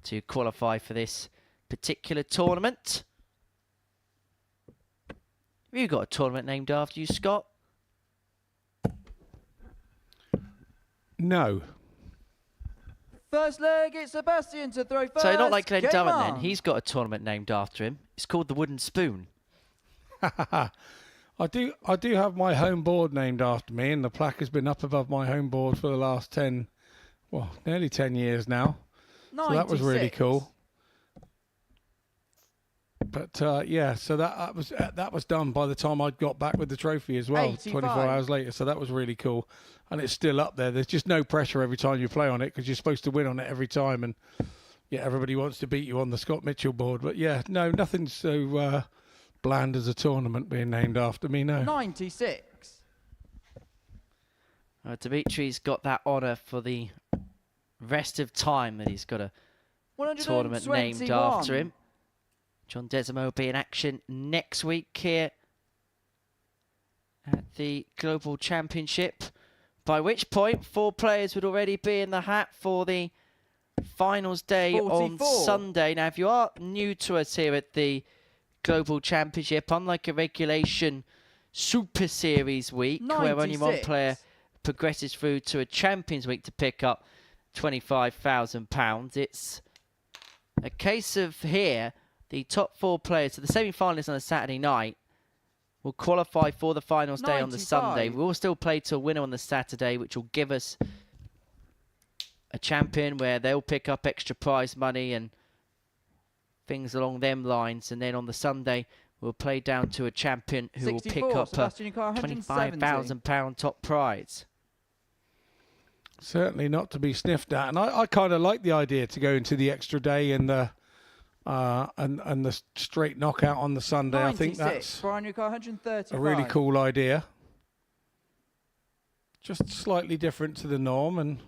to qualify for this particular tournament. Have you got a tournament named after you, Scott? No. First leg, it's Sebastian to throw first. So not like Glenn Game Durham on. then. He's got a tournament named after him. It's called the Wooden Spoon. I do have my home board named after me, and the plaque has been up above my home board for the last nearly 10 years now. 96. So that was really cool. But yeah, so that was done by the time I got back with the trophy as well, 85. 24 hours later. So that was really cool, and it's still up there. There's just no pressure every time you play on it because you're supposed to win on it every time, and yeah, everybody wants to beat you on the Scott Mitchell board. But yeah, no, nothing so bland as a tournament being named after me. No. 96. Dimitri's got that honour for the rest of time that he's got a tournament named after him. John Desimo will be in action next week here at the Global Championship, by which point 4 players would already be in the hat for the finals day 44. on Sunday. Now, if you are new to us here at the Global Championship, unlike a regulation Super Series week, where only 1 player progresses through to a Champions Week to pick up £25,000, it's a case of here, the top 4 players, so the semi-finalists on a Saturday night, will qualify for the finals day on the 95. Sunday. We will still play to a winner on the Saturday, which will give us a champion where they'll pick up extra prize money and things along them lines. And then on the Sunday, we'll play down to a champion who will pick up a £25,000 top prize. Certainly not to be sniffed at, and I kind of like the idea to go into the extra day and the straight knockout on the Sunday. 96. I think that's Brian Newcar, 135. a really cool idea. Just slightly different to the norm, and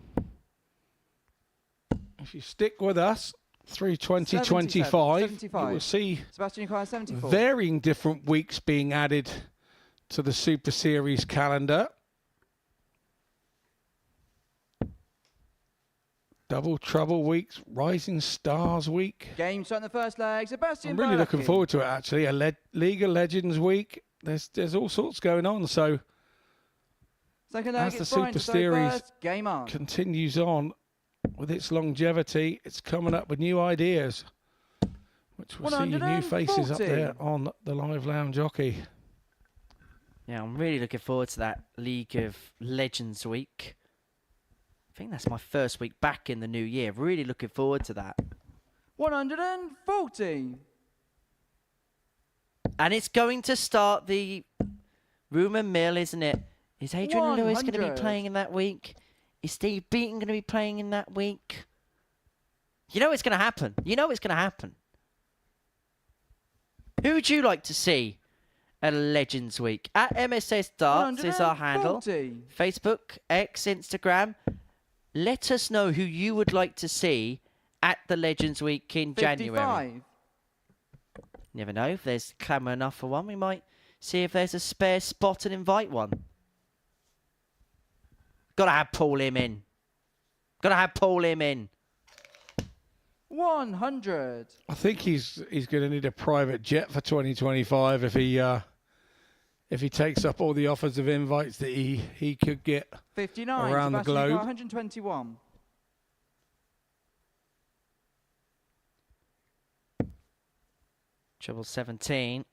if you stick with us, 320.25, you will see Sebastian Newcar, 74. varying different weeks being added to the Super Series calendar. Double Trouble weeks, Rising Stars week. Game shot in the first leg. Sebastian I'm really looking Bialecki. forward to it, actually. League of Legends week. There's all sorts going on. So Second leg, as the it's Brian Super to throw Series first. Game on. continues on with its longevity, it's coming up with new ideas, which we'll see new faces up 140. there on the live lounge jockey. Yeah, I'm really looking forward to that League of Legends week. I think that's my first week back in the new year. Really looking forward to that. 140. And it's going to start the rumour mill, isn't it? Is Adrian Lewis going to be 100. playing in that week? Is Steve Beaton going to be playing in that week? You know it's going to happen. You know it's going to happen. Who would you like to see at Legends Week? At MSS Darts is our handle. 140. Facebook, X, Instagram. Let us know who you would like to see at the Legends Week in January. 55. Never know, if there's clamour enough for one, we might see if there's a spare spot and invite one. Gotta have Paul Im in. Gotta have Paul Im in. 100. I think he's going to need a private jet for 2025 if he takes up all the offers of invites that he could get 59. around the Sebastian Newcar, globe. 121. Treble 17.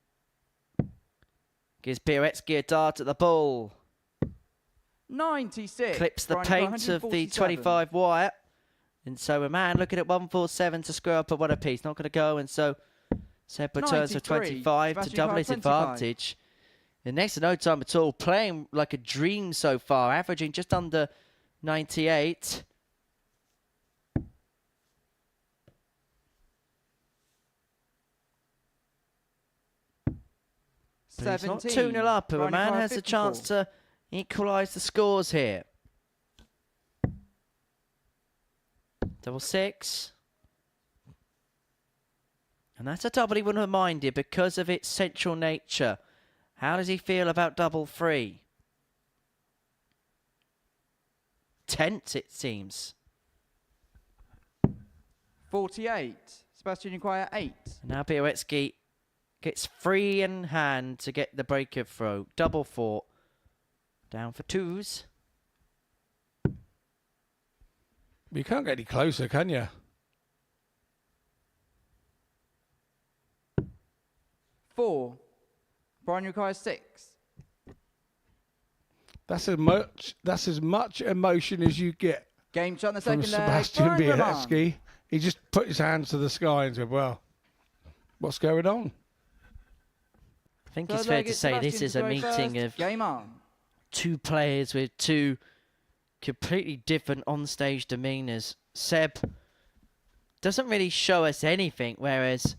Gives Bialecki a dart at the ball. 96. Clips the Brian Newcar, paint of the 147. 25 wire. And so a man looking at 147 to square up a 1 apiece. Not going to go, and so Seb returns for 93. 25 to Sebastian double Newcar, his 25. advantage. And next to no time at all. Playing like a dream so far. Averaging just under 98. But he's not 2-0 up. But a Brian man Newcar, has a 54. chance to equalise the scores here. Double 6. And that's a double he wouldn't have minded because of its central nature. How does he feel about double 3? Tense, it seems. 48. Sebastian Newcar, 8. And now Bialecki gets free in hand to get the break of throw. Double 4. Down for 2s. You can't get any closer, can you? Four. Brian requires 6. That's as much emotion as you get Game shot in the from second leg. Sebastian Brian Raman. Bialecki. He just put his hands to the sky and said, well, what's going on? I think Third it's fair leg, to say this Sebastian is a to go meeting first. of Game on. two players with two completely different on-stage demeanours. Seb doesn't really show us anything, whereas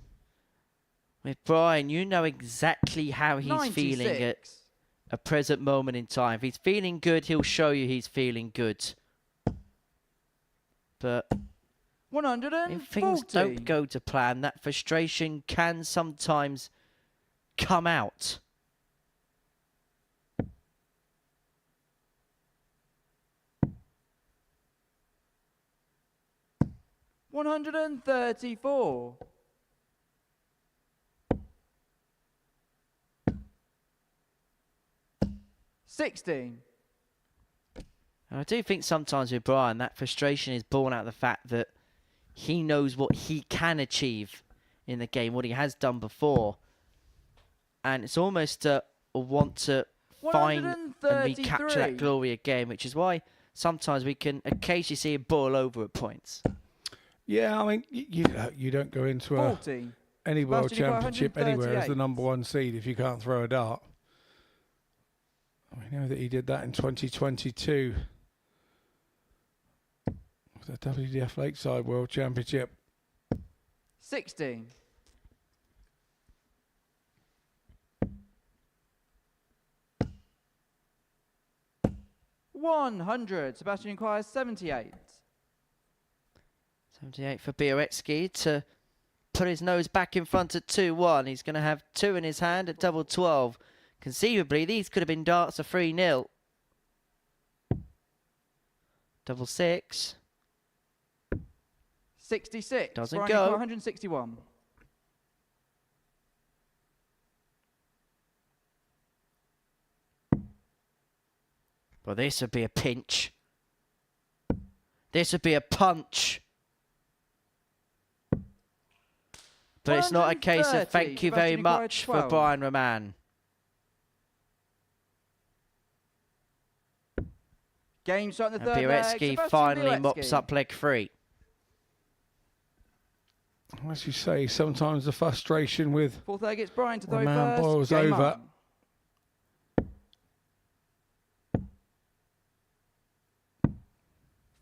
with Brian, you know exactly how he's feeling 96. at a present moment in time. If he's feeling good, he'll show you he's feeling good. But if things 140. don't go to plan, that frustration can sometimes come out. $134. $16. And I do think sometimes with Brian, that frustration is born out of the fact that he knows what he can achieve in the game, what he has done before. And it's almost a want to find and recapture that 133. glory again, which is why sometimes we can occasionally see him boil over at points. Yeah, I mean, you don't go into 40. any world Sebastian, you've got championship anywhere as the 138. number 1 seed if you can't throw a dart. We know that he did that in 2022 with the WDF Lakeside World Championship. 16. $100. Sebastian inquires 78. 78 for Bialecki to put his nose back in front at 2-1. He's going to have 2 in his hand at double 12. Conceivably, these could have been darts of 3-0. Double 6. 66. Doesn't Brian go. Nicole, 161. Well, this would be a pinch. This would be a punch. But it's not a case of 130. thank you very Sebastian Nicole, much for 12. Brian Raman. Game shot in the And third leg. Bialecki Sebastian finally mops Bialecki. up leg 3. As you say, sometimes the frustration with Fourth leg, it's Brian to throw Raman first. boils Game over. on.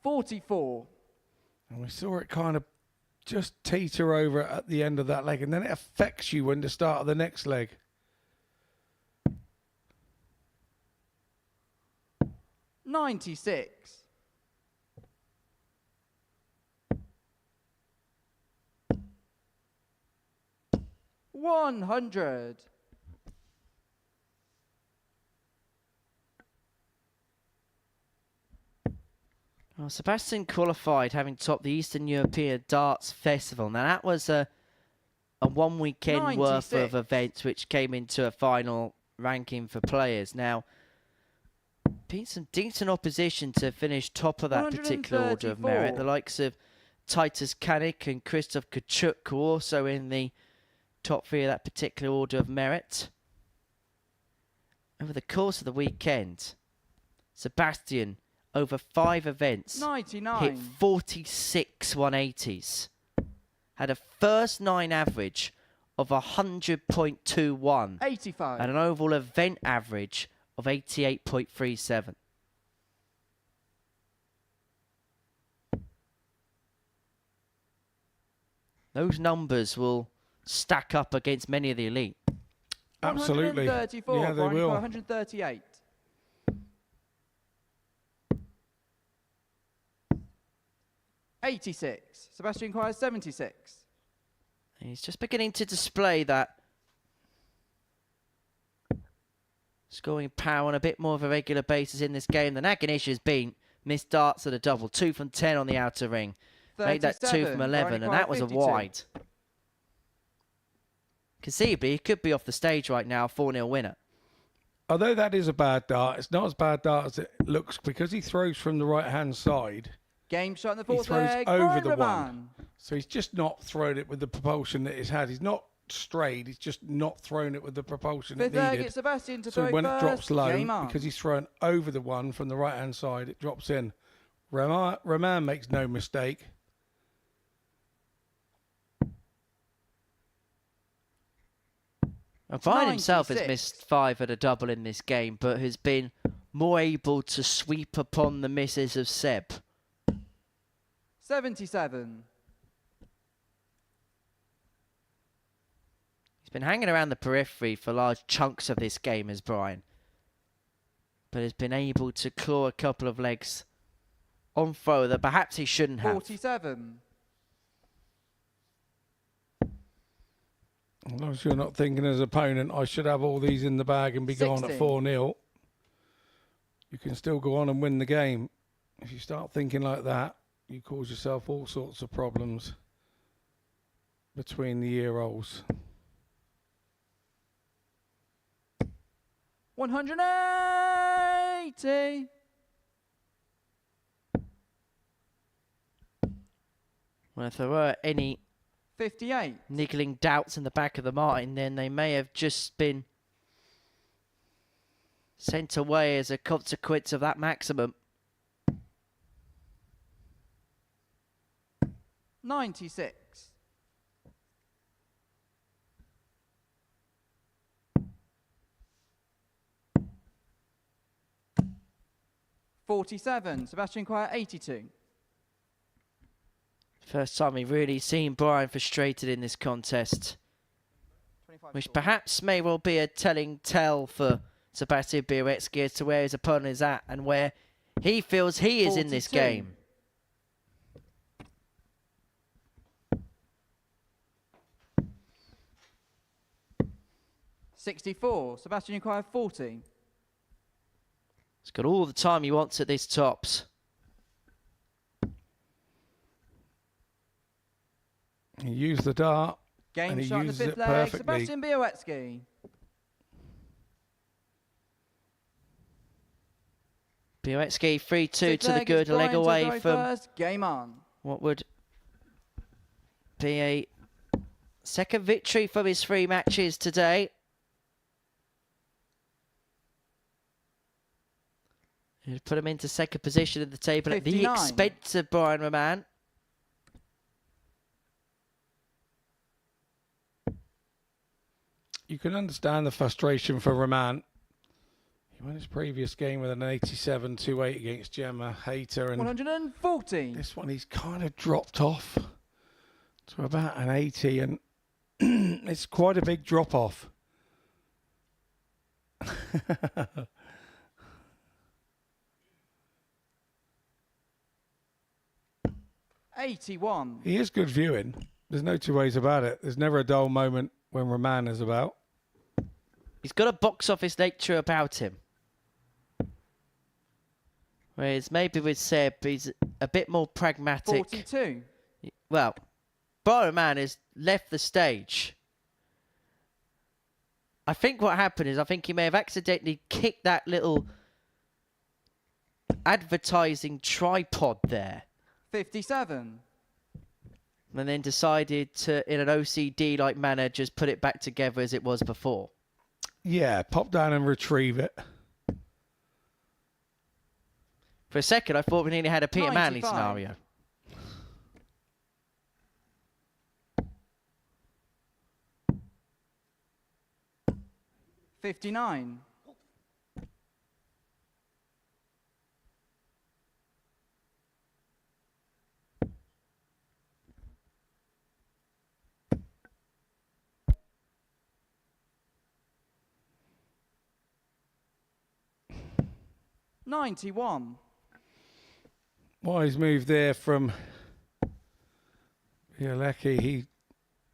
$44. And we saw it kind of just teeter over at the end of that leg, and then it affects you when the start of the next leg. $96. $100. Well, Sebastian qualified having topped the Eastern European Darts Festival. Now, that was a one weekend worth 96. of events which came into a final ranking for players. Now, beat some decent opposition to finish top of that particular order of merit. 134. The likes of Titus Kanik and Christoph Kachuk, who are also in the top 3 of that particular order of merit. Over the course of the weekend, Sebastian, over 5 events, 99. hit 46 180s. Had a first 9 average of 100.21 85. and an overall event average of 88.37. Those numbers will stack up against many of the elite. Absolutely. 134. Yeah, they Brian Nicole, will. 138. $86. Sebastian inquires 76. He's just beginning to display that scoring power on a bit more of a regular basis in this game. The nagging issue has been missed darts at a double. 2 from 10 on the outer ring. Made that 2 37. from 11, Brian and that was a 52. wide. Conceivably, he could be off the stage right now, 4-0 winner. Although that is a bad dart, it's not as bad dart as it looks because he throws from the right-hand side. Game shot in the he fourth throws leg. over Brian the Raman. one. So he's just not thrown it with the propulsion that he's had. He's not strayed. He's just not thrown it with the propulsion Fifth it leg, needed. it's Sebastian to So throw when first. it drops low, Game on. because he's thrown over the one from the right-hand side, it drops in. Raman makes no mistake. Well, Brian himself has 96. missed 5 at a double in this game, but has been more able to sweep upon the misses of Seb. 77. He's been hanging around the periphery for large chunks of this game as Brian, but has been able to claw a couple of legs on throw that perhaps he shouldn't have. 47. As long as you're not thinking as opponent, I should have all these in the bag and be gone at 60. 4-0. You can still go on and win the game. If you start thinking like that, you cause yourself all sorts of problems between the year-olds. 180. Well, if there were any 58. niggling doubts in the back of the mind, then they may have just been sent away as a consequence of that maximum. 96. $47. Sebastian Quiet, 82. First time we've really seen Brian frustrated in this contest, 25 which scores. perhaps may well be a telling tale for Sebastian Bialecki as to where his opponent is at and where he feels he is in this 42. game. $64. Sebastian Quiet, 40. He's got all the time he wants at this tops. He used the dart. Game And he shot in the uses fifth it leg. perfectly. Sebastian Bialecki. Bialecki 3-2 Fifth to the leg, good, it's a leg Brian to away throw from first. Game on. what would be a second victory from his 3 matches today. He'd put him into second position in the table at the 59. expense of Brian Raman. You can understand the frustration for Raman. He won his previous game with an 87-28 against Gemma Hayter, and 140. this one he's kind of dropped off to about an 80, and it's quite a big drop off. 81. He is good viewing. There's no two ways about it. There's never a dull moment when Raman is about. He's got a box office nature about him. Whereas maybe with Seb, he's a bit more pragmatic. 42. Well, Brian Raman has left the stage. I think what happened is I think he may have accidentally kicked that little advertising tripod there. 57. And then decided to, in an OCD-like manner, just put it back together as it was before. Yeah, pop down and retrieve it. For a second, I thought we nearly had a Peter Manley 95. scenario. $59. $91. Wise move there from Bialecki. He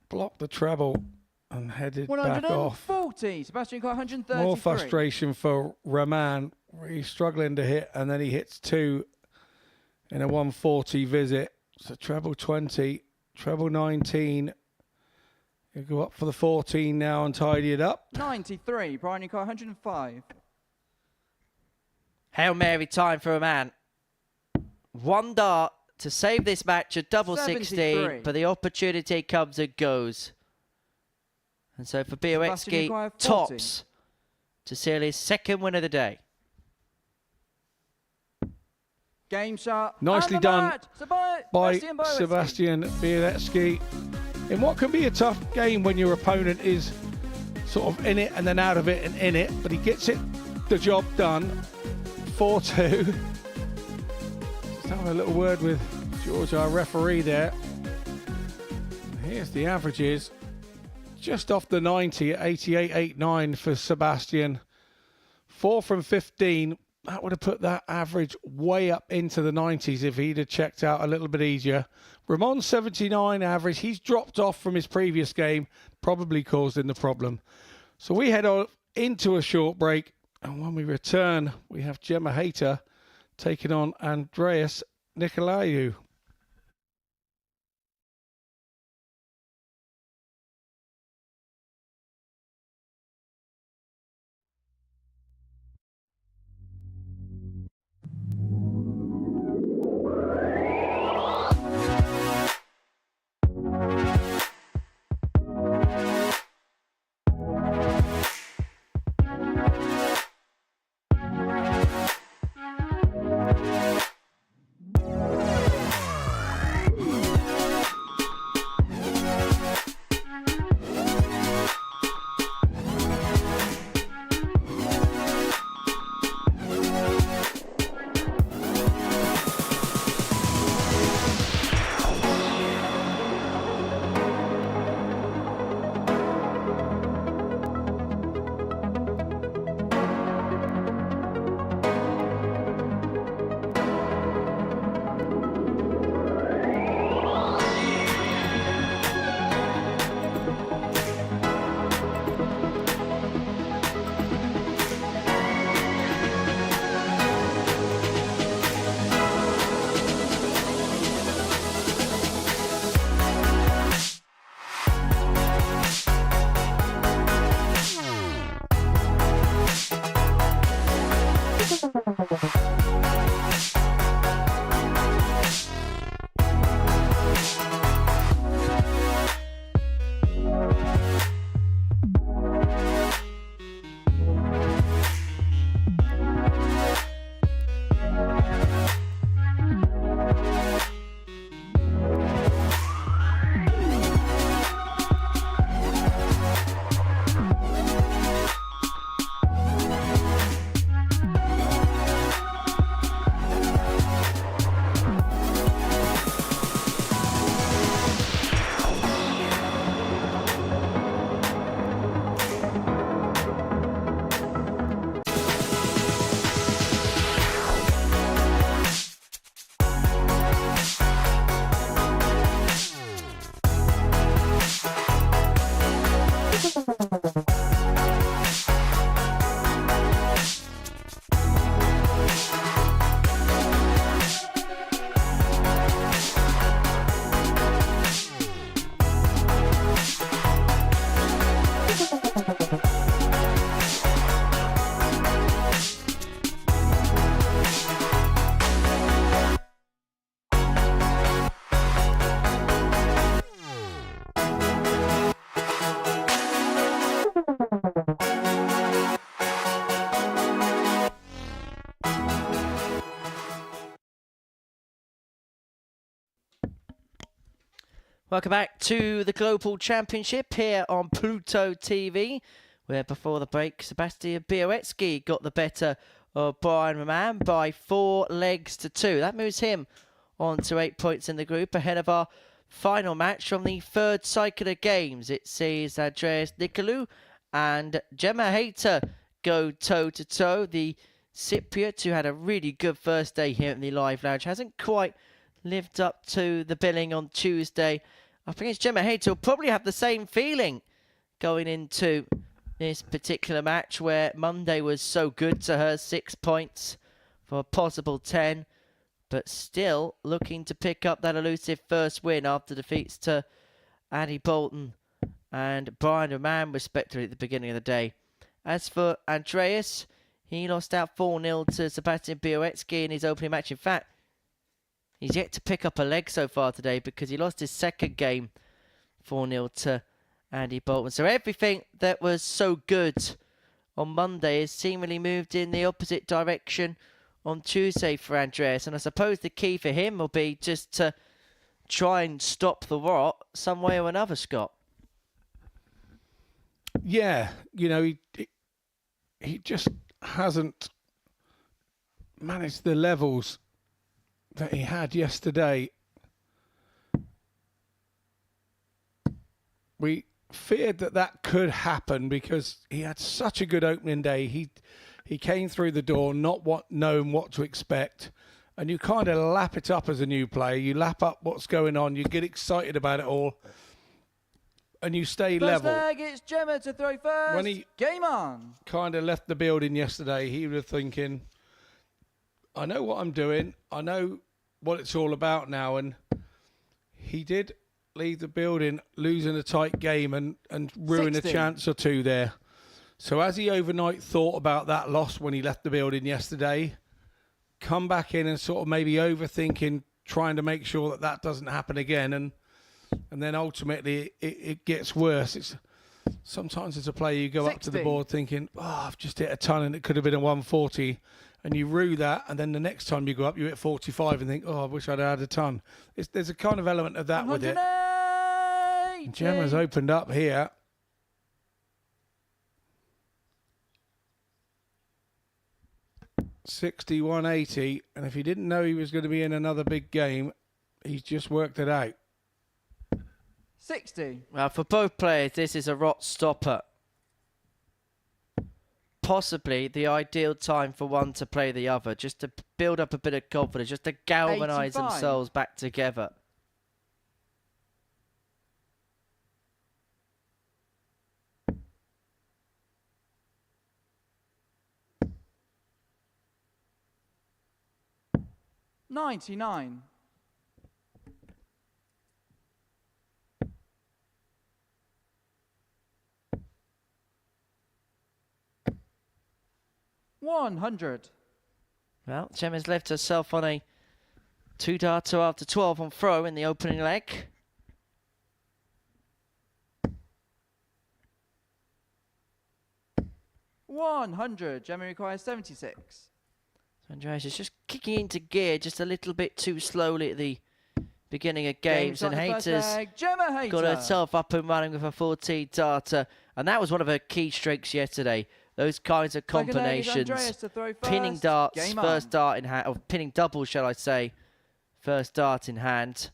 blocked the treble and headed back off. 140. Sebastian Coy, 133. More frustration for Raman. He's struggling to hit, and then he hits 2 in a 140 visit. So treble 20, treble 19. He'll go up for the 14 now and tidy it up. 93. Brian Coy, 105. Hail Mary time for a man. One dart to save this match at double 16, 73. but the opportunity comes and goes. And so for Sebastian Bialecki, Nikolaou, 40. tops to seal his second win of the day. Game shot. Nicely and the done match. by Bialecki. Sebastian Bialecki. In what can be a tough game when your opponent is sort of in it and then out of it and in it, but he gets the job done. 4-2. Just having a little word with George, our referee there. Here's the averages. Just off the 90 at 88.89 for Sebastian. 4 from 15. That would have put that average way up into the 90s if he'd have checked out a little bit easier. Raman 79 average. He's dropped off from his previous game, probably caused him the problem. So we head on into a short break. And when we return, we have Gemma Hayter taking on Andreas Nikolaou. Welcome back to the Global Championship here on Pluto TV, where before the break, Sebastian Bialecki got the better of Brian Raman by 4 legs to 2. That moves him on to 8 points in the group, ahead of our final match from the third cycle of games. It sees Andreas Nikolaou and Gemma Hayter go toe-to-toe. The Cypriot, who had a really good first day here in the Live Lounge, hasn't quite lived up to the billing on Tuesday. I think it's Gemma Hayter will probably have the same feeling going into this particular match, where Monday was so good to her, 6 points for a possible 10, but still looking to pick up that elusive first win after defeats to Addie Boulton and Brian Raman, respectively, at the beginning of the day. As for Andreas, he lost out 4-0 to Sebastian Bialecki in his opening match. In fact, He's yet to pick up a leg so far today because he lost his second game 4-0 to Andy Boulton. So everything that was so good on Monday has seemingly moved in the opposite direction on Tuesday for Andreas. And I suppose the key for him will be just to try and stop the rot some way or another, Scott. Yeah, you know, he just hasn't managed the levels that he had yesterday. We feared that could happen because he had such a good opening day. He came through the door not knowing what to expect, and you kind of lap it up as a new player. You lap up what's going on. You get excited about it all, and you stay level. First leg, it's Gemma to throw first. When he Game on. kind of left the building yesterday, he was thinking, I know what I'm doing. I know what it's all about now. And he did leave the building losing a tight game and ruin 60. a chance or two there. So as he overnight thought about that loss when he left the building yesterday, come back in and sort of maybe overthinking, trying to make sure that doesn't happen again. And then ultimately it gets worse. Sometimes as a player you go 60. up to the board thinking, I've just hit a ton and it could have been a 140. And you rue that, and then the next time you go up, you hit 45 and think, I wish I'd had a ton. There's a kind of element of that with it. And Gemma's opened up here. $61.80, and if he didn't know he was going to be in another big game, he's just worked it out. 60. Well, for both players, this is a rot stopper. Possibly the ideal time for one to play the other, just to build up a bit of confidence, just to galvanise 85. themselves back together. $99. $100. Well, Gemma's left herself on a 2-darter after 12 on throw in the opening leg. $100. Gemma requires 76. So Andreas is just kicking into gear just a little bit too slowly at the beginning of games, and Hayter's got herself up and running with a 14-darter, and that was one of her key strengths yesterday. Those kinds of combinations, pinning darts, first dart in hand, or pinning doubles, shall I say, first dart in hand.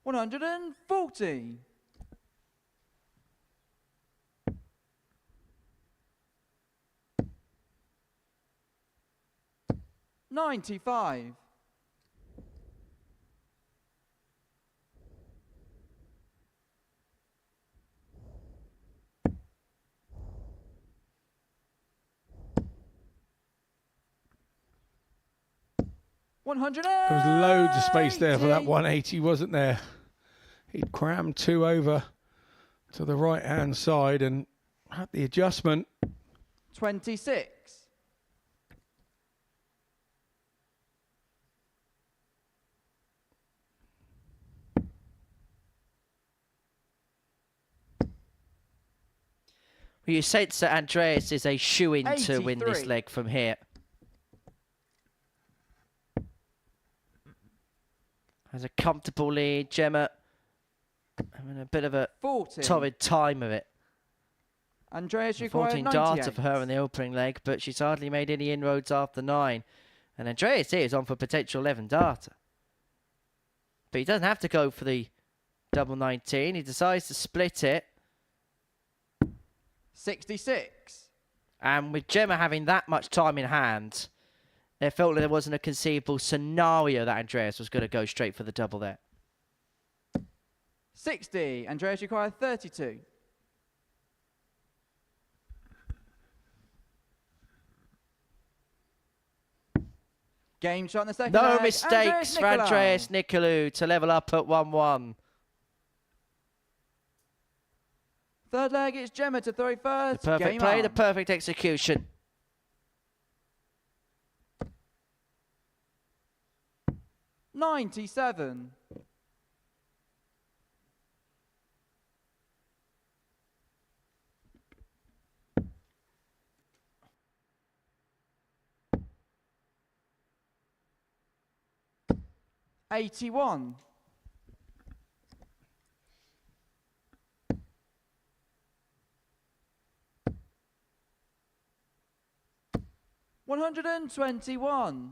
$140. $95. There was loads of space there for that 180, wasn't there? He'd crammed two over to the right-hand side and had the adjustment. 26. Well, you sense that Andreas is a shoo-in to win this 83. leg from here. Has a comfortable lead. Gemma having a bit of a 40. torrid time of it. Andreas A requires 14 98. darter for her in the opening leg, but she's hardly made any inroads after 9. And Andreas is on for potential 11 darter. But he doesn't have to go for the double 19. He decides to split it. 66. And with Gemma having that much time in hand, it felt like there wasn't a conceivable scenario that Andreas was going to go straight for the double there. 60. Andreas requires 32. Game shot in the second No leg. mistakes for Andreas Nikolaou to level up at 1-1. Third leg, it's Gemma to throw first. The perfect Game play, on. the perfect execution. $97. $81. $121.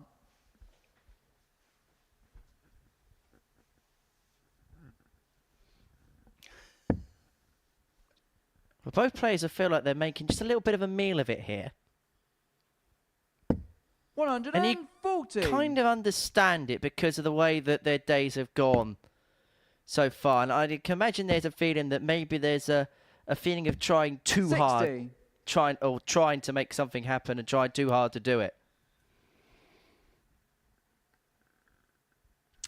Well, both players feel like they're making just a little bit of a meal of it here. 140. Kind of understand it because of the way that their days have gone so far. And I can imagine there's a feeling that maybe there's a feeling of trying too 60. hard. Trying to make something happen and trying too hard to do it.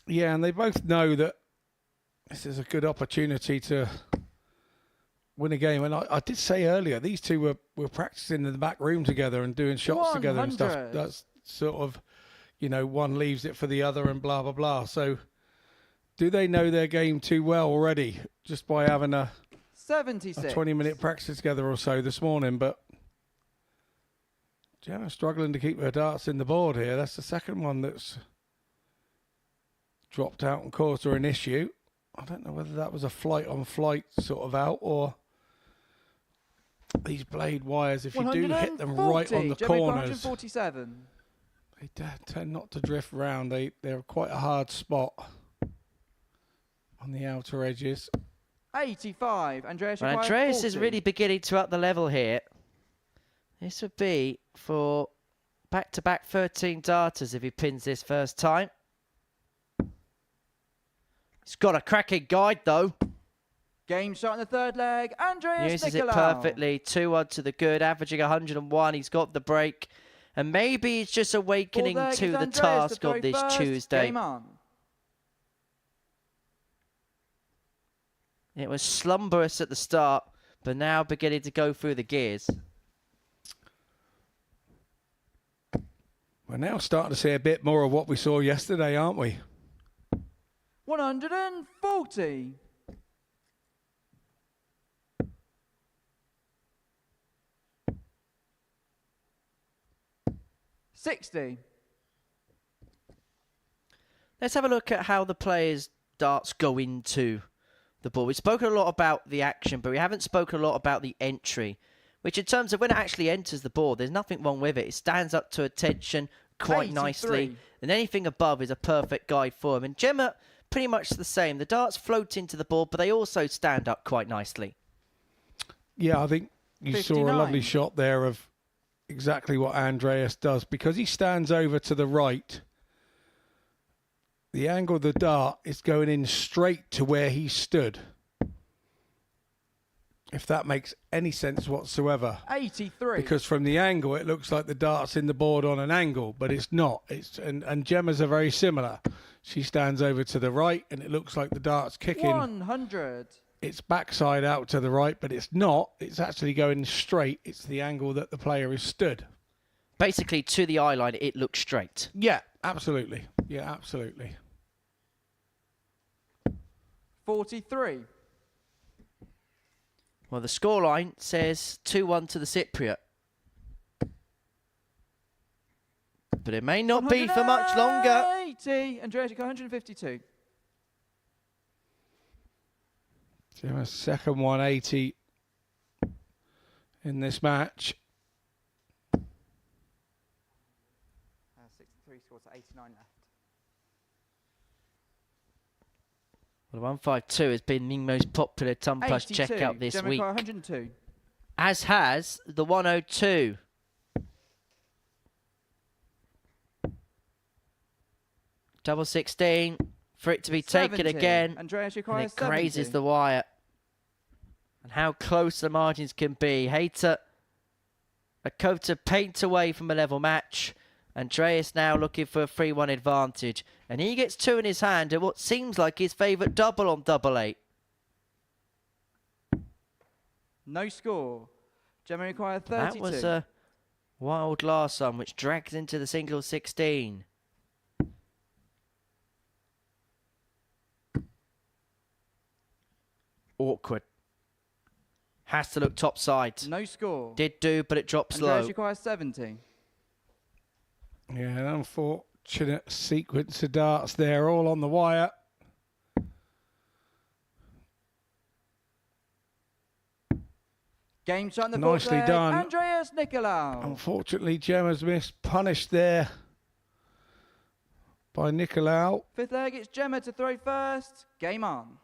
Yeah, and they both know that this is a good opportunity to win a game. And I did say earlier, these two were practicing in the back room together and doing shots together and stuff. 100. That's sort of, you know, one leaves it for the other and blah, blah, blah. So do they know their game too well already just by having a 76. 20-minute practice together or so this morning? But Gemma's struggling to keep her darts in the board here. That's the second one that's dropped out and caused her an issue. I don't know whether that was a flight-on-flight sort of out or these blade wires, if you do hit them right on the corners, 147. they tend not to drift round. They're quite a hard spot on the outer edges. 85. Andreas, Well, requires Andreas 40. is really beginning to up the level here. This would be for back-to-back 13 darters if he pins this first time. He's got a cracking guide, though. Game shot in the third leg. Andreas Uses it Nikolaou. perfectly. 2-1 to the good, averaging 101. He's got the break. And maybe he's just awakening Fourth leg to is the Andreas task throw on this first. Tuesday. Game on. It was slumberous at the start, but now beginning to go through the gears. We're now starting to see a bit more of what we saw yesterday, aren't we? 140. $60. Let's have a look at how the players' darts go into the ball. We've spoken a lot about the action, but we haven't spoken a lot about the entry, which in terms of when it actually enters the ball, there's nothing wrong with it. It stands up to attention quite 83. nicely, and anything above is a perfect guide for him. And Gemma, pretty much the same. The darts float into the ball, but they also stand up quite nicely. Yeah, I think you saw a 59. lovely shot there of exactly what Andreas does. Because he stands over to the right, the angle of the dart is going in straight to where he stood. If that makes any sense whatsoever. 83. Because from the angle, it looks like the dart's in the board on an angle, but it's not. And Gemma's are very similar. She stands over to the right, and it looks like the dart's kicking 100. its backside out to the right, but it's not. It's actually going straight. It's the angle that the player is stood. Basically, to the eye line, it looks straight. Yeah, absolutely. Yeah, absolutely. 43. Well, the scoreline says 2-1 to the Cypriot. But it may not be for much longer. 80. Andreas, you got 152. Gemma's second 180 in this match. 63 scores to 89 left. Well, the 152 has been the most popular Tumpush 82. checkout this Gemma week, got 102. as has the 102. Double 16 for it to be taken 70. again, Andreas, you and requires it grazes 70. the wire. And how close the margins can be. Hayter, a coat of paint away from a level match. Andreas now looking for a 3-1 advantage. And he gets 2 in his hand at what seems like his favourite double on double 8. No score. Gemma require 32. That was a wild last one, which drags into the singles 16. Awkward. Has to look top side. No score. Did do, but it drops Andreas low. requires 70. Yeah, an unfortunate sequence of darts there, all on the wire. Game shot in the fourth Nicely leg. done. Andreas Nikolaou. Unfortunately, Gemma's missed, punished there by Nikolaou. Fifth leg, it's Gemma to throw first. Game on.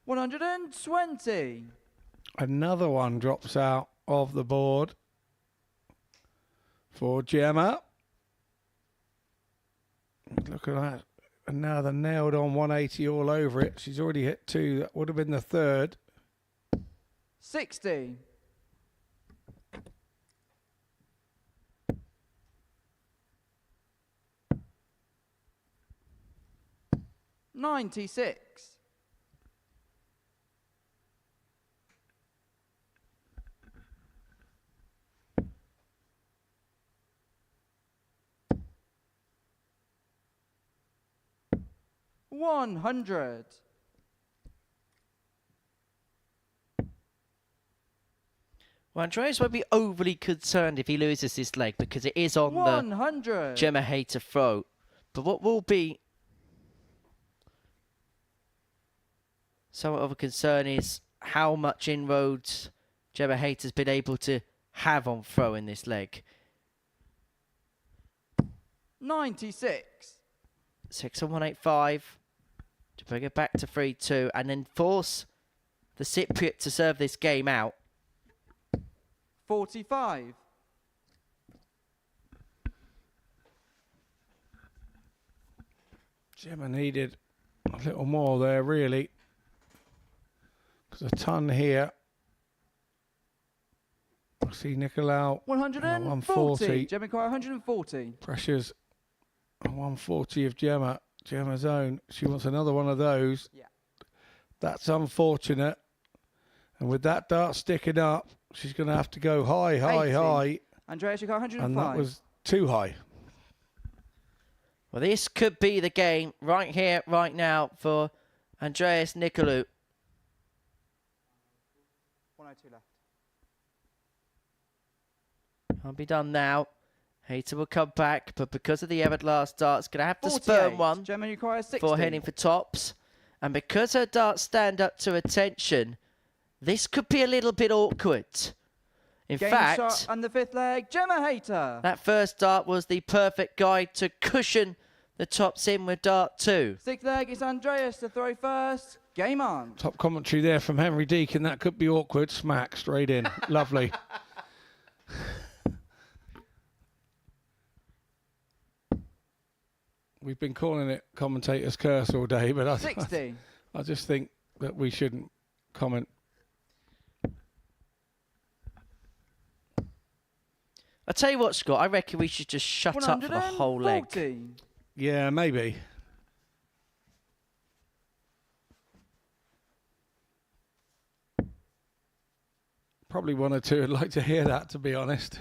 $120. Another one drops out of the board for Gemma. Look at that. And now they're nailed on 180 all over it. She's already hit 2. That would have been the third. 60. $96. $100. Well, Andreas won't be overly concerned if he loses this leg because it is on 100. the Gemma Hayter throat. But what will be somewhat of a concern is how much inroads Gemma Hayter's been able to have on throw in this leg. 96. 6 on 185 to bring it back to 3-2 and then force the Cypriot to serve this game out. 45. Gemma needed a little more there, really. Because a ton here. I see Nikolaou 140. Gemma require 140. Pressures on 140 of Gemma. Gemma's own. She wants another one of those. Yeah. That's unfortunate. And with that dart sticking up, she's going to have to go high, 80. high. Andreas, you got 105. And that was too high. Well, this could be the game right here, right now for Andreas Nikolaou. 102 left. I'll be done now. Hayter will come back, but because of the Everett last dart, it's going to have to 48. spurn one Gemma requires 60. for heading for tops. And because her darts stand up to attention, this could be a little bit awkward. In Game fact, shot and the fifth leg, Gemma Hayter. that first dart was the perfect guide to cushion the tops in with dart 2. Sixth leg is Andreas to throw first. Game on. Top commentary there from Henry Deacon. That could be awkward. Smack straight in. Lovely. We've been calling it commentator's curse all day, but 60. I just think that we shouldn't comment. I'll tell you what, Scott, I reckon we should just shut up for the whole leg. 140. Yeah, maybe. Probably one or two would like to hear that, to be honest.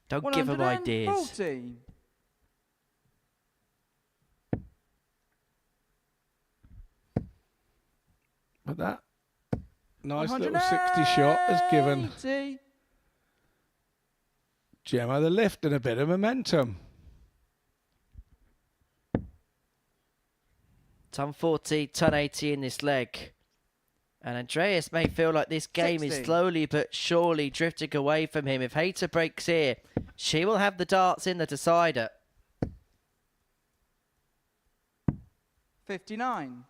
Don't give them ideas. 140. But that nice little 60 shot has given 180. Gemma the lift and a bit of momentum. Ton 40, ton 80 in this leg. And Andreas may feel like this game 60. is slowly but surely drifting away from him. If Hayter breaks here, she will have the darts in the decider. 59.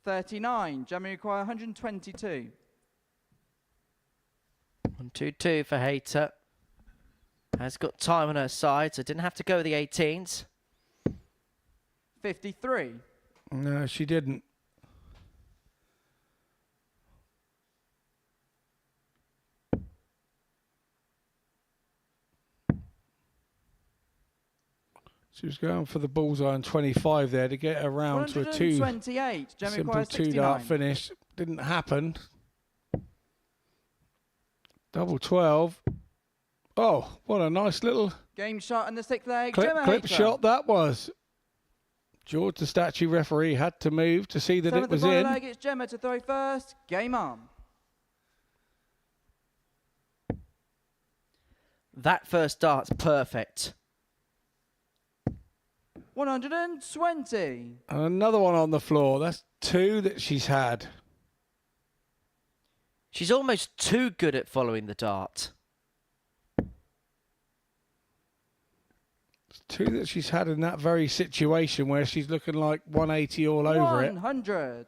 $39. Gemma require 122. 1-2-2 for Hayter. Has got time on her side, so didn't have to go the 18s. 53. No, she didn't. She was going for the bullseye on 25 there to get her round to a 128. Gemma simple requires 69. two-dart finish. Didn't happen. Double 12. Oh, what a nice little Game shot in the 6th leg. clip Gemma Hayter. shot that was. George, the statue referee, had to move to see that it was in. Leg, it's Gemma to throw first. Game on. That first dart's perfect. 120. And another one on the floor. That's 2 that she's had. She's almost too good at following the dart. It's 2 that she's had in that very situation where she's looking like 180 all over it. 100.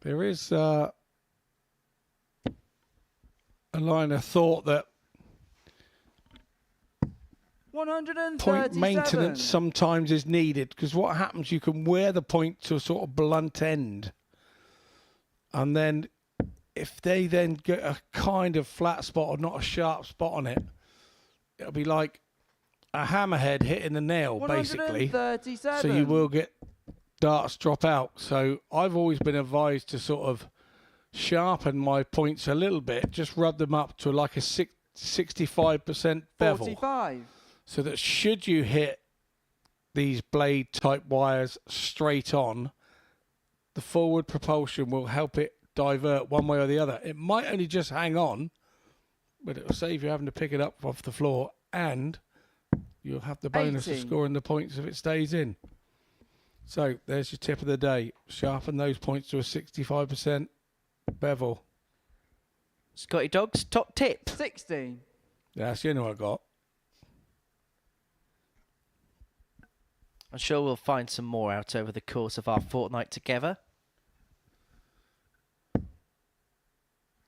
There is a line of thought that 137. point maintenance sometimes is needed, because what happens, you can wear the point to a sort of blunt end, and then if they then get a kind of flat spot or not a sharp spot on it, it'll be like a hammerhead hitting a nail, basically. 137. So you will get darts drop out. So I've always been advised to sort of sharpen my points a little bit, just rub them up to like a 65% bevel. 45. So that should you hit these blade type wires straight on, the forward propulsion will help it divert one way or the other. It might only just hang on, but it will save you having to pick it up off the floor, and you'll have the bonus 80. of scoring the points if it stays in. So there's your tip of the day. Sharpen those points to a 65% bevel. Scotty Dogs, top tip. 60. That's the only one I got. I'm sure we'll find some more out over the course of our fortnight together.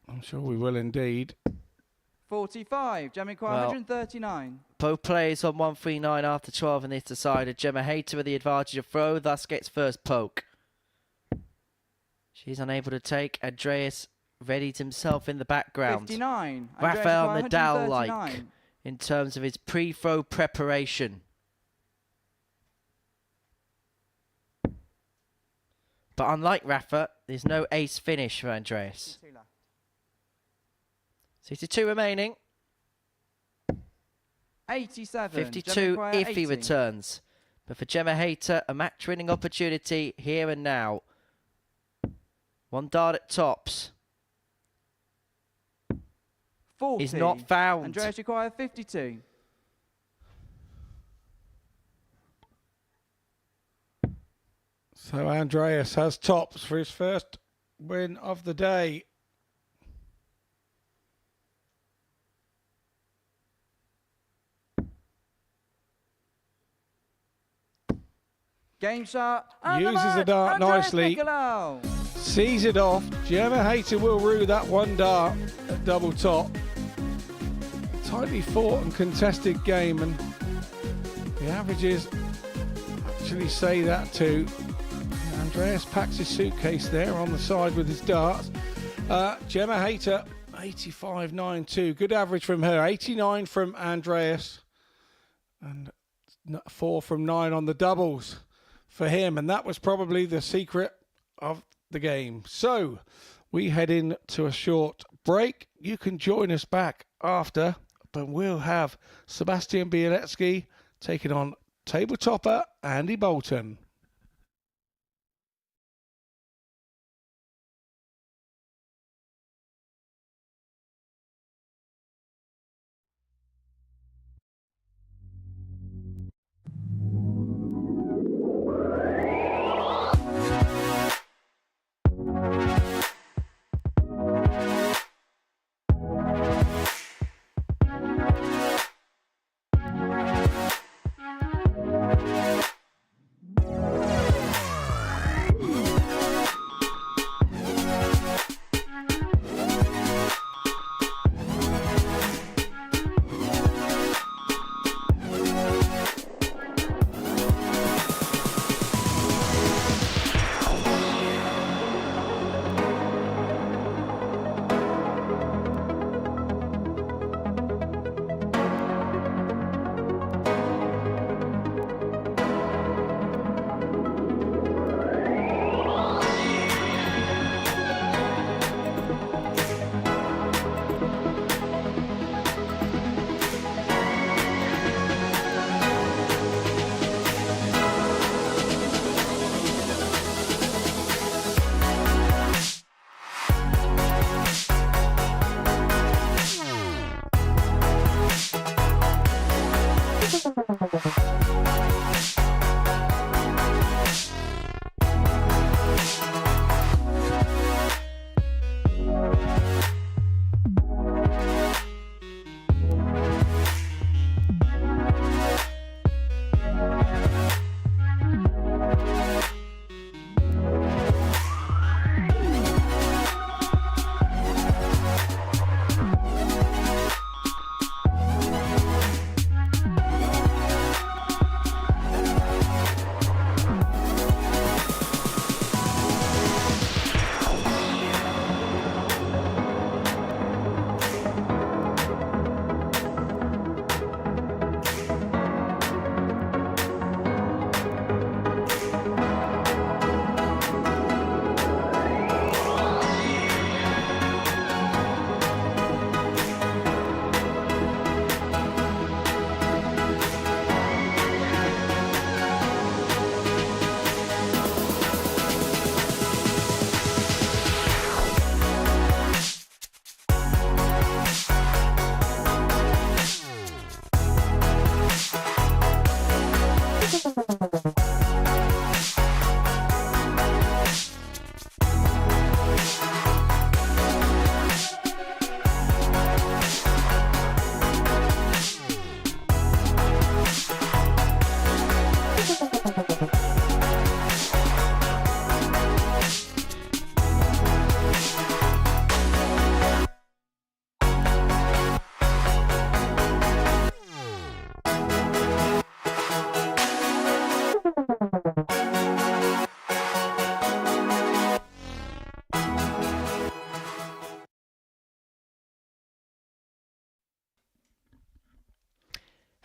I'm sure we will indeed. 45. Gemma requires Well, 139. Both players on 139 after 12 in this decided. Gemma Hayter with the advantage of throw, thus gets first poke. She's unable to take. Andreas readied himself in the background. 59. Rafael Andreas Nadal-like 139. in terms of his pre-throw preparation. But unlike Rafa, there's no ace finish for Andreas. 62 remaining. 87. 52 if he returns. But for Gemma Hayter, a match-winning opportunity here and now. One dart at tops. 40. Is not found. Andreas requires 52. So Andreas has tops for his first win of the day. Game shot. And the Uses the match. dart Andreas nicely. Nikolaou. Sees it off. Gemma Hayter will rue that one dart at double top. Tightly fought and contested game, and the averages actually say that too. Andreas packs his suitcase there on the side with his darts. Gemma Hayter, 85.92. Good average from her. 89 from Andreas. And 4 from 9 on the doubles for him. And that was probably the secret of the game. So we head in to a short break. You can join us back after, but we'll have Sebastian Bialecki taking on table topper Andy Boulton.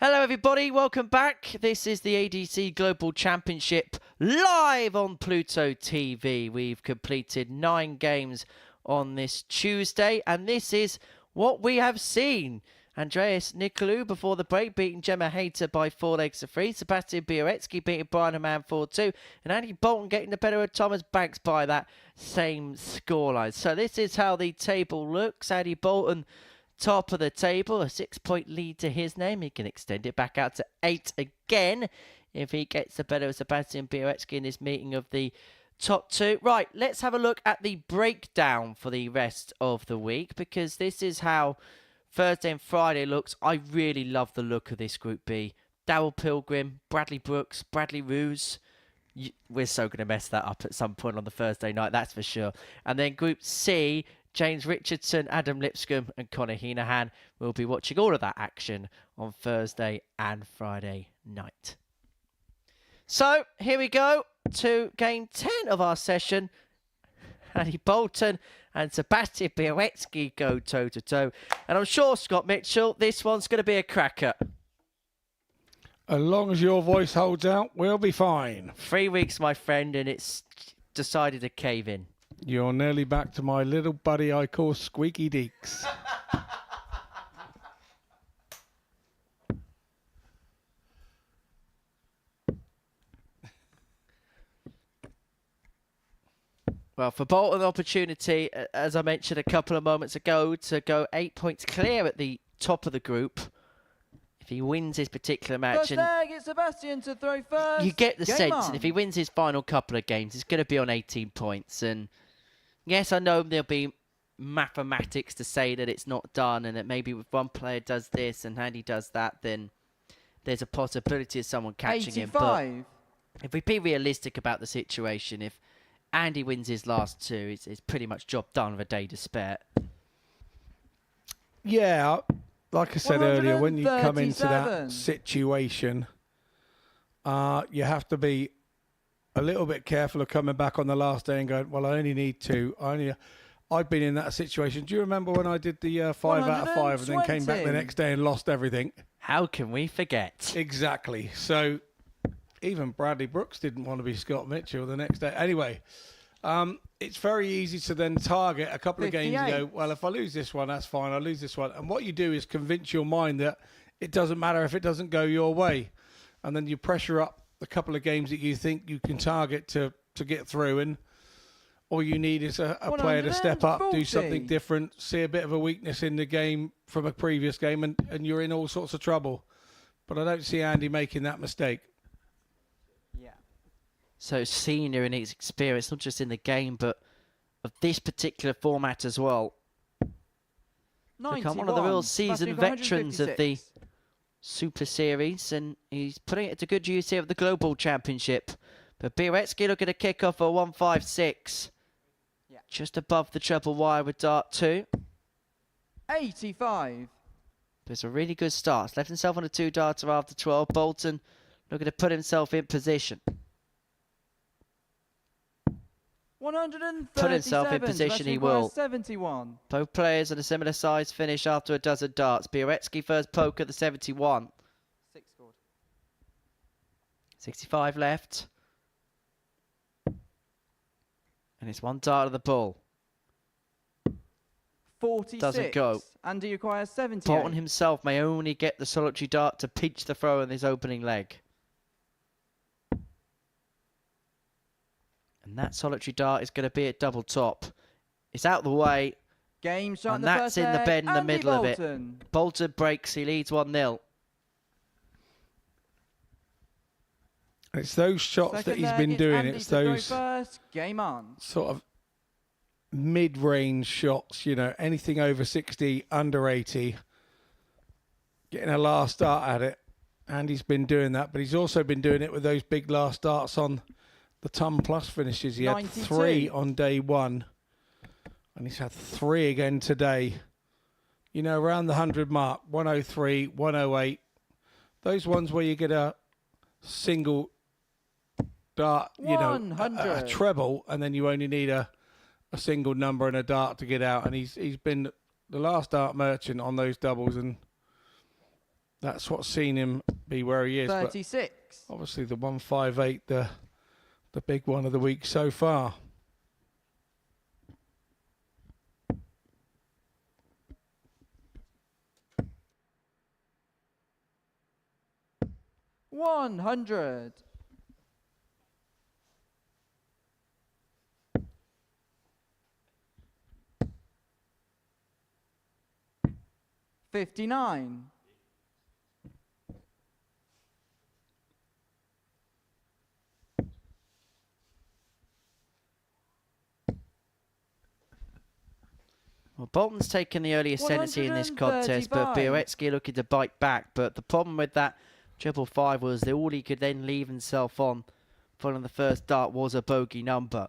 Hello everybody, welcome back. This is the ADC Global Championship live on Pluto TV. We've completed 9 games on this Tuesday, and this is what we have seen. Andreas Nikolaou before the break beating Gemma Hayter by 4 legs to 3. Sebastian Bialecki beating Raman 4-2. And Andy Boulton getting the better of Thomas Banks by that same scoreline. So this is how the table looks. Andy Boulton top of the table, a 6-point lead to his name. He can extend it back out to 8 again if he gets the better of Sebastian Bialecki in this meeting of the top 2. Right, let's have a look at the breakdown for the rest of the week, because this is how Thursday and Friday looks. I really love the look of this Group B. Darryl Pilgrim, Bradley Brooks, Bradley Roos. We're so going to mess that up at some point on the Thursday night, that's for sure. And then Group C, James Richardson, Adam Lipscomb and Conor Heenahan. We'll be watching all of that action on Thursday and Friday night. So, here we go to game 10 of our session. Andy Boulton and Sebastian Bialecki go toe-to-toe. And I'm sure, Scott Mitchell, this one's going to be a cracker. As long as your voice holds out, we'll be fine. 3 weeks, my friend, and it's decided to cave in. You're nearly back to my little buddy I call Squeaky Deeks. Well, for Boulton, the opportunity, as I mentioned a couple of moments ago, to go 8 points clear at the top of the group. If he wins his particular match, First leg, it's Sebastian to throw first. You get the Game sense, on. and if he wins his final couple of games, it's going to be on 18 points. And yes, I know there'll be mathematics to say that it's not done, and that maybe if one player does this and Andy does that, then there's a possibility of someone catching him. But if we be realistic about the situation, if Andy wins his last 2, it's pretty much job done with a day to spare. Yeah, like I said earlier, when you come into 137. that situation, you have to be a little bit careful of coming back on the last day and going, well, I only need 2. I've been in that situation. Do you remember when I did the 5 out of 5 and then came back the next day and lost everything? How can we forget? Exactly. So even Bradley Brooks didn't want to be Scott Mitchell the next day. Anyway, it's very easy to then target a couple of games and go, well, if I lose this one, that's fine. I'll lose this one. And what you do is convince your mind that it doesn't matter if it doesn't go your way. And then you pressure up a couple of games that you think you can target to get through. And all you need is a player to step up, do something different, see a bit of a weakness in the game from a previous game, and you're in all sorts of trouble. But I don't see Andy making that mistake. So senior in his experience, not just in the game, but of this particular format as well. Become one of the real seasoned veterans of the Super Series, and he's putting it to good use here at the Global Championship. But Bialecki looking to kick off a 1-5-6. Just above the treble wire with Dart 2. 85. But it's a really good start. He's left himself on a 2-darter after 12. Boulton looking to put himself in position. 137. Put himself in position, he will. 71. Both players at a similar size finish after a dozen darts. Bialecki first poke at the 71. 6 scored. 65 left. And it's 1 dart of the ball. 46. Doesn't go. Andy acquires 78. Boulton himself may only get the solitary dart to pinch the throw in his opening leg. And that solitary dart is going to be at double top. It's out the way. Game shot And the that's first in the leg. bed in the Andy middle of it. Boulton. Boulton breaks. He leads 1-0. It's those shots Second that he's leg, been it's doing. Andy It's to throw those first. Game on. sort of mid-range shots, you know, anything over 60, under 80, getting a last start at it. And he's been doing that, but he's also been doing it with those big last starts on the Ton Plus finishes. He had 92. 3 on day 1, and he's had 3 again today. You know, around the 100 mark, 103, 108. Those ones where you get a single dart, you know, a treble, and then you only need a single number and a dart to get out. And he's been the last dart merchant on those doubles, and that's what's seen him be where he is. 36. But obviously the 158, the big one of the week so far. $100. 59. Well, Boulton's taken the early ascendancy in this contest, but 135. Bialecki looking to bite back. But the problem with that 555 was that all he could then leave himself on following the first dart was a bogey number.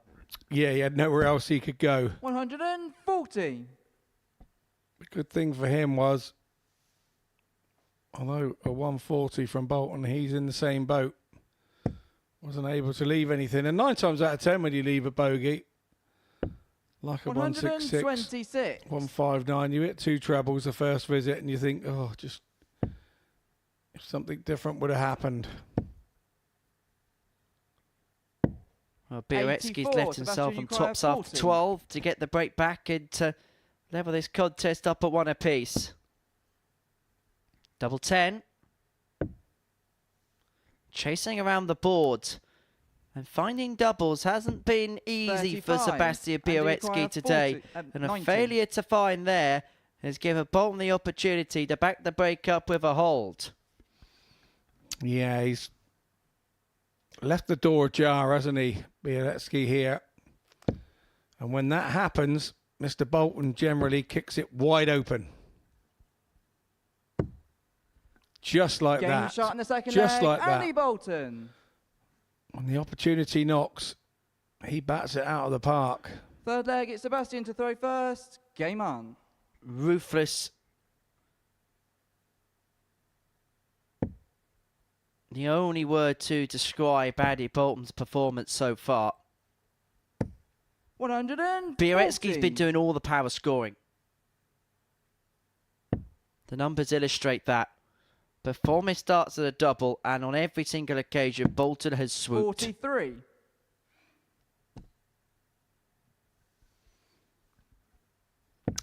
Yeah, he had nowhere else he could go. 140. The good thing for him was, although a 140 from Boulton, he's in the same boat. Wasn't able to leave anything. And 9 times out of 10 when you leave a bogey, like a 166, 126. 159, you hit 2 trebles the first visit and you think, oh, just if something different would have happened. Well, Bialecki's 84, left himself on top Sebastian half 12 to get the break back and to level this contest up at 1 apiece. Double 10. Chasing around the board. And finding doubles hasn't been easy for 35. Sebastian And you Bialecki require today. 40, And a 90. failure to find there has given Boulton the opportunity to back the break up with a hold. Yeah, he's left the door ajar, hasn't he, Bialecki here. And when that happens, Mr. Boulton generally kicks it wide open. Just like Game that. shot in the second Just leg. like that. Andy Boulton. When the opportunity knocks, he bats it out of the park. Third leg, it's Sebastian to throw first. Game on. Ruthless. The only word to describe Andy Boulton's performance so far. 140. Bialecki's been doing all the power scoring. The numbers illustrate that. But 4 missed starts at a double, and on every single occasion, Boulton has swooped. 43.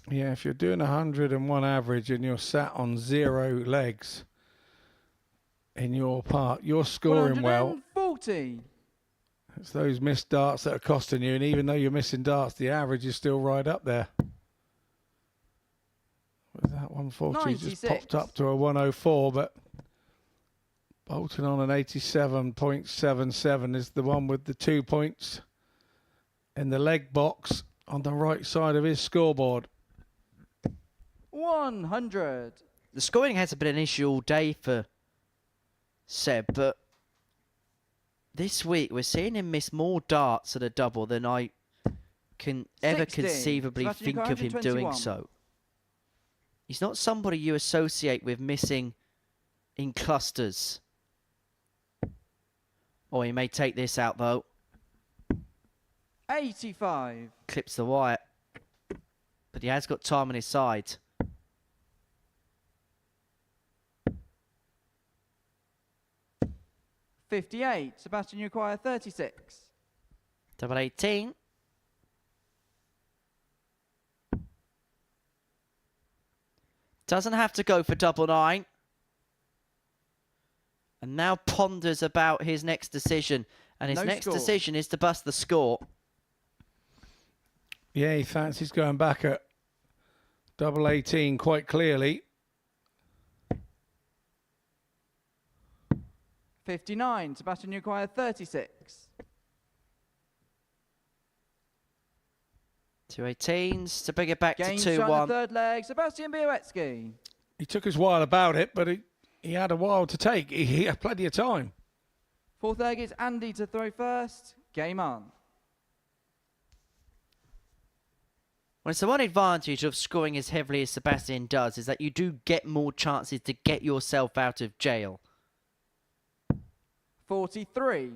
Yeah, if you're doing 101 average and you're sat on 0 legs in your part, you're scoring well. 140. It's those missed darts that are costing you, and even though you're missing darts, the average is still right up there. With that 140 just 96. popped up to a 104, but Boulton on an 87.77 is the one with the 2 points in the leg box on the right side of his scoreboard. 100. The scoring hasn't been an issue all day for Seb, but this week we're seeing him miss more darts at a double than I can ever 60. conceivably Sebastian think of him doing 121. so. He's not somebody you associate with missing in clusters. Or he may take this out though. 85. Clips the wire. But he has got time on his side. $58. Sebastian, you require 36. Double 18. Doesn't have to go for double 9. And now ponders about his next decision. And his No next score. decision is to bust the score. Yeah, he fancies going back at double 18 quite clearly. 59. Sebastian, you require 36. 2 18s to bring it back Game to shot in 2-1. the third leg. Sebastian Bialecki. He took his while about it, but he had a while to take. He had plenty of time. Fourth leg is Andy to throw first. Game on. Well, it's the one advantage of scoring as heavily as Sebastian does is that you do get more chances to get yourself out of jail. 43.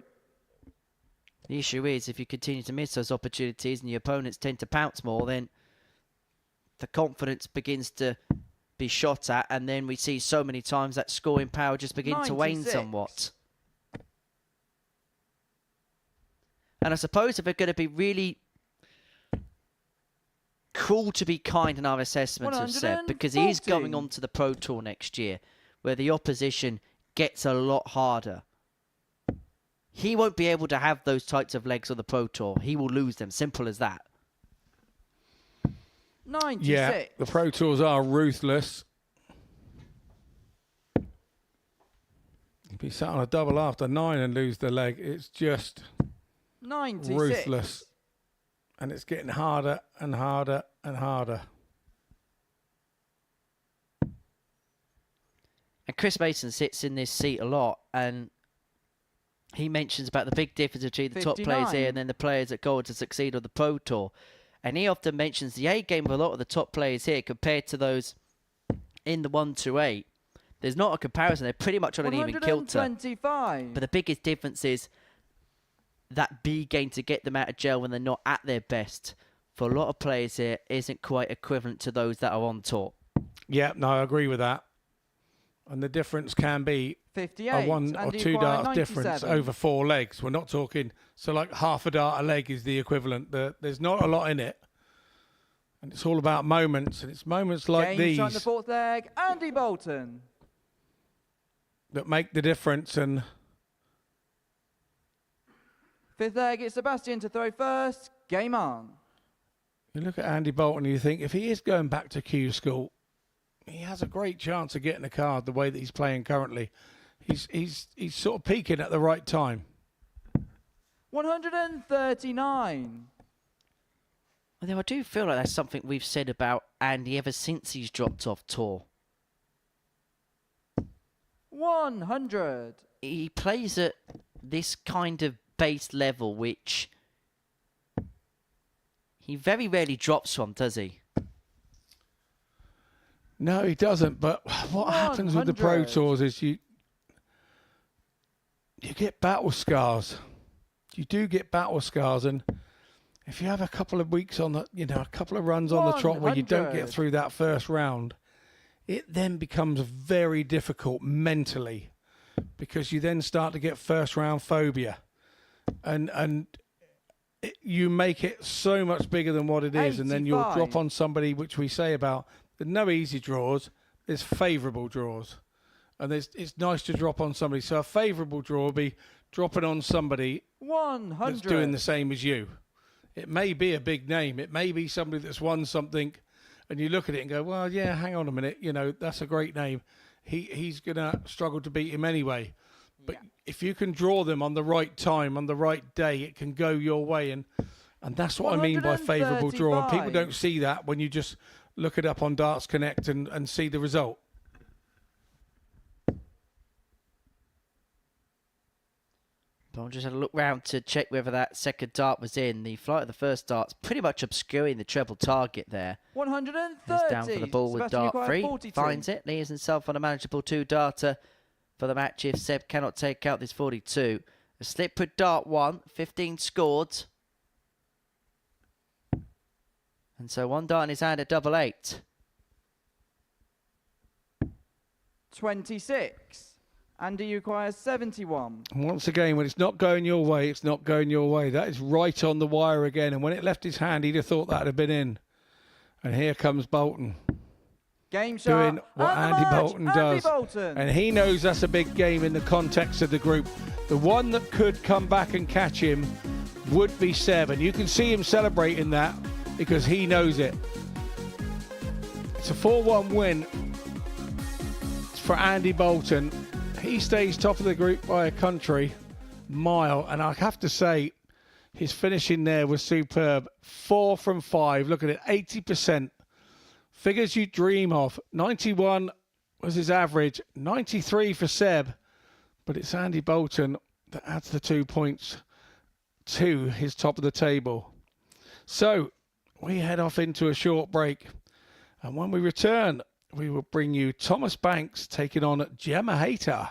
The issue is if you continue to miss those opportunities and your opponents tend to pounce more, then the confidence begins to be shot at, and then we see so many times that scoring power just begin to wane 96. somewhat. And I suppose if we're going to be really cruel to be kind in our assessment of Seb, because he is going on to the Pro Tour next year, where the opposition gets a lot harder. He won't be able to have those types of legs on the Pro Tour. He will lose them. Simple as that. 96. Yeah, the Pro Tours are ruthless. If you sat on a double after 9 and lose the leg, it's just 96. ruthless. And it's getting harder and harder and harder. And Chris Mason sits in this seat a lot, and he mentions about the big difference between the top players here and then the players that go on to succeed on the Pro Tour. And he often mentions the A game of a lot of the top players here compared to those in the 1-8. There's not a comparison. They're pretty much on an even kilter. 125. But the biggest difference is that B game to get them out of jail when they're not at their best. For a lot of players here, isn't quite equivalent to those that are on tour. Yeah, no, I agree with that. And the difference can be 58. a 1 or 2 darts difference 97. over 4 legs. We're not talking, so like half a dart a leg is the equivalent. There's not a lot in it. And it's all about moments. And it's moments like Game shot in these the 4th leg, Andy Boulton. that make the difference. And 5th leg, it's Sebastian to throw first. Game on. you look at Andy Boulton and you think, if he is going back to Q school, he has a great chance of getting a card the way that he's playing currently. He's sort of peaking at the right time. 139. Although I do feel like that's something we've said about Andy ever since he's dropped off tour. 100. He plays at this kind of base level, which he very rarely drops from, does he? No, he doesn't. But what happens with the Pro 100. Tours is you get battle scars. You do get battle scars, and if you have a couple of weeks on the, a couple of runs on the trot where you don't 100. get through that first round, it then becomes very difficult mentally, because you then start to get first round phobia, and you make it so much bigger than what it is, and then you'll 85. drop on somebody, which we say about there's no easy draws, there's favourable draws, and it's nice to drop on somebody. So a favourable draw will be dropping on somebody 100. that's doing the same as you. It may be a big name. It may be somebody that's won something, and you look at it and go, well, yeah, hang on a minute. That's a great name. He's going to struggle to beat him anyway. But if you can draw them on the right time, on the right day, it can go your way. And that's what I mean by favourable draw. And people 135. don't see that when you just look it up on Darts Connect and see the result. But I'll just have a look round to check whether that second dart was in. The flight of the first dart's pretty much obscuring the treble target there. 130. He's down for the ball with Sebastian dart Nikolaou, 3. 42. Finds it. Leaves himself on a manageable 2-darter for the match if Seb cannot take out this 42. A slip with dart 1. 15 scored. And so 1 dart in his hand at double 8. 26. Andy requires 71. And once again, when it's not going your way, it's not going your way. That is right on the wire again. And when it left his hand, he'd have thought that had been in. And here comes Boulton, Game shot. doing what and the Andy match, Boulton Andy does. Boulton. And he knows that's a big game in the context of the group. The one that could come back and catch him would be Seb. And you can see him celebrating that because he knows it. It's a 4-1 win for Andy Boulton. He stays top of the group by a country mile. And I have to say, his finishing there was superb. 4 from 5. Look at it, 80%. Figures you dream of. 91 was his average. 93 for Seb. But it's Andy Boulton that adds the 2 points to his top of the table. So we head off into a short break. And when we return, we will bring you Thomas Banks taking on Gemma Hayter.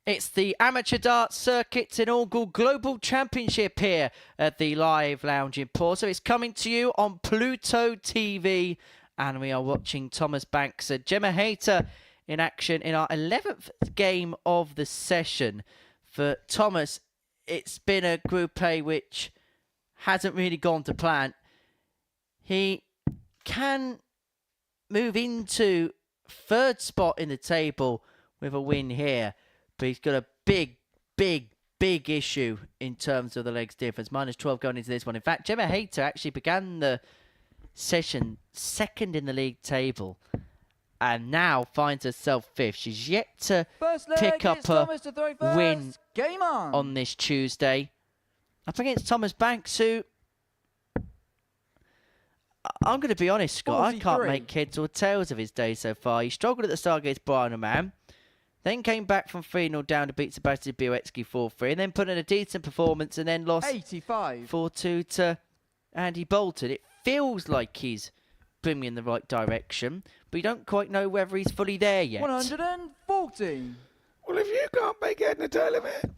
It's the Amateur Darts Circuit's inaugural Global Championship here at the Live Lounge in Porto. It's coming to you on Pluto TV, and we are watching Thomas Banks and Gemma Hayter in action in our 11th game of the session. For Thomas, it's been a Group A which hasn't really gone to plan. He can move into third spot in the table with a win here. But he's got a big issue in terms of the legs difference. -12 going into this one. In fact, Gemma Hayter actually began the session second in the league table and now finds herself fifth. She's yet to pick up a win on this Tuesday up against Thomas Banks, who, I'm going to be honest, Scott, 43. I can't make heads or tails of his day so far. He struggled at the start against Brian Raman. Then came back from 3-0 down to beat Sebastian Bialecki 4-3, and then put in a decent performance and then lost 4-2 to Andy Boulton. It feels like he's bringing in the right direction, but you don't quite know whether he's fully there yet. 140. Well, if you can't make head and tail of it.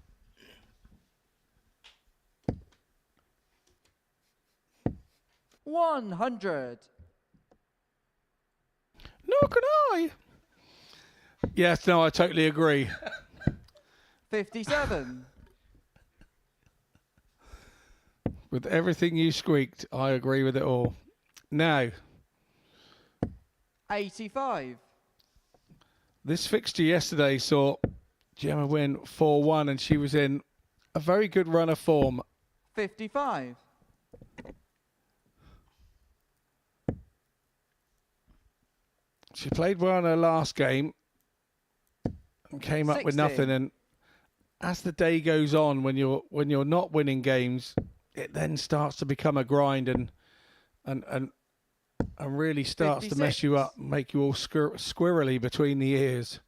100. Nor can I. Yes, no, I totally agree. 57. With everything you squeaked, I agree with it all. Now, 85. This fixture yesterday saw Gemma win 4-1, and she was in a very good run of form. 55. She played well in her last game and came up with nothing. And as the day goes on, when you're not winning games, it then starts to become a grind and really starts 56. to mess you up, make you all squirrely between the ears.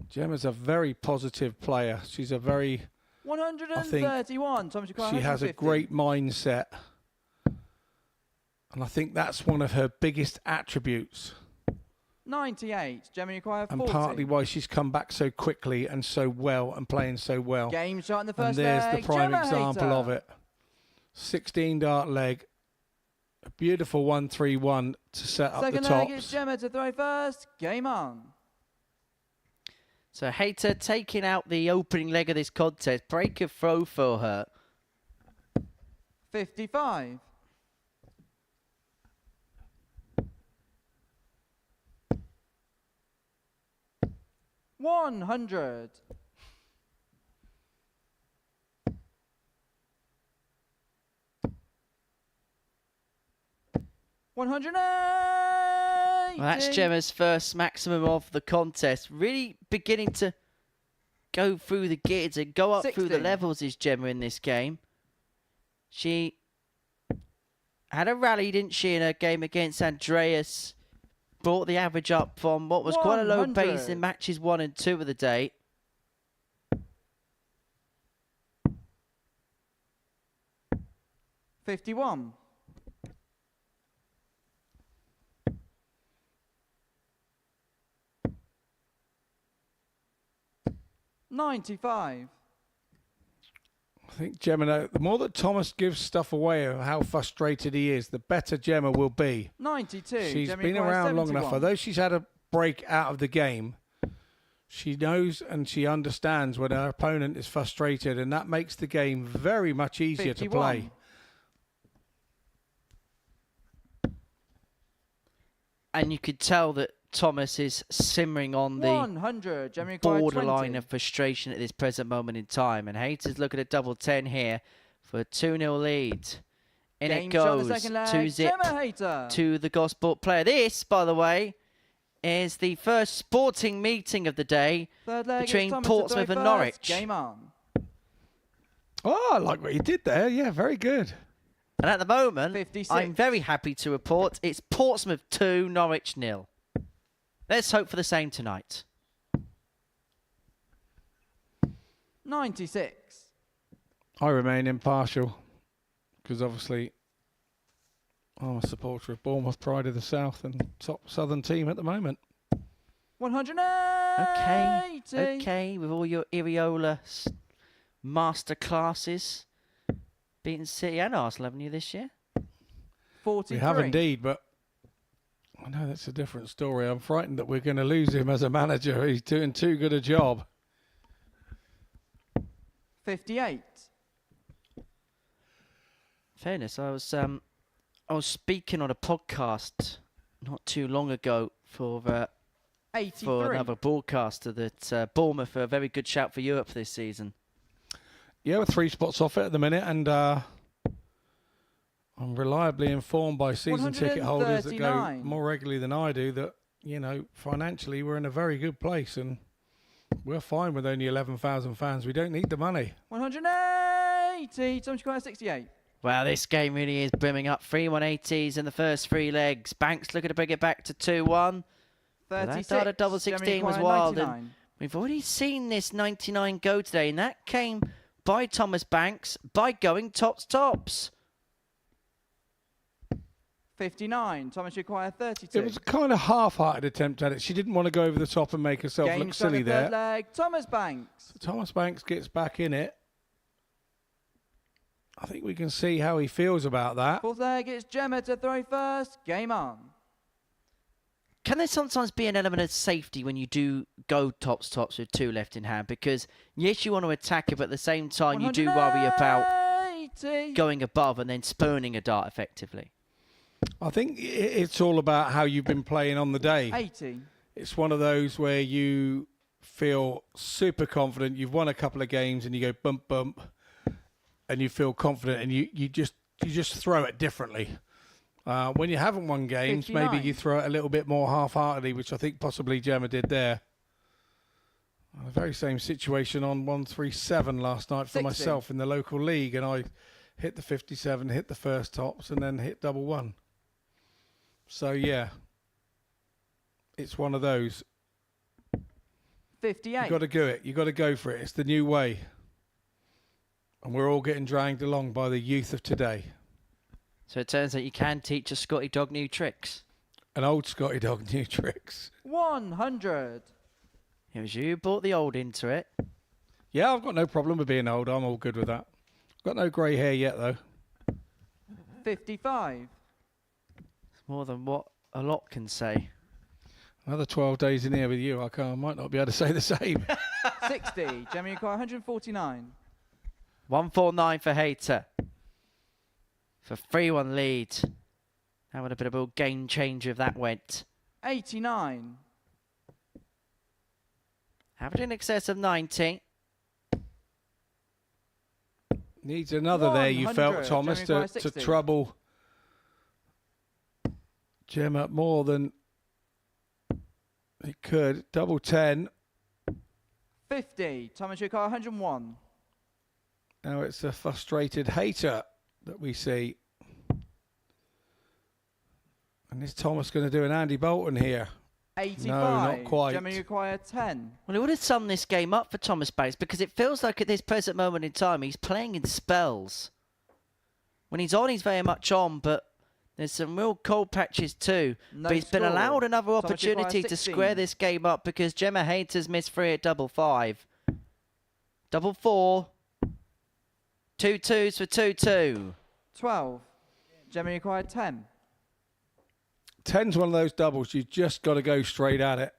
Gemma's a very positive player. She's a very 131. She has a great mindset. And I think that's one of her biggest attributes. 98. Gemma Nikolaou 40. And partly why she's come back so quickly and so well and playing so well. Game shot in the first leg. And there's leg. the prime Gemma example Hayter. of it. 16 dart leg. A beautiful 1-3-1 to set up Second the tops. leg is Gemma to throw first. Game on. So Hayter taking out the opening leg of this contest. Break of throw for her. 55. 100. 180. Well, that's Gemma's first maximum of the contest. Really beginning to go through the gears and go up through the 60. levels is Gemma in this game. She had a rally, didn't she, in her game against Andreas. Brought the average up from what was quite a low base 100. in matches 1 and 2 of the day. $51. $95. I think Gemma, the more that Thomas gives stuff away of how frustrated he is, the better Gemma will be. 92. She's Gemma been requires around long enough. 71. Although she's had a break out of the game, she knows and she understands when her opponent is frustrated, and that makes the game very much easier 51. to play. And you could tell that Thomas is simmering on the 100. Gemma requires borderline 20. of frustration at this present moment in time. And Hayter's looking at double 10 here for a 2-0 lead. In Game it shot of goes, the second leg. 2-zip Gemma Hayter. to the Gosport player. This, by the way, is the first sporting meeting of the day Third leg, it's between Thomas to Portsmouth throw and first. Norwich. Game on. Oh, I like what he did there. Yeah, very good. And at the moment, 56. I'm very happy to report it's Portsmouth 2, Norwich 0. Let's hope for the same tonight. 96. I remain impartial because obviously I'm a supporter of Bournemouth, pride of the South and top Southern team at the moment. 180. Okay, with all your Iriola master classes, beating City and Arsenal, haven't you, this year? 43. We have indeed, but I know that's a different story. I'm frightened that we're going to lose him as a manager. He's doing too good a job. 58. Fairness, I was speaking on a podcast not too long ago for 83. another broadcaster that Bournemouth are a very good shout for Europe this season. Yeah, we're 3 spots off it at the minute, and I'm reliably informed by season ticket holders that go 139. more regularly than I do that, you know, financially we're in a very good place and we're fine with only 11,000 fans. We don't need the money. 180. Thomas requires 68. Well, this game really is brimming up. 3 180s in the first 3 legs. Banks looking to bring it back to 2-1. 36. That at double Gemma 16 was requires wild. 99. And we've already seen this 99 go today, and that came by Thomas Banks by going tops. 59. Thomas requires 32. It was a kind of half-hearted attempt at it. She didn't want to go over the top and make herself Game look shot silly of third there. leg. Thomas Banks. Thomas Banks gets back in it. I think we can see how he feels about that. Fourth leg, it's Gemma to throw first. Game on. Can there sometimes be an element of safety when you do go tops with 2 left in hand? Because, yes, you want to attack it, but at the same time, you do worry about 180. going above and then spurning a dart effectively. I think it's all about how you've been playing on the day. 80. It's one of those where you feel super confident. You've won a couple of games and you go bump, bump, and you feel confident and you just throw it differently. When you haven't won games, 59. maybe you throw it a little bit more half-heartedly, which I think possibly Gemma did there. The very same situation on 137 last night for 60. myself in the local league, and I hit the 57, hit the first tops, and then hit double 1. So, yeah, it's one of those. 58. You've got to do it. You've got to go for it. It's the new way. And we're all getting dragged along by the youth of today. So it turns out you can teach a Scotty dog new tricks. An old Scotty dog, new tricks. 100. It was you who brought the old into it. Yeah, I've got no problem with being old. I'm all good with that. Got no grey hair yet, though. 55. It's more than what a lot can say. Another 12 days in here with you, I might not be able to say the same. 60. Gemma requires 149. 149 for Hayter. For 3-1 lead. That would have been a real game changer if that went. 89. Have it in excess of 90. Needs another there, you felt, 100. Thomas, Jeremy to requires 60. trouble Gemma more than it could. Double 10. 50. Thomas Yukai, 101. Now it's a frustrated Hayter that we see. And is Thomas going to do an Andy Boulton here? 85. No, not quite. Gemma Yukai, 10. Well, it would have summed this game up for Thomas Banks because it feels like at this present moment in time he's playing in spells. When he's on, he's very much on, but there's some real cold patches too. No but he's been score. allowed another Thomas opportunity Yukai, to 16. square this game up because Gemma Hayter's missed 3 at double 5. Double 4. 2 2s for 2-2. 12. Gemma Yukai, 10. 10's one of those doubles. You just got to go straight at it.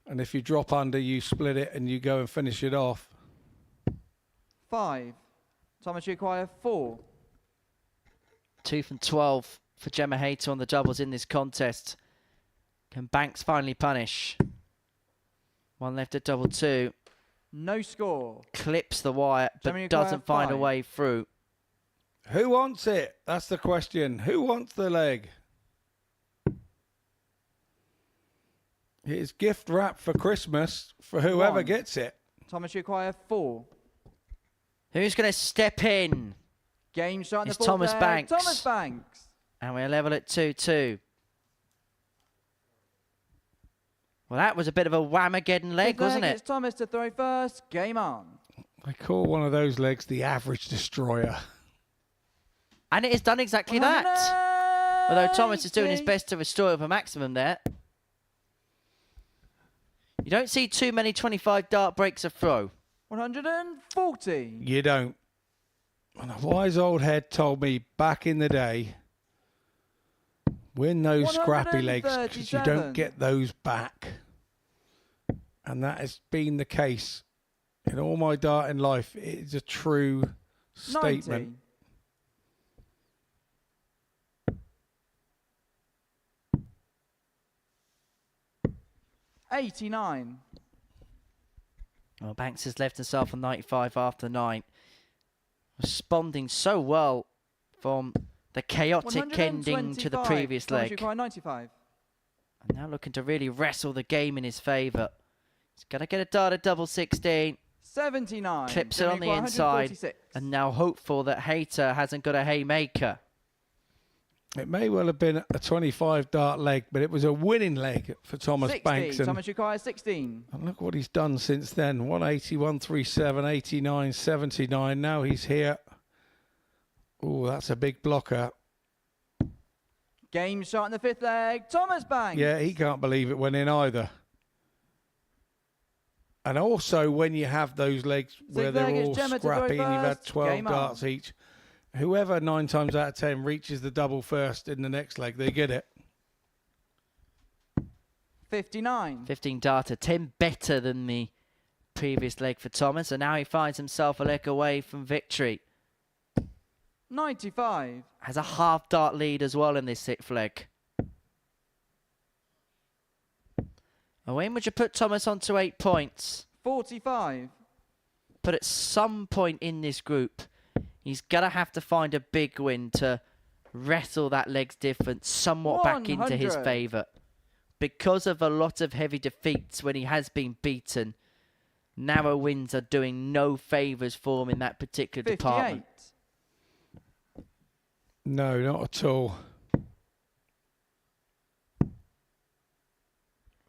And if you drop under, you split it and you go and finish it off. 5. Thomas Yukai, 4. 2 from 12 for Gemma Hayter on the doubles in this contest. Can Banks finally punish? 1 left at double 2. No score. Clips the wire, but Gemma Yukai, doesn't find a 5. way through. Who wants it? That's the question. Who wants the leg? It is gift wrap for Christmas for whoever 1. gets it. Thomas Yukai, 4. Who's going to step in? Game shot in the It's fourth Thomas leg. Banks. Thomas Banks. And we're level at 2-2. Well, that was a bit of a whamageddon leg, Fifth wasn't leg, it? It's Thomas to throw first. Game on. I call one of those legs the average destroyer. And it has done exactly that. Although Thomas is doing his best to restore the maximum there. You don't see too many 25 dart breaks of throw. 140. You don't. And a wise old head told me back in the day, win those scrappy legs because you don't 137. get those back. And that has been the case in all my darting life. It's a true statement. 90. $89. Well, Banks has left himself on 95 after 9. Responding so well from the chaotic ending to the previous Thomas leg. Yukai, 95. And now looking to really wrestle the game in his favour. He's going to get a dart at double 16. 79. Clips it Gemma on the Yukai, inside. 146. And now hopeful that Hayter hasn't got a haymaker. It may well have been a 25 dart leg, but it was a winning leg for Thomas 60. Banks. And, Thomas Yukai, 16. and look what he's done since then. 180, 137, 89, 79. Now he's here. Oh, that's a big blocker. Game shot in the fifth leg. Thomas Banks. Yeah, he can't believe it went in either. And also when you have those legs where Sixth they're leg is all Gemma to throw scrappy and you've had first. 12 Game on. darts each, whoever 9 times out of 10 reaches the double first in the next leg, they get it. 59. 15 darter, 10 better than the previous leg for Thomas. And now he finds himself a leg away from victory. 95. Has a half dart lead as well in this 6th leg. And when would you put Thomas onto 8 points? 45. But at some point in this group, he's going to have to find a big win to wrestle that leg's difference somewhat back into his 100. favour. Because of a lot of heavy defeats when he has been beaten, narrow wins are doing no favours for him in that particular 58. department. No, not at all.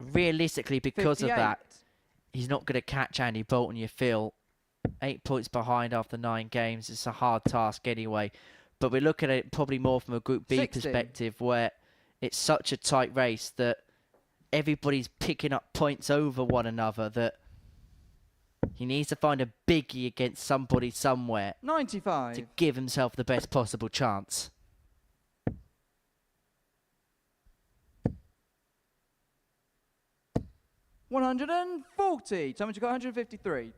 Realistically, because 58. of that, he's not going to catch Andy Boulton, you feel. 8 points behind after 9 games. It's a hard task anyway. But we're looking at it probably more from a Group B 60. perspective where it's such a tight race that everybody's picking up points over one another that he needs to find a biggie against somebody somewhere 95. to give himself the best possible chance. $140. Thomas Yukai, 153.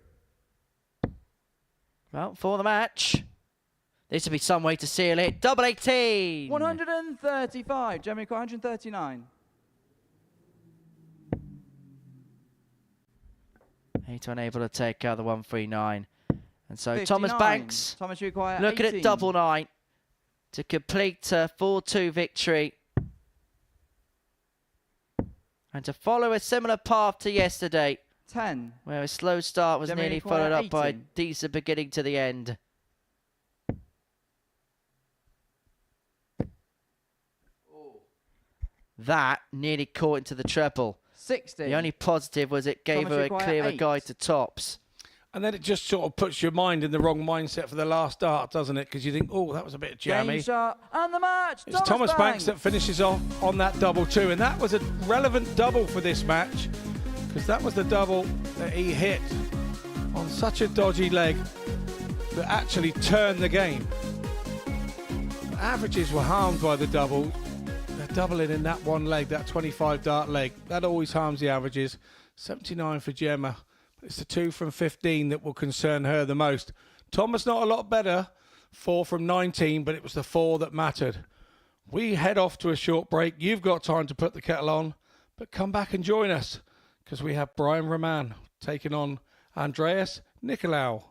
Well, for the match, this would be some way to seal it. Double 18. 135. Gemma Yukai, 139. Hayter unable to take out the 139. And so 59. Thomas Banks Thomas Yukai, looking 18. at double 9 to complete a 4-2 victory. And to follow a similar path to yesterday, 10. where a slow start was Germany nearly require followed up by a 18. decent beginning to the end. That nearly caught into the treble. 60. The only positive was it gave Thomas her a require clearer 8. guide to tops. And then it just sort of puts your mind in the wrong mindset for the last start, doesn't it? Because you think, oh, that was a bit jammy. Game shot and the match. It's Thomas Banks that finishes off on that double two, and that was a relevant double for this match, because that was the double that he hit on such a dodgy leg that actually turned the game. The averages were harmed by the double. They're doubling in that one leg, that 25 dart leg. That always harms the averages. 79 for Gemma. It's the 2 from 15 that will concern her the most. Thomas not a lot better, 4 from 19, but it was the 4 that mattered. We head off to a short break. You've got time to put the kettle on, but come back and join us, because we have Brian Raman taking on Andreas Nikolaou.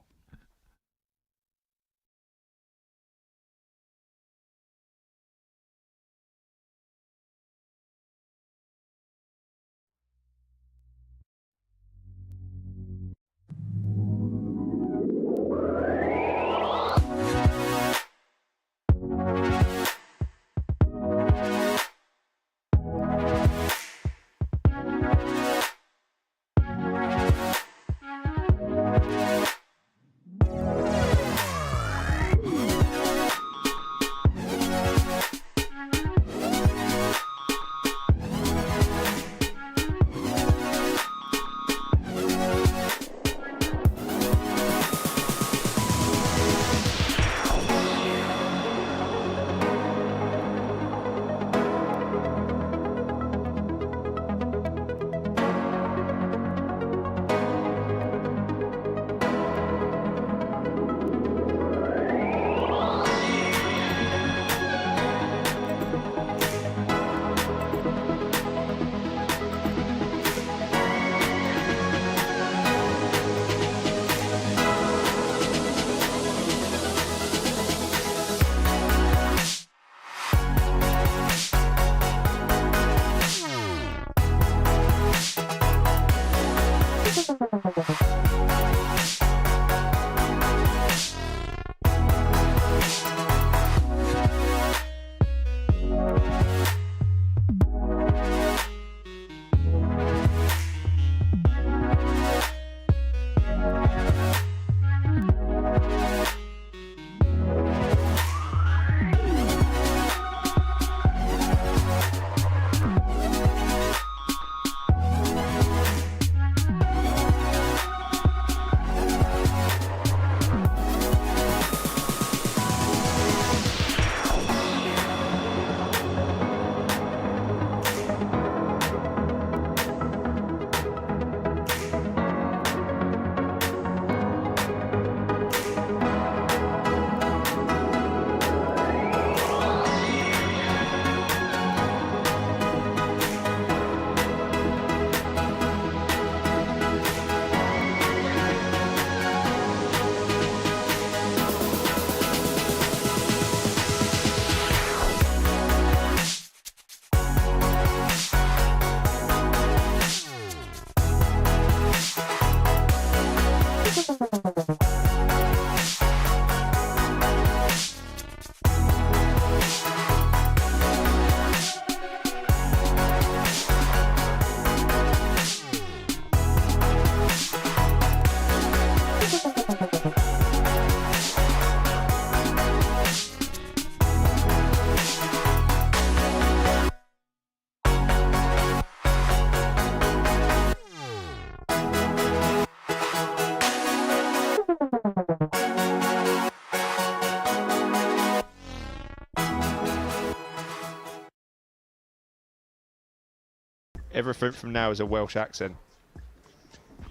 Everything from now is a Welsh accent.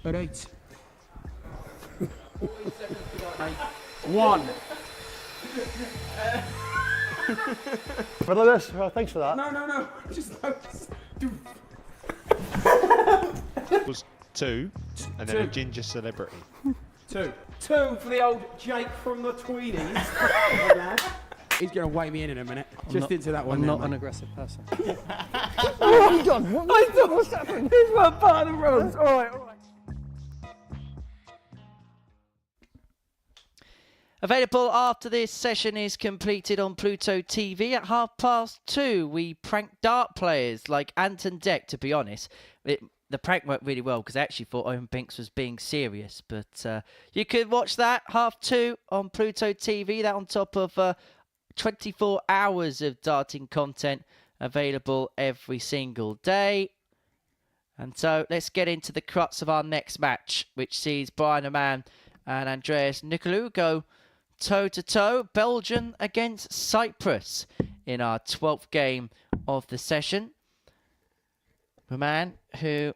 Right. 1. But like this, well, thanks for that. No. Just Was 2, and then a ginger celebrity. 2. 2 for the old Jake from the Tweenies. He's going to weigh me in a minute. Just into that one. I'm there, not an mate. aggressive person. Oh, hold on. What's happened? Here's one part of the roads. All right, all right. Available after this session is completed on Pluto TV at 2:30. We prank dart players like Anton Deck, to be honest. The prank worked really well because I actually thought Owen Binks was being serious. But you could watch that 2:30 on Pluto TV. That on top of 24 hours of darting content available every single day. And so let's get into the crux of our next match, which sees Brian Raman and Andreas Nikolaou go toe-to-toe, Belgium against Cyprus in our 12th game of the session. Raman, who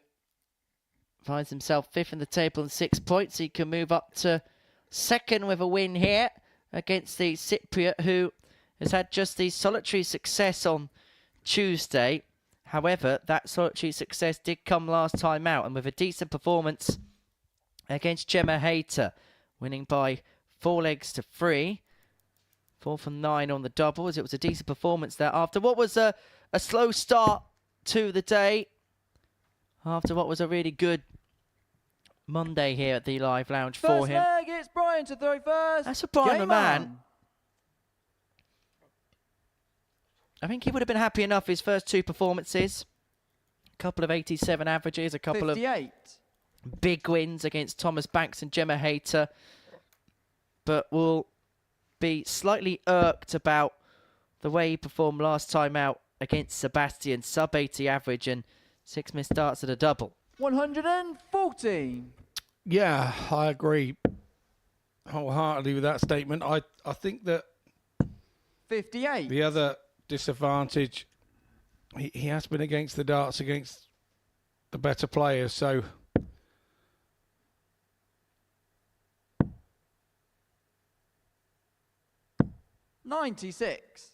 finds himself 5th in the table on 6 points. He can move up to 2nd with a win here against the Cypriot, who has had just the solitary success on Tuesday. However, that solitary success did come last time out, and with a decent performance against Gemma Hayter, winning by 4-3. 4 from 9 on the doubles. It was a decent performance there after what was a slow start to the day. After what was a really good Monday here at the Live Lounge for him. First leg, it's Brian to throw first. That's a Brian Game Raman. on. I think he would have been happy enough his first 2 performances. A couple of 87 averages, a couple 58. of big wins against Thomas Banks and Gemma Hayter. But will be slightly irked about the way he performed last time out against Sebastian. Sub 80 average and 6 missed darts at a double. 140. Yeah, I agree wholeheartedly with that statement. I think that 58. the other disadvantage, he has been against the darts against the better players, so 96.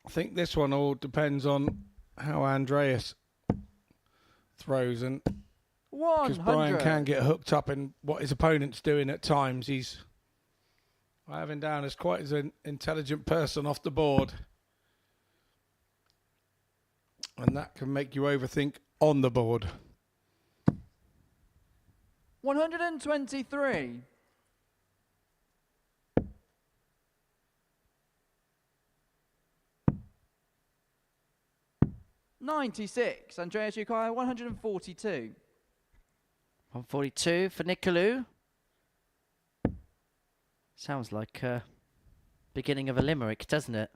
I think this one all depends on how Andreas throws, and because 100. Brian can get hooked up in what his opponent's doing at times. I have him down as quite as an intelligent person off the board, and that can make you overthink on the board. 123. 96. Andreas Yukai, 142. 142 for Nikolaou. Sounds like beginning of a limerick, doesn't it?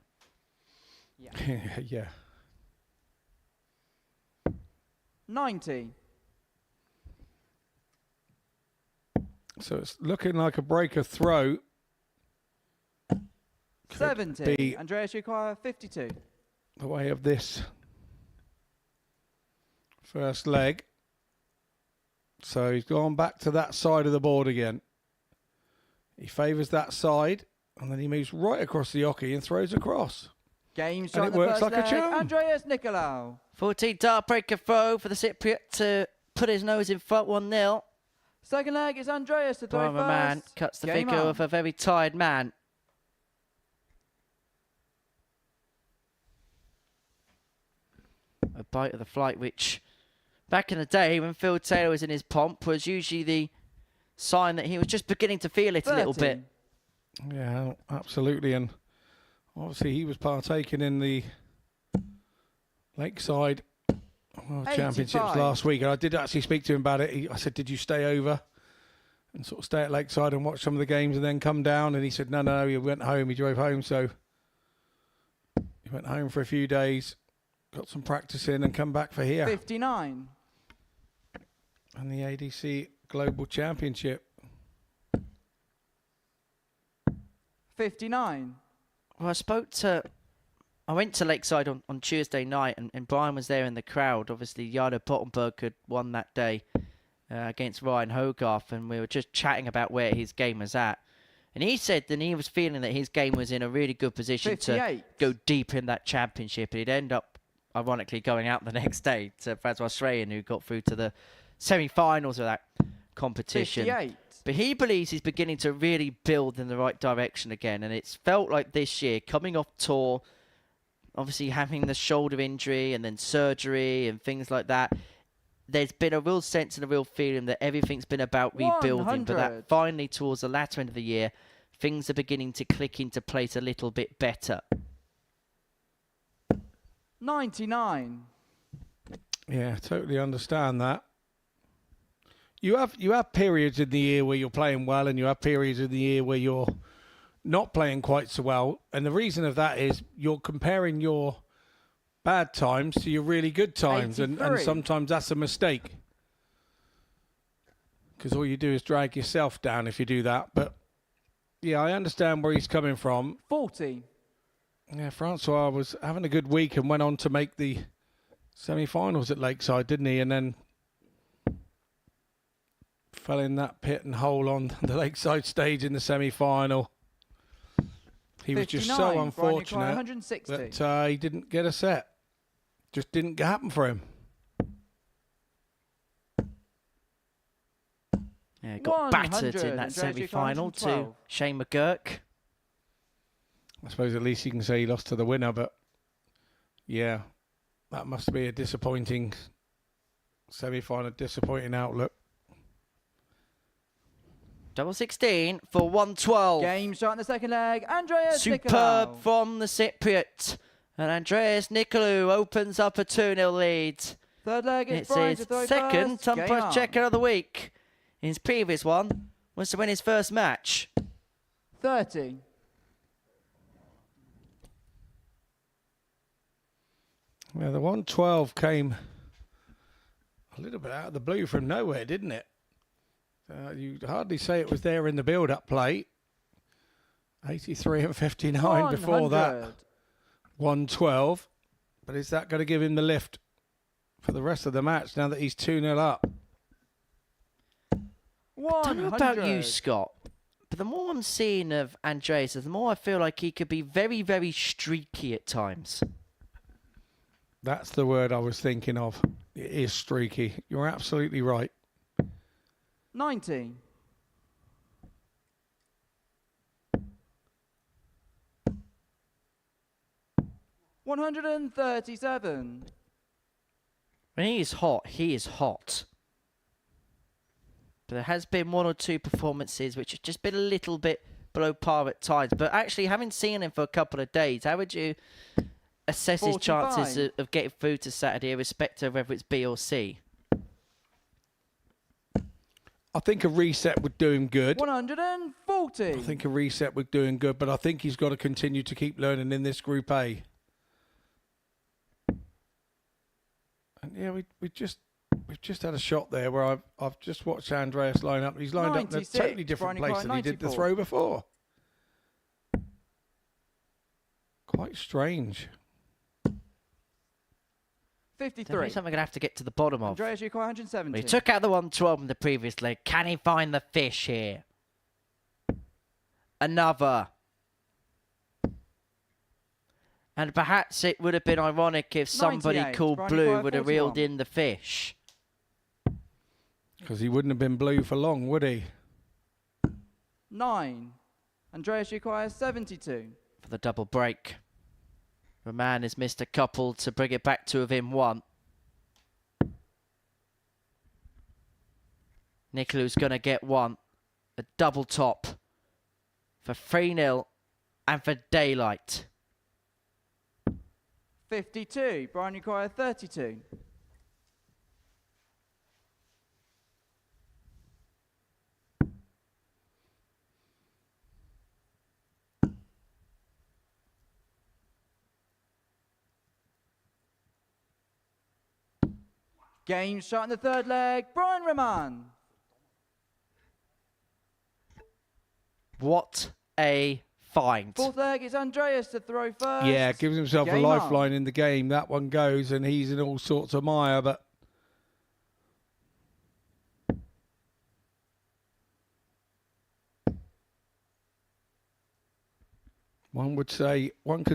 Yeah. 90. So it's looking like a breaker throw. 70. be Andreas Yukai, 52. the way of this first leg. So he's gone back to that side of the board again. He favours that side, and then he moves right across the hockey and throws across. Game it shot the works first like a leg. charm. Andreas Nikolaou. 14 dart breaker throw for the Cypriot to put his nose in front 1-0. Second leg is Andreas to throw Brian first. Raman cuts the Game figure on. of a very tired man. A bite of the flight, which back in the day when Phil Taylor was in his pomp was usually the sign that he was just beginning to feel it 30. a little bit. Yeah, absolutely. And obviously he was partaking in the Lakeside World 85. Championships last week. And I did actually speak to him about it. I said, did you stay over and sort of stay at Lakeside and watch some of the games and then come down? And he said, no, he went home. He drove home. So he went home for a few days, got some practice in and come back for here. 59. And the ADC Global Championship. 59. Well, I went to Lakeside on Tuesday night, and Brian was there in the crowd. Obviously, Jarno Pottenberg had won that day against Ryan Hogarth, and we were just chatting about where his game was at. And he said that he was feeling that his game was in a really good position 58. to go deep in that championship. And he'd end up, ironically, going out the next day to Francois Schreyen, who got through to the semi-finals of that competition. 58. But he believes he's beginning to really build in the right direction again. And it's felt like this year, coming off tour, obviously having the shoulder injury and then surgery and things like that, there's been a real sense and a real feeling that everything's been about rebuilding. 100. But that finally, towards the latter end of the year, things are beginning to click into place a little bit better. 99. Yeah, totally understand that. You have periods in the year where you're playing well, and you have periods in the year where you're not playing quite so well. And the reason of that is you're comparing your bad times to your really good times, and sometimes that's a mistake, because all you do is drag yourself down if you do that. But yeah, I understand where he's coming from. 40. Yeah, Francois was having a good week and went on to make the semi-finals at Lakeside, didn't he? And then fell in that pit and hole on the Lakeside stage in the semi-final. He was just so unfortunate that he didn't get a set. Just didn't happen for him. Yeah, got battered in that semi-final to Shane McGurk. I suppose at least you can say he lost to the winner, but yeah, that must be a disappointing semi-final, disappointing outlook. Double 16 for 112. Game shot in the second leg. Andreas Superb Nikolaou. from the Cypriot. And Andreas Nikolaou opens up a 2-0 lead. Third leg is It's Brian his to throw second first. Game Tumpers on. checker of the week. His previous one was to win his first match. 30. Yeah, the 112 came a little bit out of the blue from nowhere, didn't it? You'd hardly say it was there in the build-up play. 83 and 59 before that. 112. But is that going to give him the lift for the rest of the match now that he's 2-0 up? I don't know about you, Scott, but the more I'm seeing of Andreas, the more I feel like he could be very, very streaky at times. That's the word I was thinking of. It is streaky. You're absolutely right. 90. $137. When he is hot, he is hot. But there has been one or two performances which have just been a little bit below par at times. But actually, having seen him for a couple of days, how would you assess 45. his chances of getting through to Saturday, irrespective of whether it's B or C? I think a reset would do him good. 140. I think a reset would do him good, but I think he's got to continue to keep learning in this Group A. And yeah, we've just had a shot there where I've just watched Andreas line up. He's lined up in a totally different place than he did the throw before. Quite strange. 53. Something we're going to have to get to the bottom of. Andreas Ukoi 170. He took out the 112 in the previous leg. Can he find the fish here? Another. And perhaps it would have been ironic if somebody 98, called Brian Blue Nicolai, would have 41. reeled in the fish. Because he wouldn't have been blue for long, would he? 9. Andreas Ukoi 72. For the double break. Raman has missed a couple to bring it back to within one. Nikolaou's going to get one. A double top for 3-0 and for daylight. 52. Brian Ukoi 32. Game shot in the third leg. Brian Raman. What a find. Fourth leg is Andreas to throw first. Yeah, gives himself a Game lifeline on. in the game. That one goes, and he's in all sorts of mire, but one could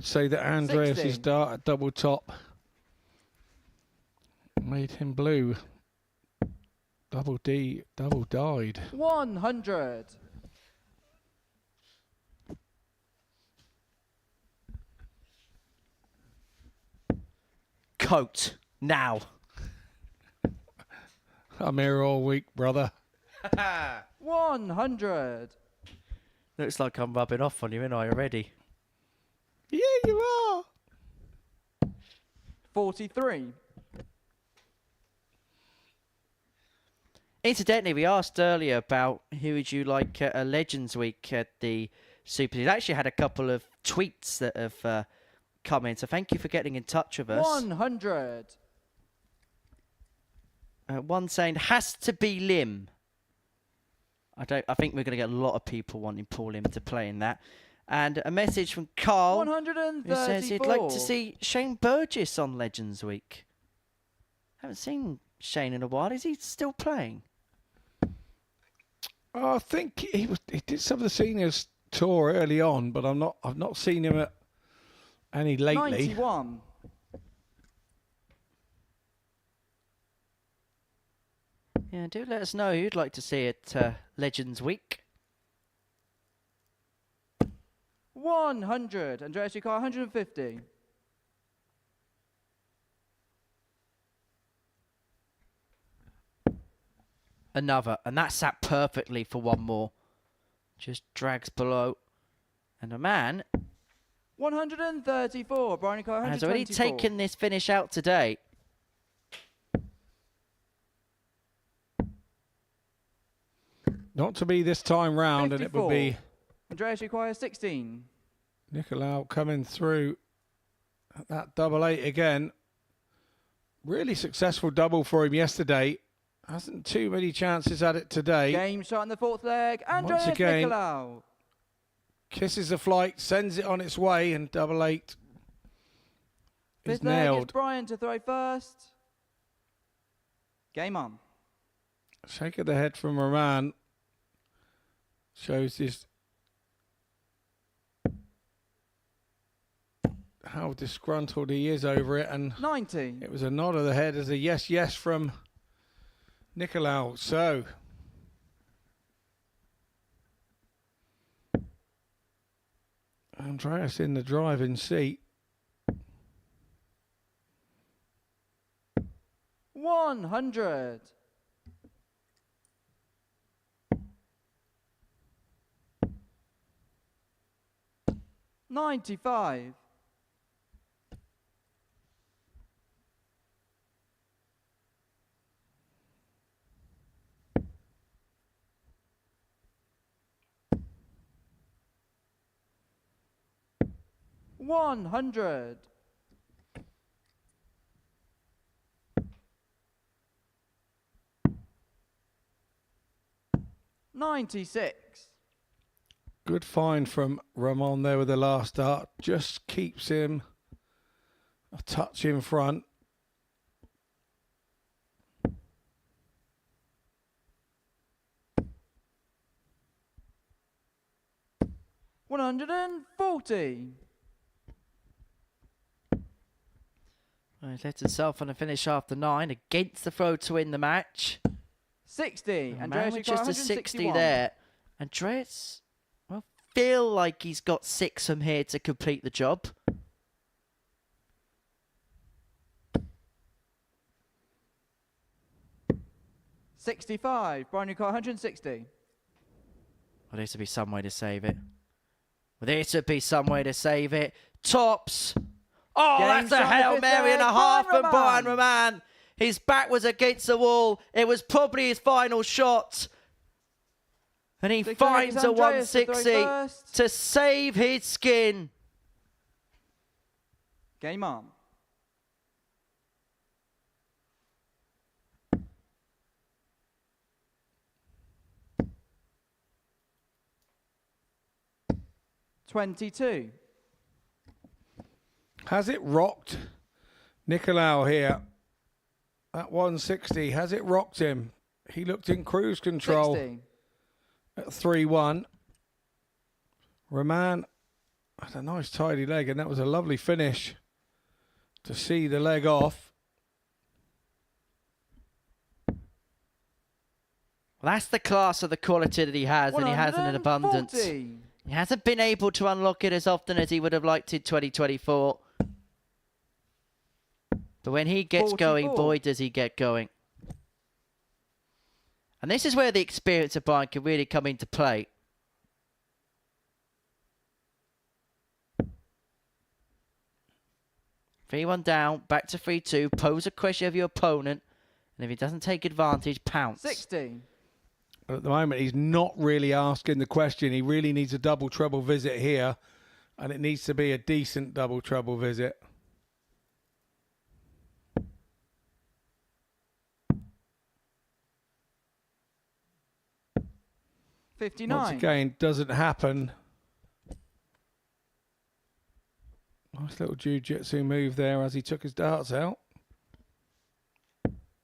say that Andreas' 60. start at double top made him blue. Double D, double died. 100. Coat now. I'm here all week, brother. 100. Looks like I'm rubbing off on you, ain't I, already? Yeah, you are. 43. Incidentally, we asked earlier about who would you like at a Legends Week at the Super League. I actually had a couple of tweets that have come in, so thank you for getting in touch with us. 100. One saying, has to be Lim. I think we're going to get a lot of people wanting Paul Lim to play in that. And a message from Carl, 134. who says he'd like to see Shane Burgess on Legends Week. Haven't seen Shane in a while. Is he still playing? I think he did some of the seniors tour early on, but I've not seen him at any lately. 91. Yeah, do let us know who you'd like to see at Legends Week. 100. Andreas Yukar, 150. Another, and that sat perfectly for one more. Just drags below. And a man 134. Brian Yukar, 124. has already taken this finish out today. Not to be this time round, 54. and it would be Andreas Yukar, 16. Nikolaou coming through at that double eight again. Really successful double for him yesterday. Hasn't too many chances at it today. Game shot in the fourth leg. Andreas again, Nikolaou. Kisses the flight, sends it on its way, and double eight is Fifth leg is nailed. Brian to throw first. Game on. Shake of the head from Raman shows this how disgruntled he is over it, and 90. it was a nod of the head as a yes from Nikolaou. So Andreas in the driving seat. 100. $95. 100. 96. Good find from Raman there with the last dart. Just keeps him a touch in front. $140. Well, he let himself on a finish after 9 against the throw to win the match. 60. And Andreas man with Yukar, just a 60 161. there. Andreas, well, feel like he's got 6 from here to complete the job. $65. Brian Yukar, 160. Well, this would be some way to save it. Well, this would be some way to save it. Tops. Oh, Game that's a shot Hail of Mary and a Brian half from Brian Raman. Raman. His back was against the wall. It was probably his final shot. And he Six finds legs, a Andreas to throw 160 first. to save his skin. Game on. $22. Has it rocked Nikolaou here? At 160, has it rocked him? He looked in cruise control 60. at 3-1. Raman had a nice tidy leg, and that was a lovely finish to see the leg off. Well, that's the class of the quality that he has, and he has in an abundance. 140. He hasn't been able to unlock it as often as he would have liked in 2024. But when he gets going, 44. boy, does he get going. And this is where the experience of Brian can really come into play. Three-one down, back to 3-2. Pose a question of your opponent, and if he doesn't take advantage, pounce. 60. But at the moment, he's not really asking the question. He really needs a double treble visit here, and it needs to be a decent double treble visit. Once 59. again, doesn't happen. Nice little jiu-jitsu move there as he took his darts out.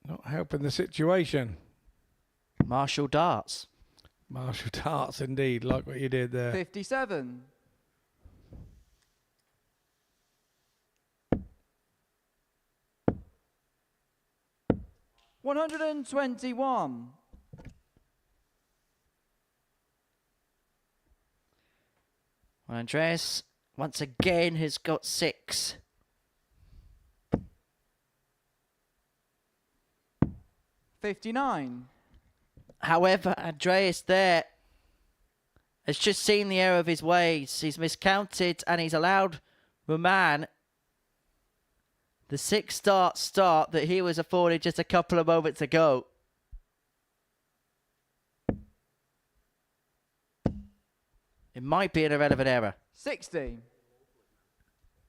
Not helping the situation. Martial darts. Martial darts, indeed, like what you did there. 57. $121. Well, Andreas, once again, has got 6. $59. However, Andreas there has just seen the error of his ways. He's miscounted and he's allowed Raman the 6-start start that he was afforded just a couple of moments ago. It might be an irrelevant error. 60.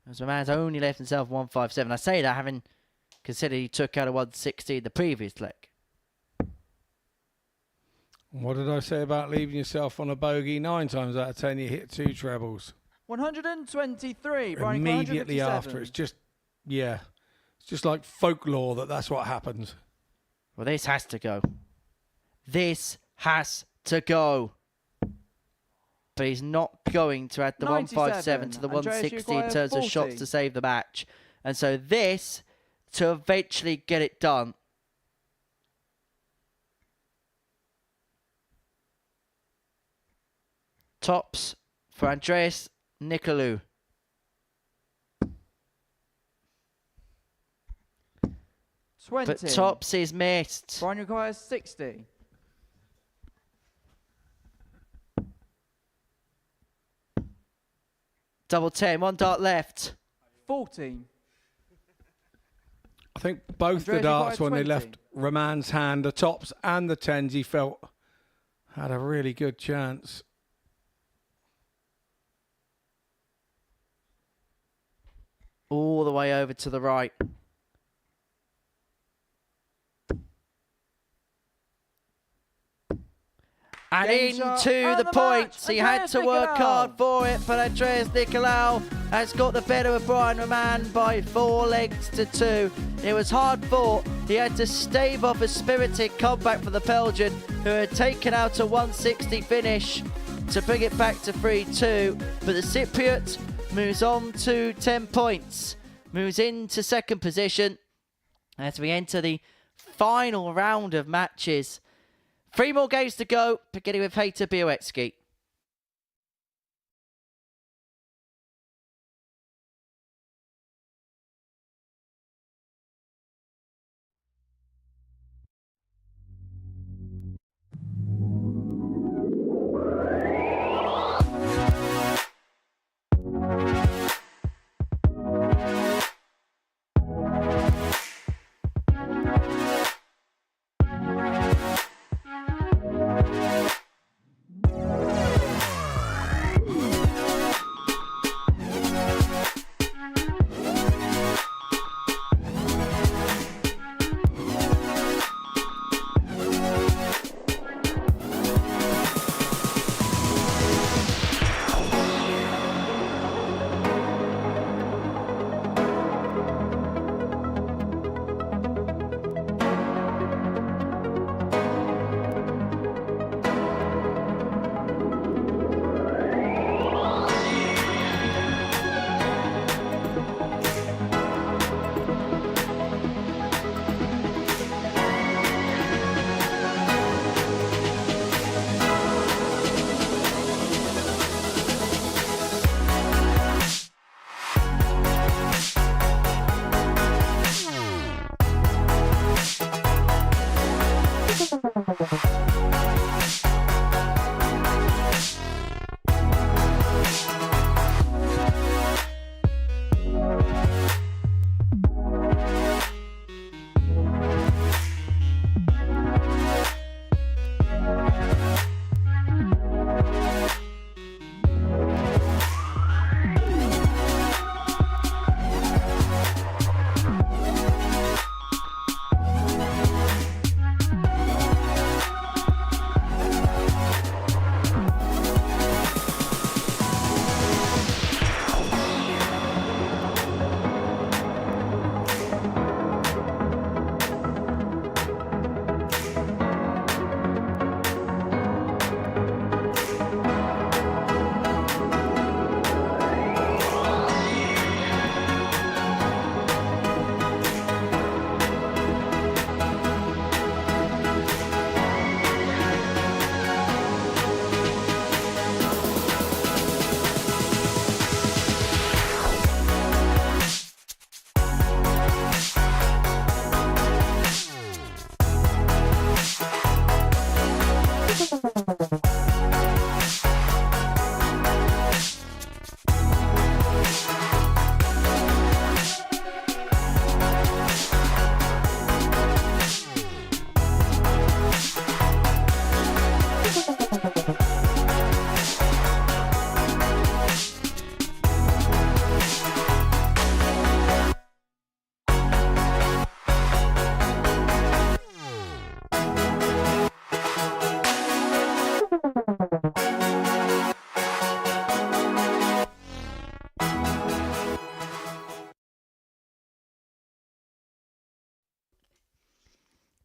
As Raman's only left himself 157. I say that having considered he took out a 160 the previous leg. What did I say about leaving yourself on a bogey? 9 times out of 10, you hit 2 trebles. 123. Brian, Immediately 157. after, it's just, yeah, it's just like folklore that's what happens. Well, this has to go. This has to go. But he's not going to add the 157 to the 160 in terms of shots to save the match. And so this, to eventually get it done. Tops for Andreas Nikolaou. 20. But tops is missed. Brian requires 60. Double 10, 1 dart left. 40. I think both the Andreas, darts, you when got a they 20. left Raman's hand, the tops and the 10s, he felt had a really good chance. All the way over to the right. And Game shot into and the the points. match. He had Andreas to work Nikolaou. hard for it, but Andreas Nikolaou has got the better of Brian Raman by 4 legs to 2. It was hard fought. He had to stave off a spirited comeback for the Belgian, who had taken out a 160 finish to bring it back to 3-2. But the Cypriot moves on to 10 points, moves into second position as we enter the final round of matches. 3 more games to go, beginning with Hayter Bialecki.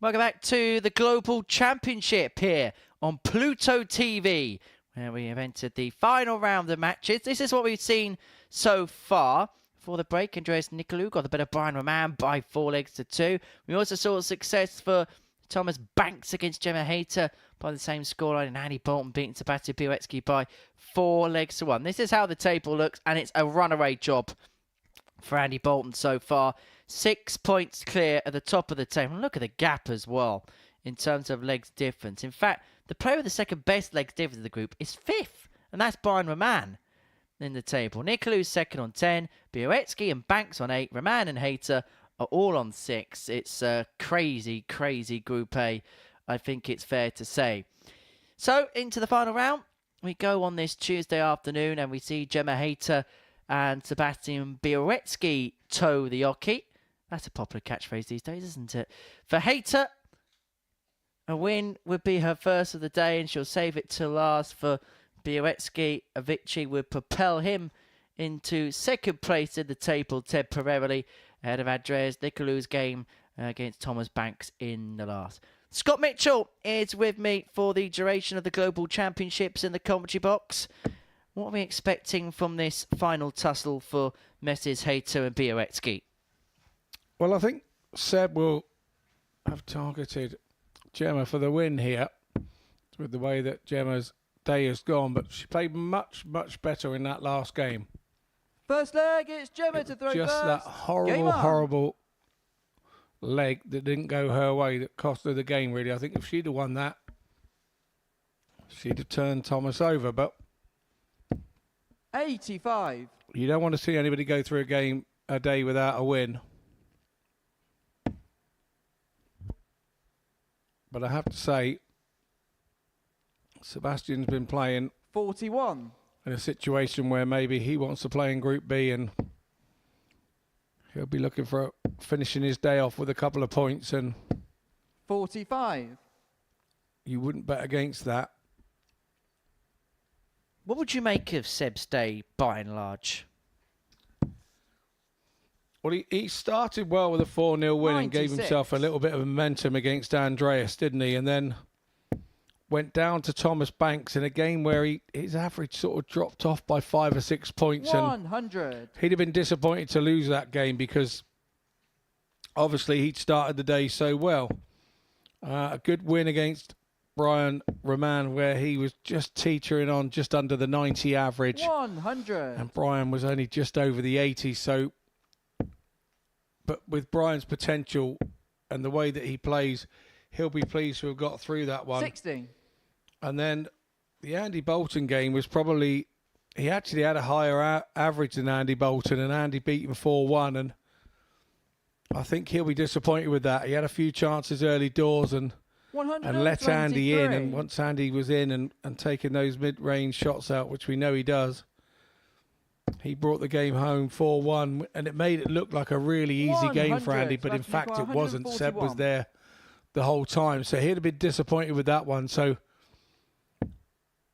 Welcome back to the Global Championship here on Pluto TV, where we have entered the final round of matches. This is what we've seen so far. For the break, Andreas Nikolaou got the better Brian Raman by 4-2. We also saw success for Thomas Banks against Gemma Hayter by the same scoreline, and Andy Boulton beating Sebastian Bialecki by 4-1. This is how the table looks, and it's a runaway job for Andy Boulton so far. 6 points clear at the top of the table. And look at the gap as well in terms of legs difference. In fact, the player with the second best legs difference of the group is 5th, and that's Brian Raman in the table. Nikolaou's second on 10, Bialecki and Banks on 8, Raman and Hayter are all on 6. It's a crazy, crazy Group A, I think it's fair to say. So, into the final round, we go on this Tuesday afternoon, and we see Gemma Hayter and Sebastian Bialecki toe the Oki. That's a popular catchphrase these days, isn't it? For Hayter, a win would be her first of the day, and she'll save it till last. For Bialecki, a victory would propel him into second place in the table temporarily, ahead of Andreas Nikolaou's game against Thomas Banks in the last. Scott Mitchell is with me for the duration of the Global Championships in the commentary box. What are we expecting from this final tussle for Messes Hayter and Bialecki? Well, I think Seb will have targeted Gemma for the win here, with the way that Gemma's day has gone, but she played much, much better in that last game. First leg, it's Gemma to throw Just first. that horrible, horrible leg that didn't go her way that cost her the game, really. I think if she'd have won that, she'd have turned Thomas over, but 85. you don't want to see anybody go through a day without a win. But I have to say, Sebastian's been playing 41. in a situation where maybe he wants to play in Group B, and he'll be looking for finishing his day off with a couple of points, and 45. you wouldn't bet against that. What would you make of Seb's day, by and large? Well, he started well with a 4-0 win and gave 96. himself a little bit of momentum against Andreas, didn't he? And then went down to Thomas Banks in a game where his average sort of dropped off by 5 or 6 points. 100. And he'd have been disappointed to lose that game because obviously he'd started the day so well. A good win against Brian Raman, where he was just teetering on just under the 90 average. 100. And Brian was only just over the 80. So, but with Brian's potential and the way that he plays, he'll be pleased to have got through that one. 60. And then the Andy Boulton game was probably, he actually had a higher average than Andy Boulton, and Andy beat him 4-1. And I think he'll be disappointed with that. He had a few chances early doors and let Andy in. And once Andy was in and taking those mid-range shots out, which we know he does, he brought the game home 4-1, and it made it look like a really easy game for Andy, but in fact it wasn't. Seb was there the whole time, so he'd have been disappointed with that one. So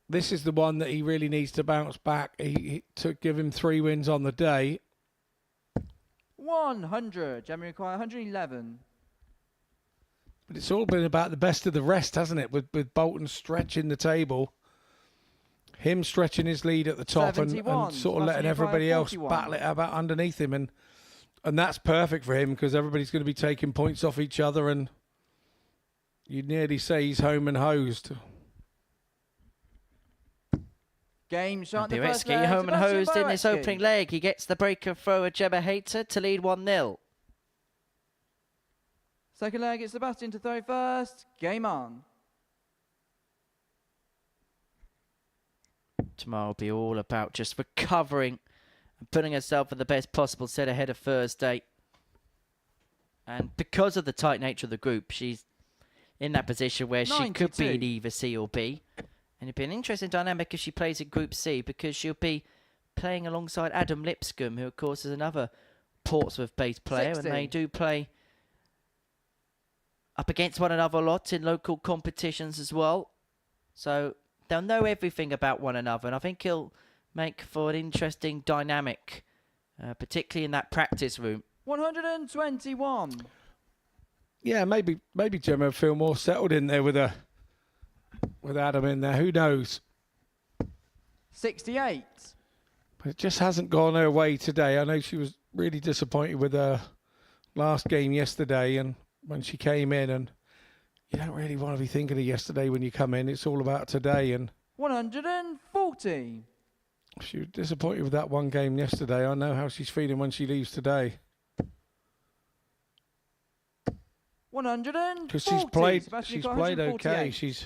this is the one that he really needs to bounce back. He to give him 3 wins on the day. 100. Gemma require 111. But it's all been about the best of the rest, hasn't it? With Boulton stretching the table, him stretching his lead at the top and sort of letting everybody else battle it about underneath him. And that's perfect for him because everybody's going to be taking points off each other, and you'd nearly say he's home and hosed. Game shot in the first Bialecki leg. home and hosed in this Bialecki. opening leg. He gets the breaker throw at Gemma Hayter to lead 1-0. Second leg, it's Sebastian to throw first. Game on. Tomorrow will be all about just recovering and putting herself in the best possible set ahead of Thursday. And because of the tight nature of the group, she's in that position where she could be in either C or B. And it'd be an interesting dynamic if she plays in Group C, because she'll be playing alongside Adam Lipscomb, who of course is another Portsmouth-based player, 60. and they do play up against one another a lot in local competitions as well. So they'll know everything about one another, and I think he'll make for an interesting dynamic, particularly in that practice room. 121. Yeah, maybe Gemma will feel more settled in there with Adam in there. Who knows? 68. But it just hasn't gone her way today. I know she was really disappointed with her last game yesterday, and when she came in, and you don't really want to be thinking of yesterday when you come in. It's all about today. And 140. she was disappointed with that one game yesterday. I know how she's feeling when she leaves today. 140. Because she's played okay. She's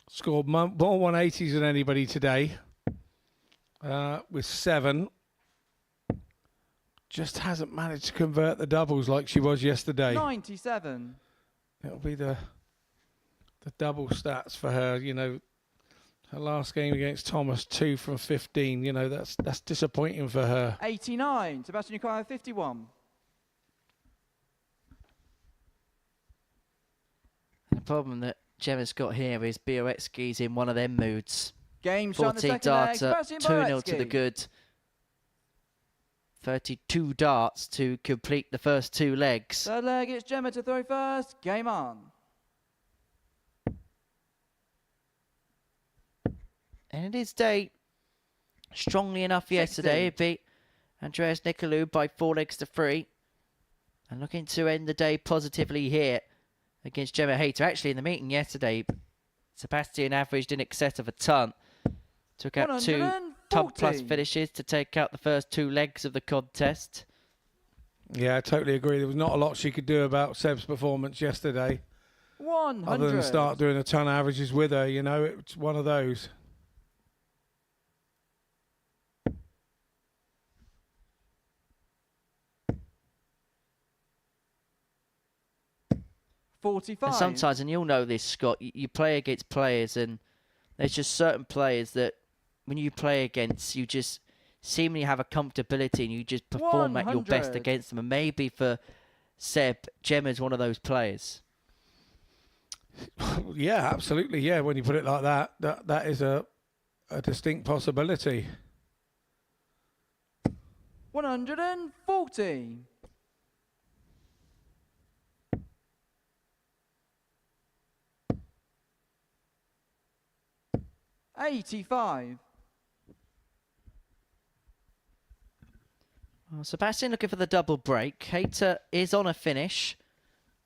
scored more 180s than anybody today, with 7. Just hasn't managed to convert the doubles like she was yesterday. 97. It'll be the double stats for her. You know, her last game against Thomas, 2 from 15. You know, that's disappointing for her. 89. Sebastian Nikolaou, 51. The problem that Gemma's got here is Bialecki's in one of them moods. Game shot in the 14 second leg. darts, Sebastian 2-0 to the Bialecki. good. 32 darts to complete the first 2 legs. Third leg, it's Gemma to throw first. Game on. And it is day strongly enough yesterday. It beat Andreas Nikolaou by 4 legs to 3. And looking to end the day positively here against Gemma Hayter. Actually, in the meeting yesterday, Sebastian averaged in excess of a ton. Took out 2 ton plus finishes to take out the first 2 legs of the contest. Yeah, I totally agree. There was not a lot she could do about Seb's performance yesterday. 100. Other than start doing a ton of averages with her, you know, it's one of those. $45. And sometimes, and you'll know this, Scott, you play against players, and there's just certain players that when you play against, you just seemingly have a comfortability and you just perform at your best 100. against them. And maybe for Seb, Gemma's one of those players. Yeah, absolutely. Yeah, when you put it like that, that is a distinct possibility. 140. $85. Well, Sebastian looking for the double break. Hayter is on a finish,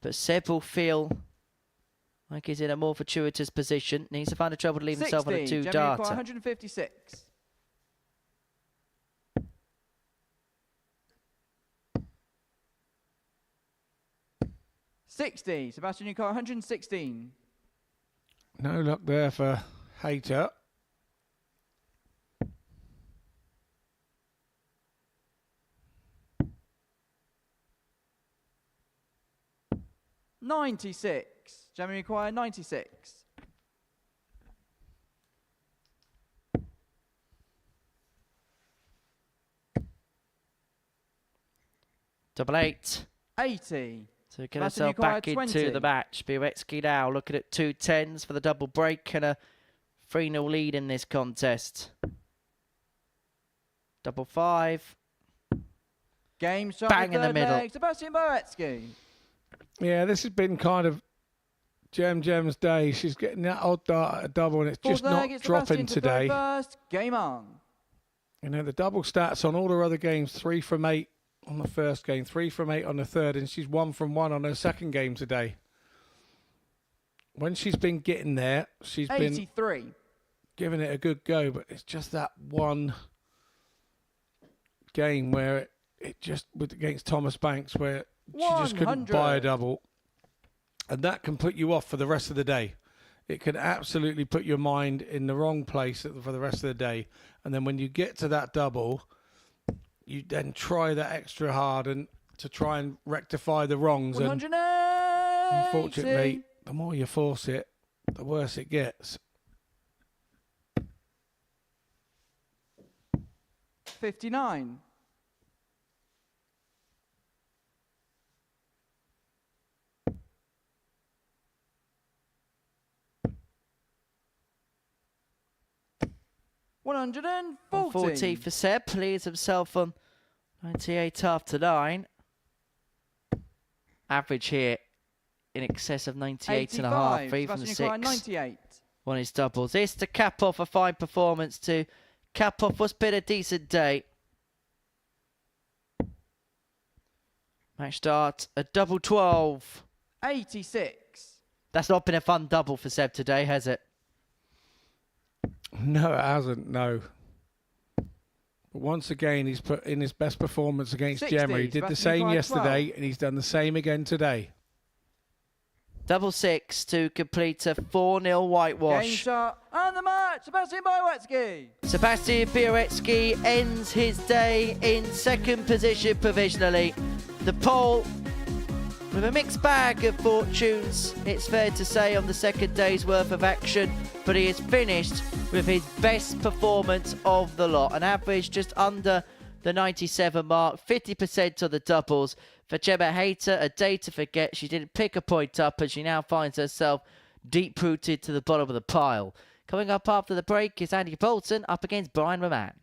but Seb will feel like he's in a more fortuitous position. Needs to find a trouble to leave himself on a 2 darter. 156. $60. Sebastian Nikolaou, 116. No luck there for Hayter. $96. Gemma Nikolaou, 96. Double 8. 80. So get Sebastian herself Nikolaou, back 20. into the match. Bialecki now looking at 2 10s for the double break and a 3-0 lead in this contest. Double 5. Game shot Bang in the middle. leg. Sebastian Bialecki. Yeah, this has been kind of Gem's day. She's getting that odd dart at a double, and it's Fourth just not leg, it's dropping Sebastian to throw today. first. Game on. You know, the double stats on all her other games, 3 from 8 on the first game, 3 from 8 on the third, and she's 1 from 1 on her second game today. When she's been getting there, she's been 83. giving it a good go, but it's just that one game where it just, against Thomas Banks, where she just couldn't buy a double. And that can put you off for the rest of the day. it can absolutely put your mind in the wrong place for the rest of the day. And then when you get to that double, you then try that extra hard and to try and rectify the wrongs. And 180. unfortunately, the more you force it, the worse it gets. 59. $140. 40 for Seb, leads himself on 98 after 9. Average here in excess of 98 and a half, 3 from the 6. 98. On his doubles. This to cap off a fine performance, to cap off what's been a decent day. Match start, a double 12. 86. That's not been a fun double for Seb today, has it? No, it hasn't, no. But once again, he's put in his best performance against 60, Gemma. He did the same Nikolaou yesterday, 12. and he's done the same again today. Double 6 to complete a 4-0 Game whitewash. shot and the match. Sebastian Bialecki. Sebastian Bialecki ends his day in second position provisionally. The pole with a mixed bag of fortunes, it's fair to say, on the second day's worth of action, but he has finished with his best performance of the lot. An average just under the 97 mark, 50% on the doubles. For Gemma Hayter, a day to forget. She didn't pick a point up, and she now finds herself deep-rooted to the bottom of the pile. Coming up after the break is Andy Boulton up against Brian Raman.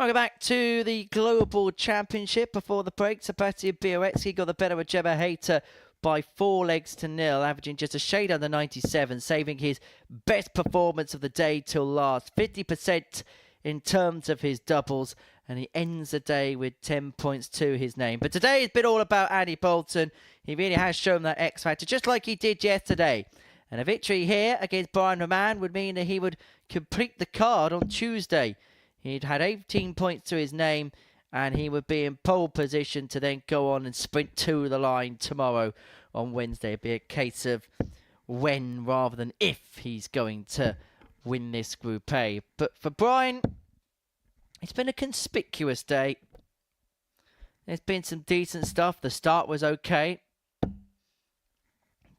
Welcome back to the Global Championship. Before the break, Sebastian Bialecki got the better of Gemma Hayter by 4-0, averaging just a shade under 97, saving his best performance of the day till last. 50% in terms of his doubles, and he ends the day with 10 points to his name. But today has been all about Andy Boulton. He really has shown that X factor, just like he did yesterday. And a victory here against Raman would mean that he would complete the card on Tuesday. He'd had 18 points to his name, and he would be in pole position to then go on and sprint to the line tomorrow on Wednesday. It'd be a case of when rather than if he's going to win this Group A. But for Brian, it's been a conspicuous day. There's been some decent stuff. The start was okay,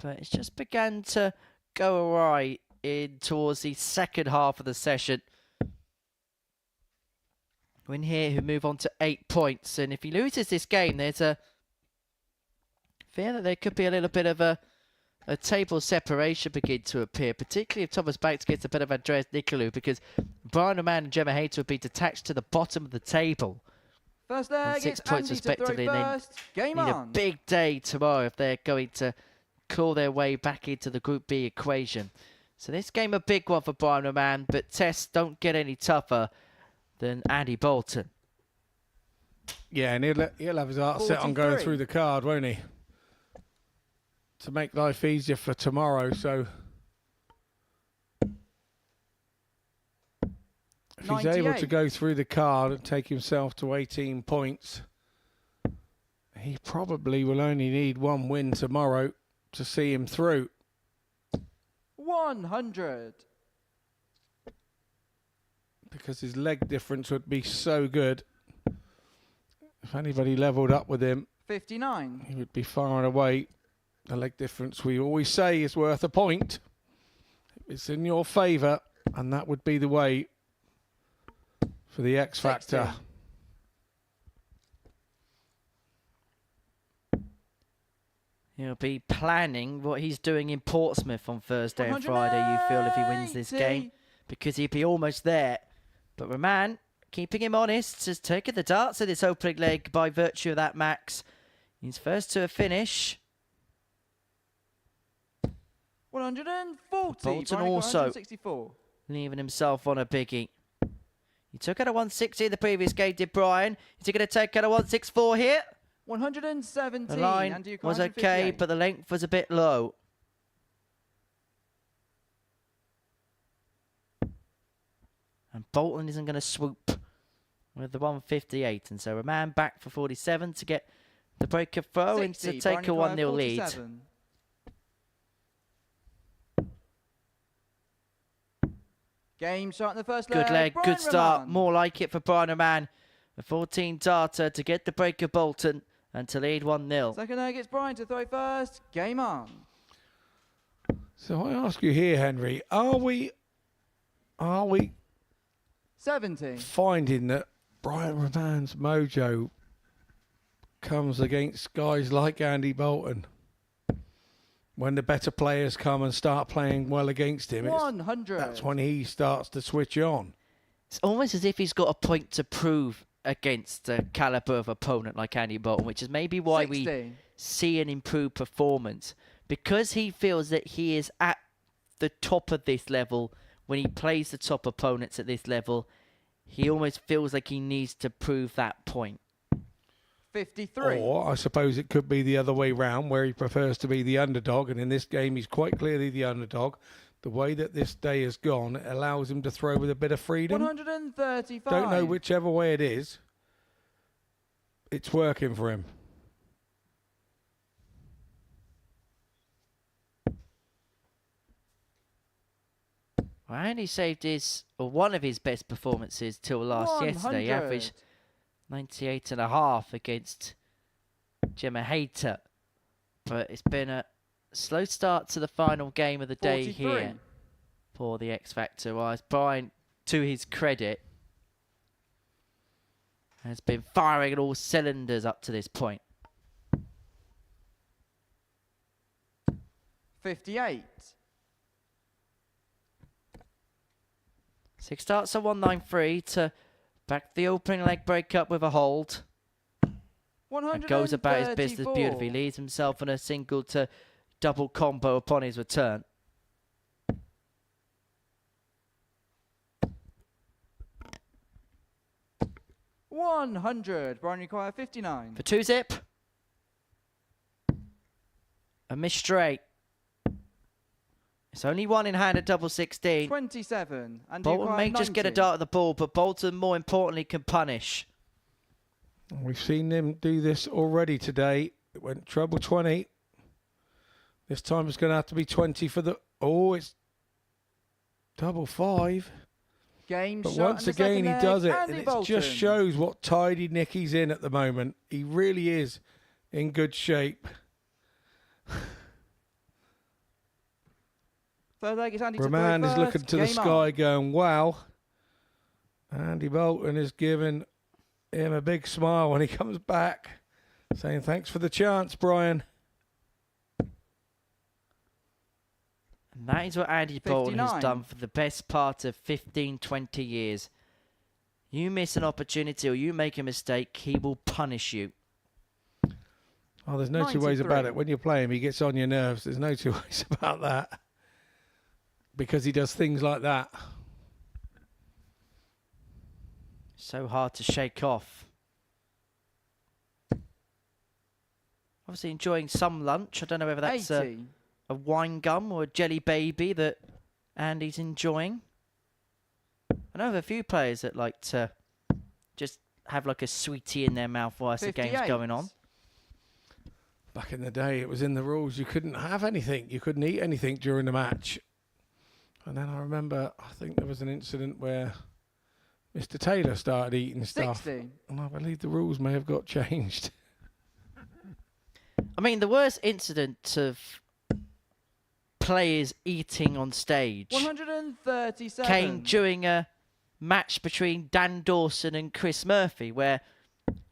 but it's just began to go awry towards the second half of the session. Win here, who move on to 8 points. And if he loses this game, there's a fear that there could be a little bit of a table separation begin to appear, particularly if Thomas Banks gets a bit of Andreas Nikolaou, because Brian Raman and Gemma Hayter would be detached to the bottom of the table. First leg, 6 it's points Andy to throw respectively. first. Game Need a on. big day tomorrow if they're going to claw their way back into the Group B equation. So this game a big one for Brian Raman, but tests don't get any tougher than Andy Boulton. Yeah, and he'll have his heart set on going 43. through the card, won't he? To make life easier for tomorrow. So if he's able to 98. go through the card and take himself to 18 points, he probably will only need one win tomorrow to see him through. 100. Because his leg difference would be so good. If anybody levelled up with him, 59. he would be far and away. The leg difference, we always say, is worth a point. It's in your favour, and that would be the way for the X Factor. 60. He'll be planning what he's doing in Portsmouth on Thursday and Friday, you feel, if he wins this game, because he'd be almost there. But Raman, keeping him honest, has taken the darts of this opening leg by virtue of that max. He's first to a finish. 140. Bolton Brian also 164. leaving himself on a biggie. He took out a 160 in the previous game, did Brian. Is he going to take out a 164 here? 117. The line Andy was okay, 158. but the length was a bit low. And Bolton isn't going to swoop with the 158. And so Raman back for 47 to get the break of throw and to 60. take a Brian 1-0 lead. 47. Game shot in the first Good leg, Brian good start. Raman. More like it for Brian Raman. A 14 darter to get the break of Bolton and to lead 1-0. Second leg, it's Brian to throw first. Game on. So I ask you here, Henry, are we 70. finding that Brian Raman's mojo comes against guys like Andy Boulton? When the better players come and start playing well against him, 100. that's when he starts to switch on. It's almost as if he's got a point to prove against a caliber of opponent like Andy Boulton, which is maybe why 60. we see an improved performance. Because he feels that he is at the top of this level, when he plays the top opponents at this level, he almost feels like he needs to prove that point. 53. Or I suppose it could be the other way round, where he prefers to be the underdog, and in this game he's quite clearly the underdog. The way that this day has gone, it allows him to throw with a bit of freedom. 135. Don't know whichever way it is. It's working for him. Well, Andy saved one of his best performances till last yesterday. He 100. averaged 98.5 against Gemma Hayter. But it's been a slow start to the final game of the day 43. here for the X Factor. Whilst Brian, to his credit, has been firing at all cylinders up to this point. 58. 6 starts at 193 to Back to the opening leg breakup with a hold. And goes about his business beautifully. Leads himself in a single to double combo upon his return. $100. Brian require 59. For 2-zip. A miss straight. It's only one in hand at double 16. 27. And Boulton may just get a dart at the ball, but Boulton, more importantly, can punish. We've seen him do this already today. It went treble 20. This time it's going to have to be 20 for the... Oh, it's double 5. Game But shot once in the again, he second does it. leg, And Andy it Boulton. just shows what tidy nick he's in at the moment. He really is in good shape. Third leg is Andy to Raman play is first. looking to the Game sky on. going, wow. Andy Boulton is giving him a big smile when he comes back, saying thanks for the chance, Brian. And that is what Andy Boulton has 59. done for the best part of 15, 20 years. You miss an opportunity or you make a mistake, he will punish you. Oh, there's no two ways about 93. it. When you play him, he gets on your nerves. There's no two ways about that. Because he does things like that. So hard to shake off. Obviously enjoying some lunch. I don't know whether that's 80. a wine gum or a jelly baby that Andy's enjoying. I know of a few players that like to just have like a sweetie in their mouth whilst the game's 58. going on. Back in the day, it was in the rules. You couldn't have anything. You couldn't eat anything during the match. And then I remember, I think there was an incident where Mr. Taylor started eating stuff. 60. And I believe the rules may have got changed. I mean, the worst incident of players eating on stage 137. came during a match between Dan Dawson and Chris Murphy, where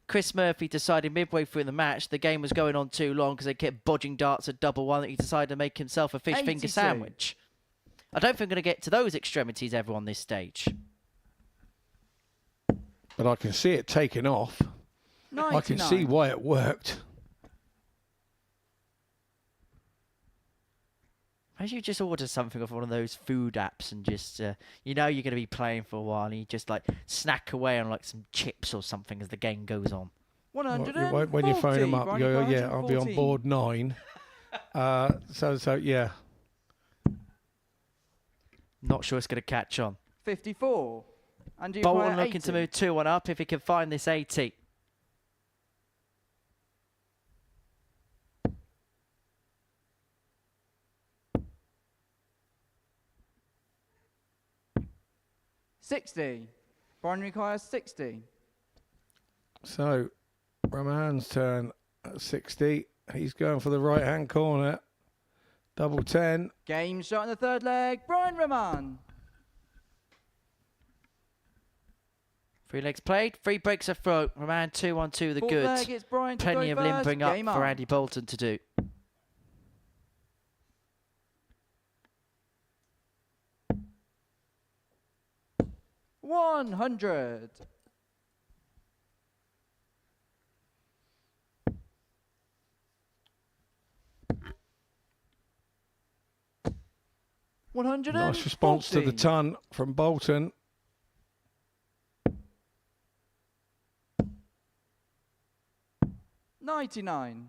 Chris Murphy decided midway through the match the game was going on too long because they kept bodging darts at double one that he decided to make himself a fish finger 82. sandwich. I don't think we're going to get to those extremities ever on this stage. But I can see it taking off. 99. I can see why it worked. As you just order something off one of those food apps and just, you know you're going to be playing for a while and you just like snack away on like some chips or something as the game goes on. 140. When you phone them up, you go, oh, yeah, I'll be on 114. board 9. So yeah. Not sure it's going to catch on. 54. And you Boulton require looking to 80. move 2-1 up if he can find this 80. $60. Brian requires 60. So Raman's turn at 60. He's going for the right-hand corner. Double 10. Game shot in the third leg. Brian Raman. 3 legs played, 3 breaks a throat. Raman 2-1-2 the Fourth goods. leg, it's Brian to Plenty go of first. limbering up Game for on. Andy Boulton to do. $100. Nice response to the ton from Boulton. $99.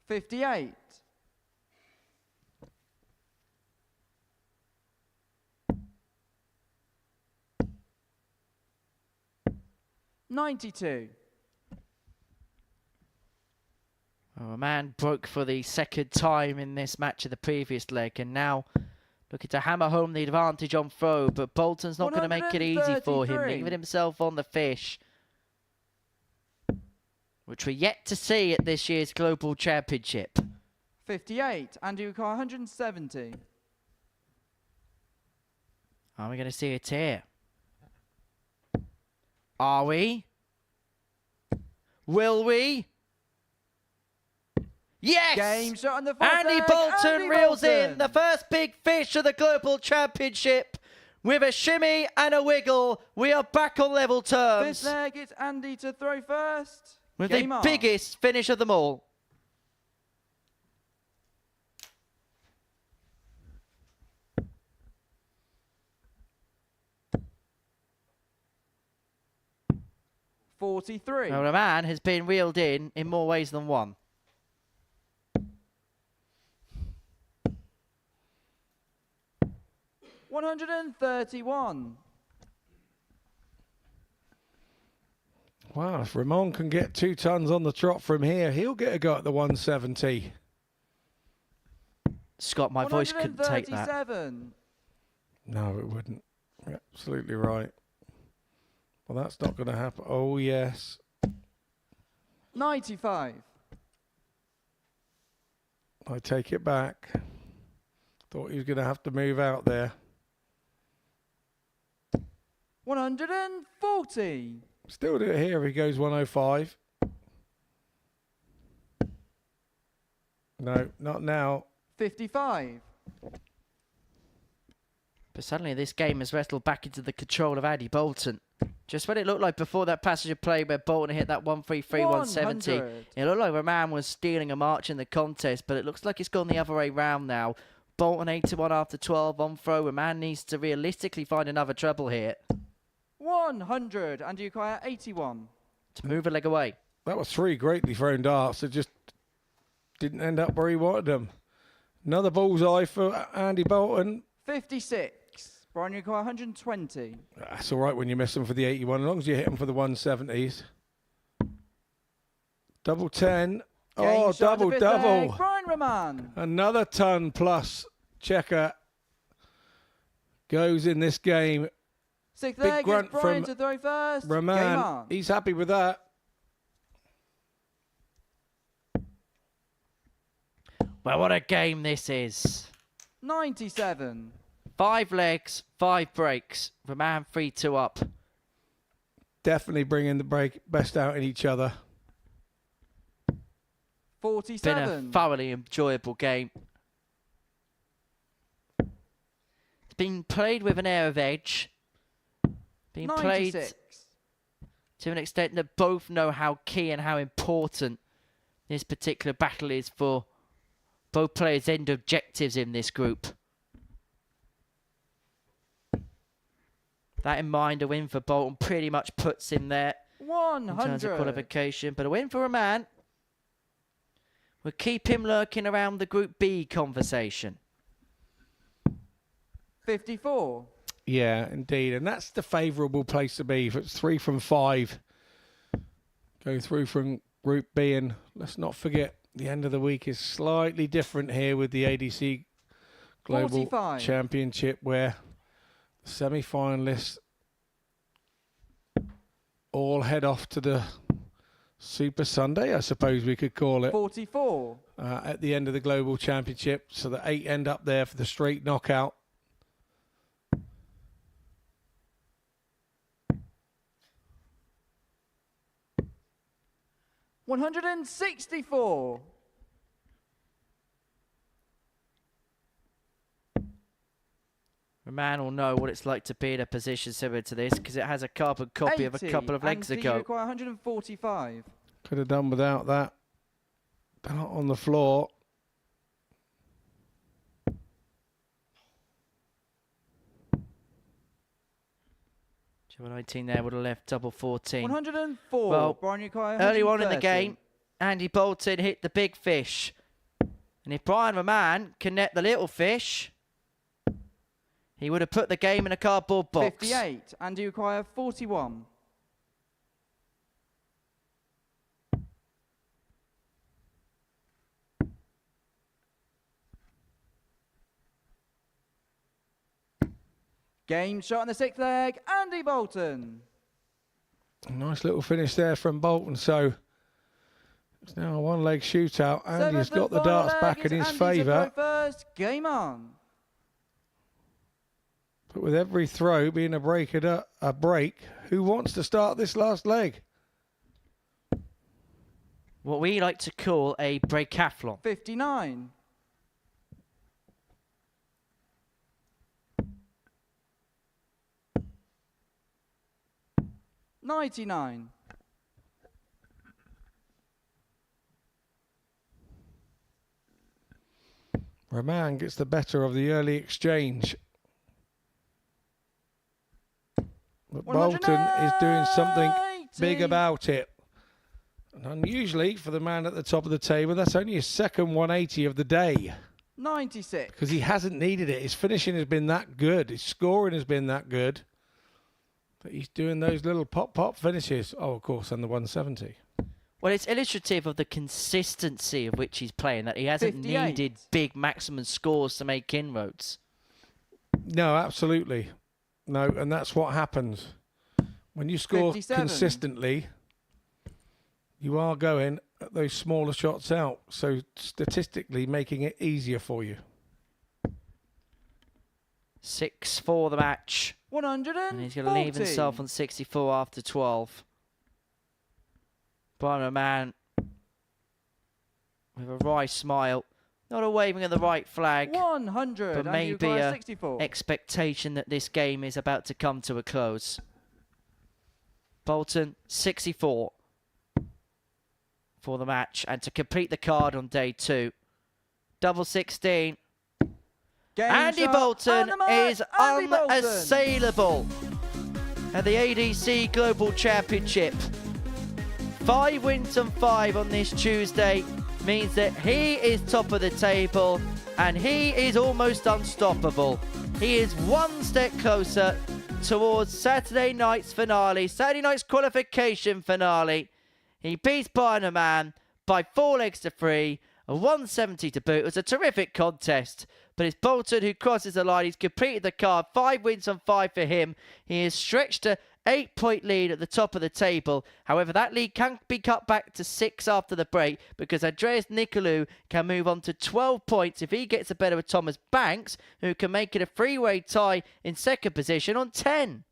$58. $92. Oh, a man broke for the second time in this match of the previous leg and now looking to hammer home the advantage on throw, but Bolton's not going to make it easy for him, 133. leaving himself on the fish, which we're yet to see at this year's Global Championship. 58. Andy Ukar, 170. Are we going to see it here? Are we? Will we? Yes! Game shot on the fourth Andy leg. Boulton Andy reels in Boulton. the first big fish of the Global Championship with a shimmy and a wiggle. We are back on level terms Fifth leg, it's Andy to throw first. with Game the on. biggest finish of them all. $43. Now, Raman has been reeled in more ways than one. $131. Wow, if Ramon can get 2 tons on the trot from here, he'll get a go at the 170. Scott, my voice couldn't take that. 137. No, it wouldn't. You're absolutely right. Well, that's not going to happen. Oh, yes. 95. I take it back. Thought he was going to have to move out there. 140. Still do it here. He goes 105. No, not now. 55. But suddenly this game has wrestled back into the control of Andy Boulton. Just when it looked like before that passenger play where Boulton hit that 133, 170, 100. it looked like Raman was stealing a march in the contest, but it looks like it's gone the other way round now. Boulton 8-1 after 12 on throw. Raman needs to realistically find another treble here 100. And Ukiah 81. to move a leg away. That was 3 greatly thrown darts that just didn't end up where he wanted them. Another bullseye for Andy Boulton. 56. Brian Ukiah 120. That's all right when you miss them for the 81, as long as you hit them for the 170s. Double 10. Oh, Game shot to double, fifth double. leg. Brian Raman. Another ton plus checker goes in this game. Sixth Big leg, grunt it's Brian from to throw first. Game Raman, on. he's happy with that. Well, what a game this is. 97. 5 legs, 5 breaks. Raman 3-2 up. Definitely bringing the best out in each other. Been 47. a thoroughly enjoyable game. It's been played with an air of edge. Been played 96. to an extent that both know how key and how important this particular battle is for both players' end objectives in this group. That in mind, a win for Boulton pretty much puts him there in terms of 100. qualification. But a win for a man will keep him lurking around the Group B conversation. 54. Yeah, indeed. And that's the favourable place to be. If it's 3 from 5, go through from Group B. And let's not forget, the end of the week is slightly different here with the ADC Global 45. Championship, where the semi-finalists all head off to the Super Sunday, I suppose we could call it, 44. at the end of the Global Championship. So the 8 end up there for the straight knockout. $164. A man will know what it's like to be in a position similar to this because it has a carbon copy of a 80. couple of legs and ago. Ukiah 145. Could have done without that. Not on the floor. Double 19 there would have left double 14. 104. Well, Brian Ukiah early on in the 130. game, Andy Boulton hit the big fish. And if Brian Raman can net the little fish, he would have put the game in a cardboard box. 58. And Ukiah 41. Game shot in the sixth leg, Andy Boulton. Nice little finish there from Bolton. So it's now a 1-leg shootout. Andy's got the darts back in his favour. First, game on. But with every throw being a break, who wants to start this last leg? What we like to call a breakathlon. 59. $99. Raman gets the better of the early exchange. But Boulton is doing something big about it. And unusually for the man at the top of the table, that's only his second 180 of the day. 96. Because he hasn't needed it. His finishing has been that good. His scoring has been that good. That he's doing those little pop finishes. Oh, of course, and the 170. Well, it's illustrative of the consistency of which he's playing, that he hasn't 58. needed big maximum scores to make inroads. No, absolutely. No, and that's what happens. When you score 57. consistently, you are going at those smaller shots out. So statistically making it easier for you. 6 for the match. 140. And he's going to leave himself on 64 after 12. By a man with a wry smile. Not a waving of the right flag. 100. But and maybe Nikolaou, a 64. expectation that this game is about to come to a close. Boulton, 64 for the match. And to complete the card on day 2, double 16. Game Andy shot, Boulton and the mark, is Andy Boulton. unassailable at the ADC Global Championship. 5 wins and 5 on this Tuesday means that he is top of the table and he is almost unstoppable. He is one step closer towards Saturday night's finale, Saturday night's qualification finale. He beats Bayern Man by 4 legs to 3, a 170 to boot. It was a terrific contest, but it's Boulton who crosses the line. He's completed the card. 5 wins and 5 for him. He is stretched a 8-point lead at the top of the table. However, that lead can be cut back to 6 after the break because Andreas Nikolaou can move on to 12 points if he gets a better with Thomas Banks, who can make it a 3-way tie in second position on 10.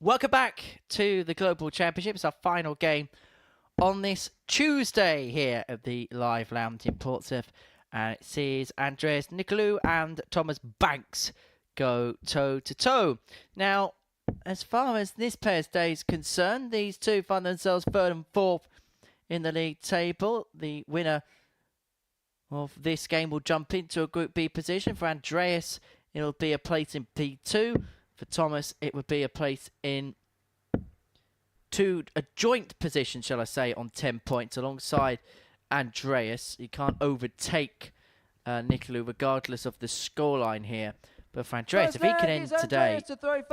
Welcome back to the Global Championship. It's our final game on this Tuesday here at the live lounge in Portsmouth. And it sees Andreas Nikolaou and Thomas Banks go toe-to-toe. Now, as far as this pair's day is concerned, these two find themselves third and fourth in the league table. The winner of this game will jump into a Group B position. For Andreas, it'll be a place in P2. For Thomas, it would be a place in a joint position, shall I say, on 10 points alongside Andreas. He can't overtake Nikolaou regardless of the scoreline here. But for Andreas, if he can end today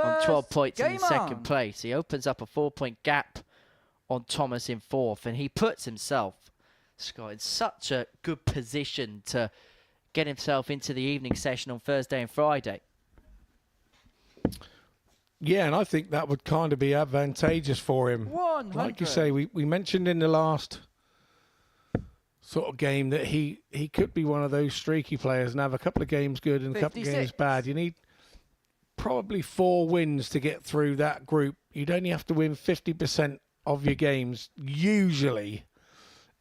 on 12 points in second place, he opens up a 4-point gap on Thomas in fourth, and he puts himself, Scott, in such a good position to get himself into the evening session on Thursday and Friday. Yeah, and I think that would kind of be advantageous for him. 100. Like you say, we mentioned in the last sort of game that he could be one of those streaky players and have a couple of games good and a couple of games bad. You need probably 4 wins to get through that group. You'd only have to win 50% of your games, usually,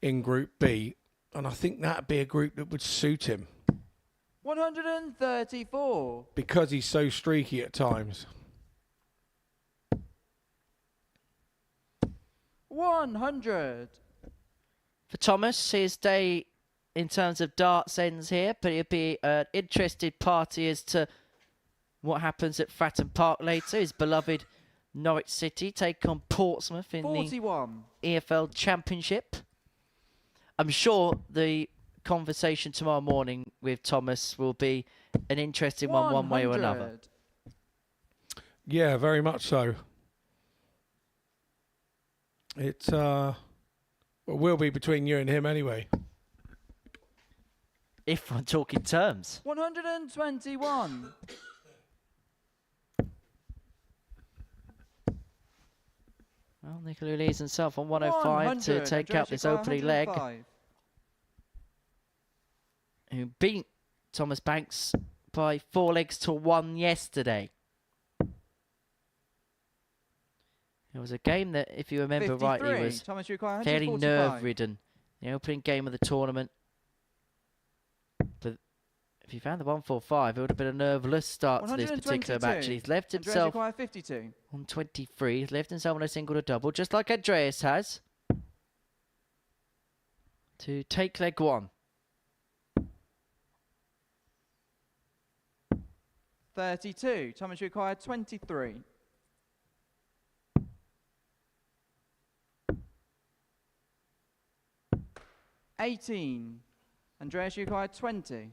in Group B. And I think that'd be a group that would suit him. 134. Because he's so streaky at times. 100. For Thomas, his day in terms of darts ends here, but it'll be an interested party as to what happens at Fratton Park later. His beloved Norwich City take on Portsmouth in 41. the EFL Championship. I'm sure the conversation tomorrow morning with Thomas will be an interesting one way or another. Yeah, very much so. It's will be between you and him anyway. If I'm talking terms. 121. Well, Nikolaou leads himself on 105 to take out this opening leg. Who beat Thomas Banks by 4 legs to 1 yesterday. It was a game that, if you remember rightly, was fairly nerve-ridden. The opening game of the tournament. But if you found the 145, it would have been a nerveless start to this particular match. He's left himself on 23. He's left himself on a single to double, just like Andreas has, to take leg 1. 32. Thomas required 23. 18. Andreas required 20.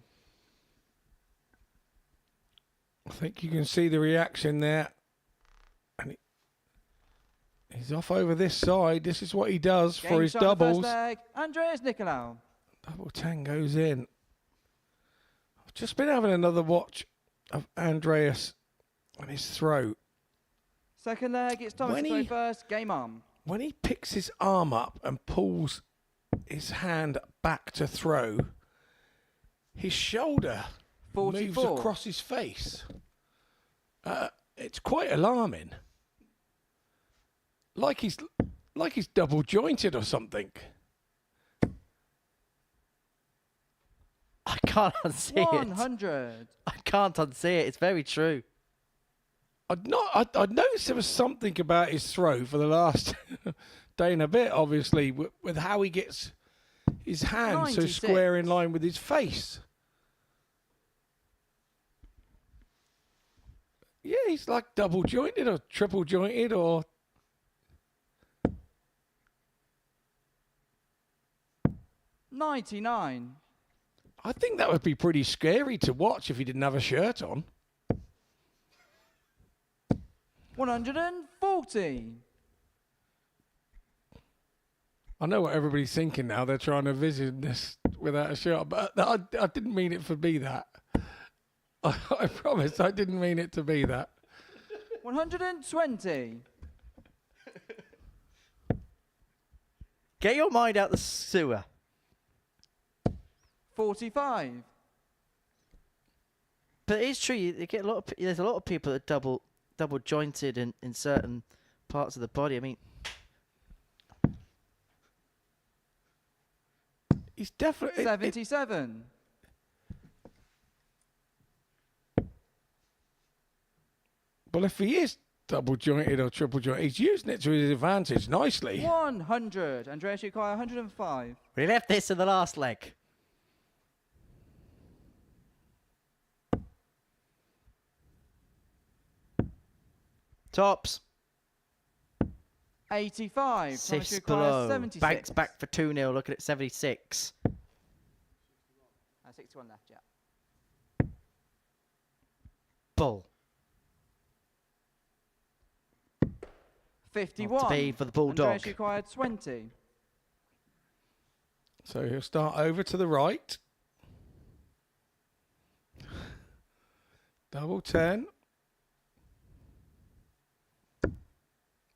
I think you can see the reaction there. And he's off over this side. This is what he does for his doubles. Andreas Nikolaou. Double 10 goes in. I've just been having another watch of Andreas and his throw. Second leg, it's Thomas to throw first. Game on. When he picks his arm up and pulls his hand back to throw, his shoulder 44. moves across his face. It's quite alarming. Like he's double jointed or something. I can't unsee it. 100. I can't unsee it. It's very true. I'd noticed there was something about his throw for the last day and a bit, obviously, with how he gets his hand 96. so square in line with his face. Yeah, he's like double jointed or triple jointed or... $99. I think that would be pretty scary to watch if he didn't have a shirt on. 140. I know what everybody's thinking now. They're trying to visit this without a shirt, but I didn't mean it to be that. I promise I didn't mean it to be that. 120. Get your mind out the sewer. 45. But it's true. You get there's a lot of people that double double jointed in certain parts of the body. I mean, He's definitely 77. Well, if he is double jointed or triple jointed, he's using it to his advantage nicely. 100. Andreas Yukai, 105. we left this in the last leg. Tops. 85. Sifts Yukai, below. 76. Banks back for 2-0. Looking at 76. 61 left, yeah. Bull. 51. To be for the Bulldog. Andreas Yukai, 20. So he'll start over to the right. Double 10.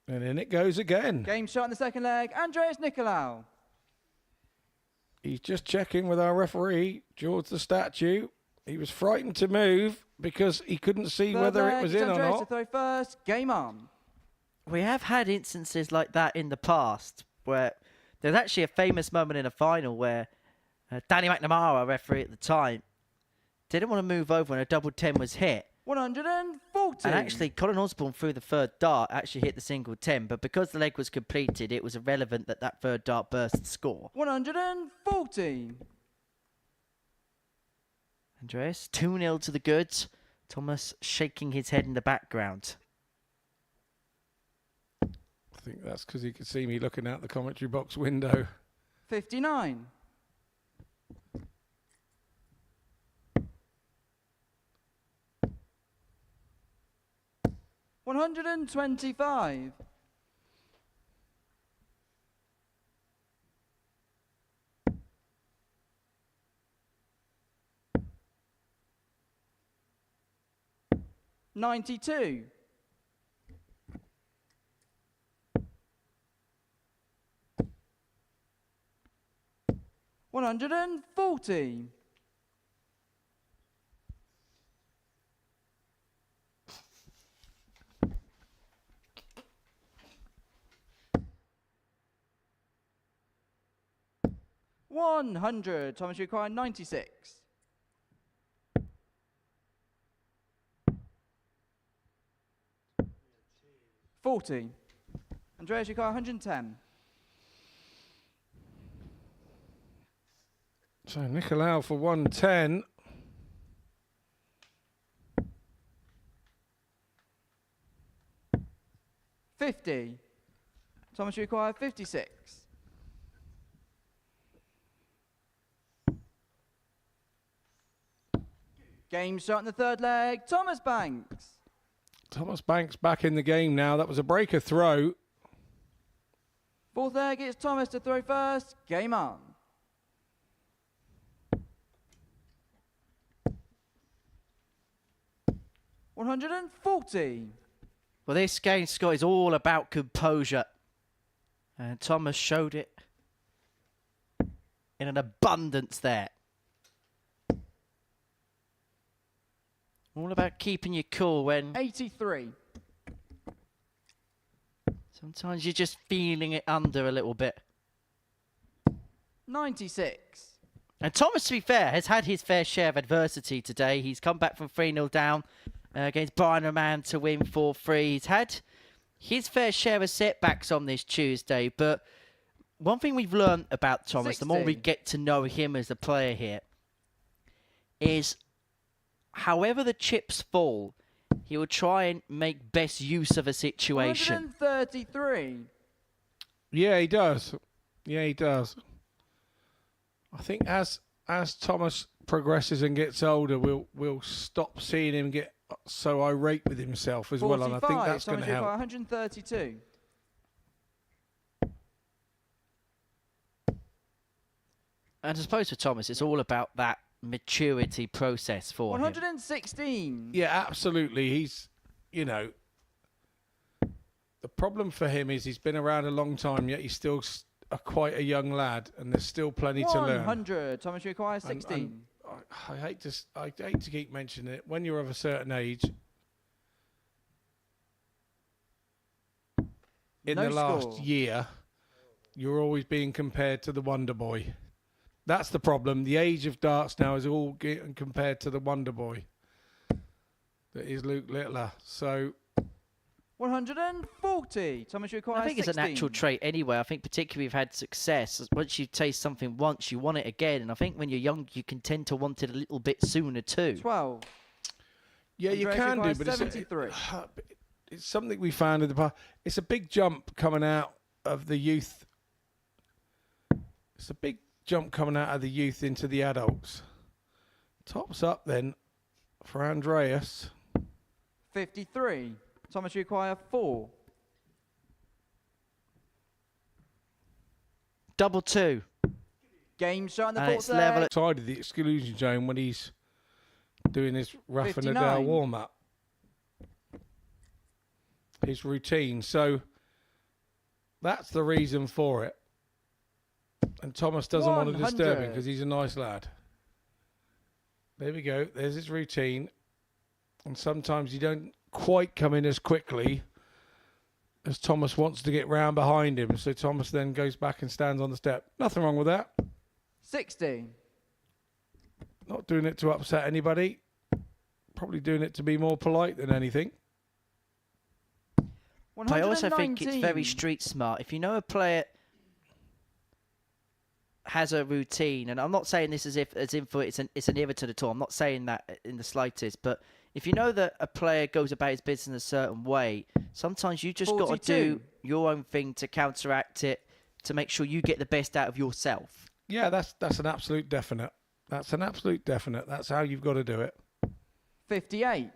And in it goes again. Game shot in the second leg. Andreas Nikolaou. He's just checking with our referee, George the Statue. He was frightened to move because he couldn't see Third whether leg, it was it's in or Andreas to not. throw first. Game on. We have had instances like that in the past where there's actually a famous moment in a final where Danny McNamara, referee at the time, didn't want to move over when a double 10 was hit. 140. And actually, Colin Osborne threw the third dart, actually hit the single 10, but because the leg was completed, it was irrelevant that that third dart burst the score. 140. Andreas, 2-0 to the goods. Thomas shaking his head in the background. I think that's because he could see me looking out the commentary box window. 59. $125. $92. $140. $100. Thomas required 96. $40. Andreas required 110. So Nikolaou for 110. $50. Thomas required 56. Game shot in the third leg. Thomas Banks. Thomas Banks back in the game now. That was a breaker throw. Fourth leg, it's Thomas to throw first. Game on. $140. Well, this game, Scott, is all about composure. And Thomas showed it in an abundance there. All about keeping your cool when 83. sometimes you're just feeling it under a little bit. 96. And Thomas, to be fair, has had his fair share of adversity today. He's come back from 3-0 down against Raman to win 4-3. He's had his fair share of setbacks on this Tuesday. But one thing we've learned about Thomas, the more we 60. get to know him as a player here, is however the chips fall, he will try and make best use of a situation. 133. Yeah, he does. Yeah, he does. I think as Thomas progresses and gets older, we'll stop seeing him get so irate with himself as well, and I think that's going to help. 132. And I suppose for Thomas, it's all about that maturity process for him. 116. Yeah, absolutely. He's, the problem for him is he's been around a long time, yet he's still quite a young lad, and there's still plenty to learn. 100. Thomas requires 16. And I hate to keep mentioning it. When you're of a certain age, in No the last score. year, you're always being compared to the Wonder Boy. That's the problem. The age of darts now is all getting compared to the Wonder Boy. That is Luke Littler. So 140. Thomas, you require I think it's a 16. natural trait anyway. I think particularly if you've had success, once you taste something once, you want it again. And I think when you're young, you can tend to want it a little bit sooner too. 12. yeah, you Andreas can do, requires but 73. it's something we found in the past. It's a big jump coming out of the youth. It's a big jump coming out of the youth into the adults. Tops up then for Andreas. 53. Thomas, you require 4. Double two. Game shot in the And fourth it's level leg. at Side of the exclusion zone when he's doing his rough and a down 59. warm up. His routine. So that's the reason for it. And Thomas doesn't want to disturb him 100. because he's a nice lad. There we go. There's his routine. And sometimes you don't quite come in as quickly as Thomas wants to get round behind him. So Thomas then goes back and stands on the step. Nothing wrong with that. 60. Not doing it to upset anybody. Probably doing it to be more polite than anything. But I also think it's very 119. street smart. If you know a player has a routine, and I'm not saying this as in for it's an irritant at all. I'm not saying that in the slightest. But if you know that a player goes about his business in a certain way, sometimes you just got to 42. do your own thing to counteract it, to make sure you get the best out of yourself. Yeah, that's an absolute definite. That's an absolute definite. That's how you've got to do it. 58.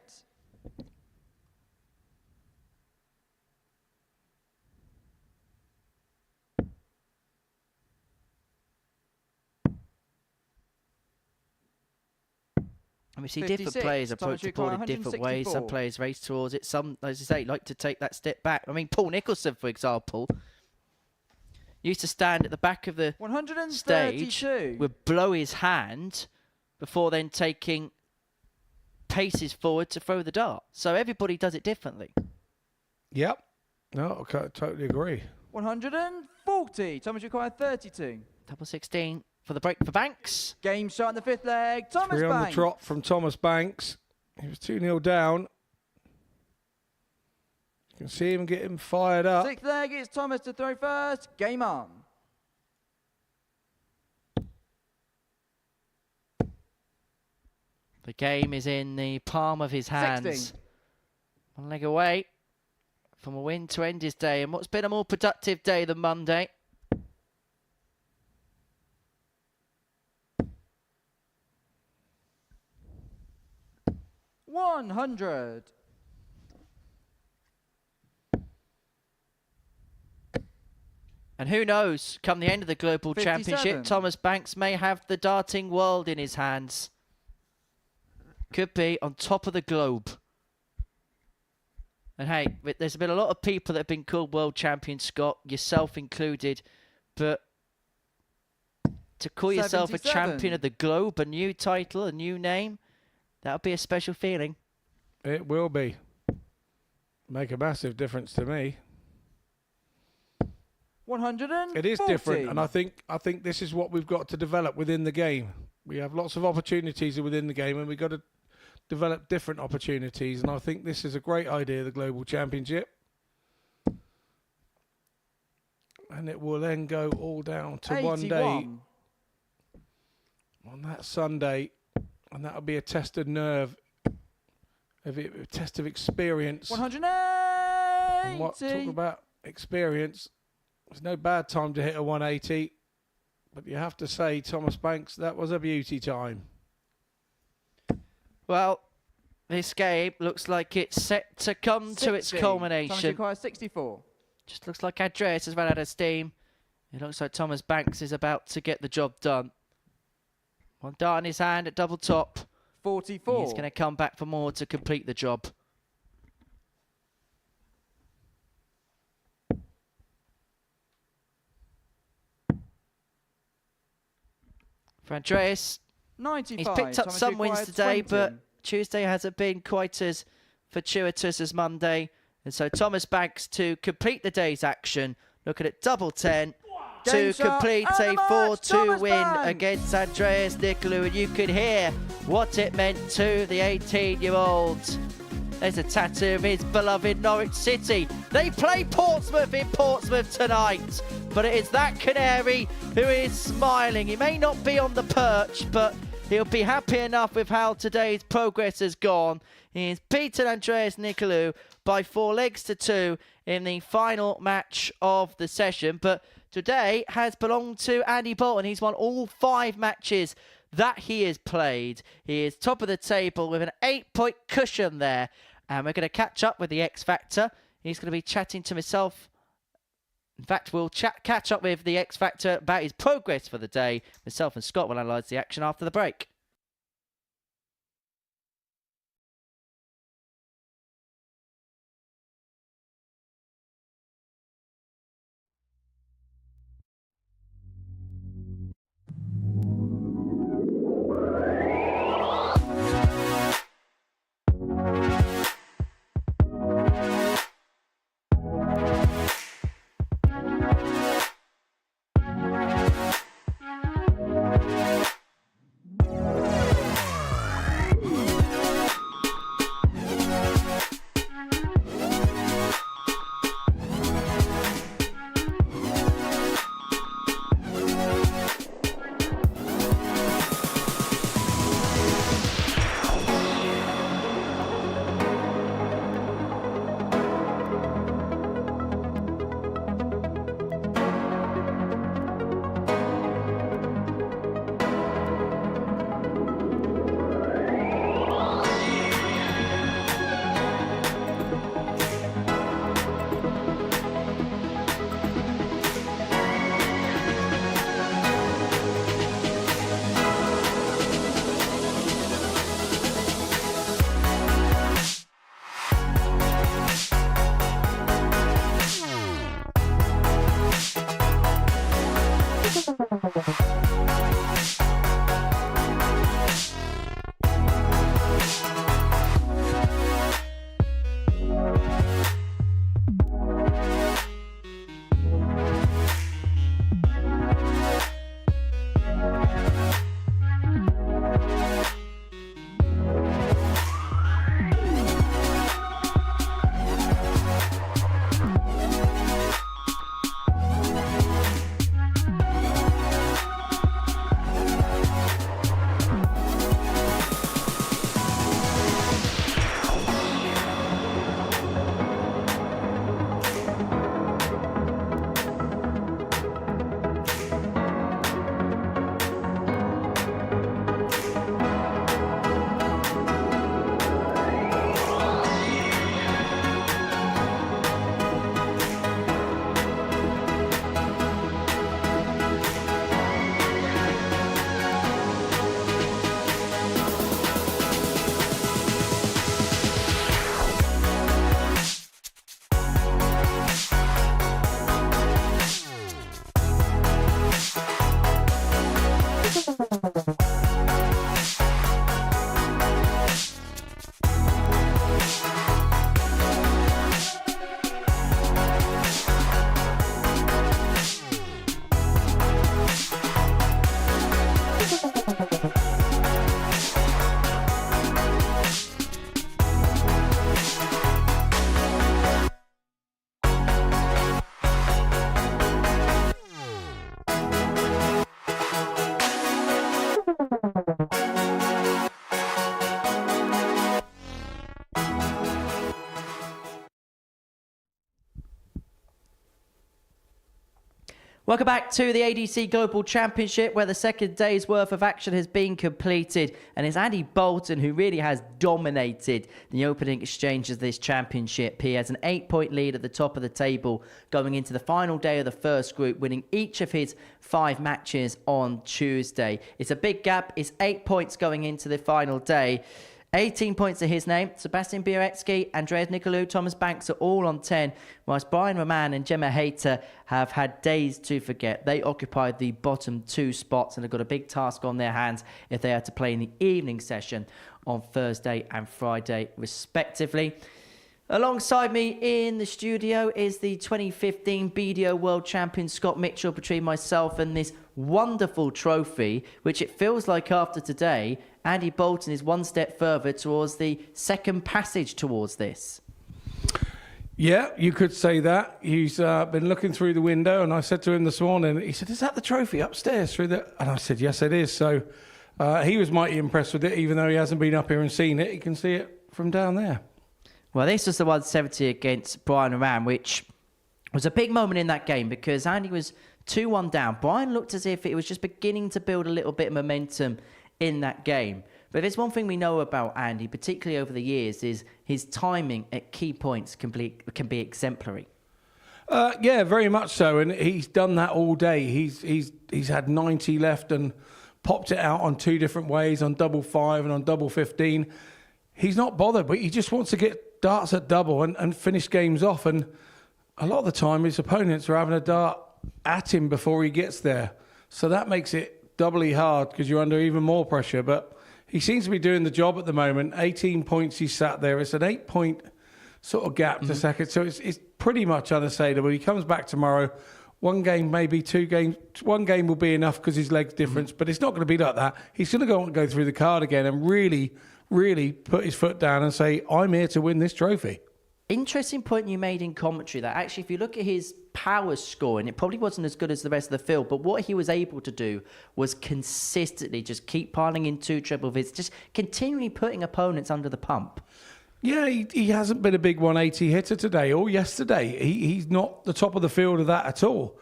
And we see different 56. players Thomas, approach you the board require in different ways. Some 164. players race towards it. Some, as I say, like to take that step back. I mean, Paul Nicholson, for example, used to stand at the back of the 132. stage, would blow his hand before then taking paces forward to throw the dart. So everybody does it differently. Yep. No, I totally agree. 140. Thomas, you require 32. Double 16 for the break for Banks. Game shot in the fifth leg. Thomas 3 on the Banks. trot from Thomas Banks. He was 2-0 down. You can see him get him fired up. Sixth leg, it's Thomas to throw first. Game on. The game is in the palm of his hands. 60. One leg away from a win to end his day, and what's been a more productive day than Monday. $100. And who knows, come the end of the Global 57. Championship, Thomas Banks may have the darting world in his hands. Could be on top of the globe. And hey, there's been a lot of people that have been called world champions, Scott, yourself included. But to call yourself a 77. champion of the globe, a new title, a new name, that would be a special feeling. It will be. Make a massive difference to me. 140. It is different, and I think this is what we've got to develop within the game. We have lots of opportunities within the game, and we've got to develop different opportunities. And I think this is a great idea, the Global Championship. And it will then go all down to 81. one day on that Sunday, and that'll be a test of nerve, a test of experience. 180. And what talk about experience? There's no bad time to hit a 180, but you have to say, Thomas Banks, that was a beauty time. Well, this game looks like it's set to come to its 60. Thomas culmination. requires 64. Just looks like Andreas has run out of steam. It looks like Thomas Banks is about to get the job done. One dart in his hand at double top. 44. He's going to come back for more to complete the job. For Andreas, 95. he's picked up Thomas some wins requires today, 20. but Tuesday hasn't been quite as fortuitous as Monday. And so Thomas Banks to complete the day's action, looking at double 10 to Game shot complete and a the match, 4-2 Thomas win Banks. against Andreas Nikolaou. And you could hear what it meant to the 18-year-old. There's a tattoo of his beloved Norwich City. They play Portsmouth in Portsmouth tonight. But it is that Canary who is smiling. He may not be on the perch, but he'll be happy enough with how today's progress has gone. He's beaten Andreas Nikolaou by 4-2 in the final match of the session. But today has belonged to Andy Boulton. He's won all 5 matches that he has played. He is top of the table with an 8-point cushion there. And we're going to catch up with the X Factor. He's going to be chatting to myself. In fact, we'll catch up with the X Factor about his progress for the day. Myself and Scott will analyse the action after the break. Welcome back to the ADC Global Championship, where the second day's worth of action has been completed. And it's Andy Boulton who really has dominated the opening exchanges of this championship. He has an 8-point lead at the top of the table going into the final day of the first group, winning each of his 5 matches on Tuesday. It's a big gap. It's 8 points going into the final day. 18 points to his name. Sebastian Bialecki, Andreas Nikolaou, Thomas Banks are all on 10, whilst Brian Raman and Gemma Hayter have had days to forget. They occupied the bottom 2 spots and have got a big task on their hands if they are to play in the evening session on Thursday and Friday, respectively. Alongside me in the studio is the 2015 BDO World Champion Scott Mitchell, between myself and this wonderful trophy, which it feels like after today, Andy Boulton is one step further towards the second passage towards this. Yeah, you could say that. He's been looking through the window, and I said to him this morning, he said, "Is that the trophy upstairs through the..." And I said, "Yes, it is." So he was mighty impressed with it, even though he hasn't been up here and seen it. He can see it from down there. Well, this was the 170 against Brian Raman, which was a big moment in that game because Andy was 2-1 down. Brian looked as if it was just beginning to build a little bit of momentum in that game. But there's one thing we know about Andy, particularly over the years, is his timing at key points can be exemplary. Yeah, very much so, and he's done that all day. He's had 90 left and popped it out on 2 different ways, on double 5 and on double 15. He's not bothered, but he just wants to get darts at double and finish games off. And a lot of the time, his opponents are having a dart at him before he gets there. So that makes it doubly hard because you're under even more pressure. But he seems to be doing the job at the moment. 18 points he's sat there. It's an 8-point sort of gap to second. So it's pretty much unassailable. He comes back tomorrow. 1 game, maybe 2 games. 1 game will be enough because his leg's different. But it's not going to be like that. He's going to go through the card again and really put his foot down and say, "I'm here to win this trophy." Interesting point you made in commentary that actually, if you look at his power scoring, it probably wasn't as good as the rest of the field, but what he was able to do was consistently just keep piling in 2 triple vids, just continually putting opponents under the pump. Yeah, he hasn't been a big 180 hitter today or yesterday. He's not the top of the field of that at all.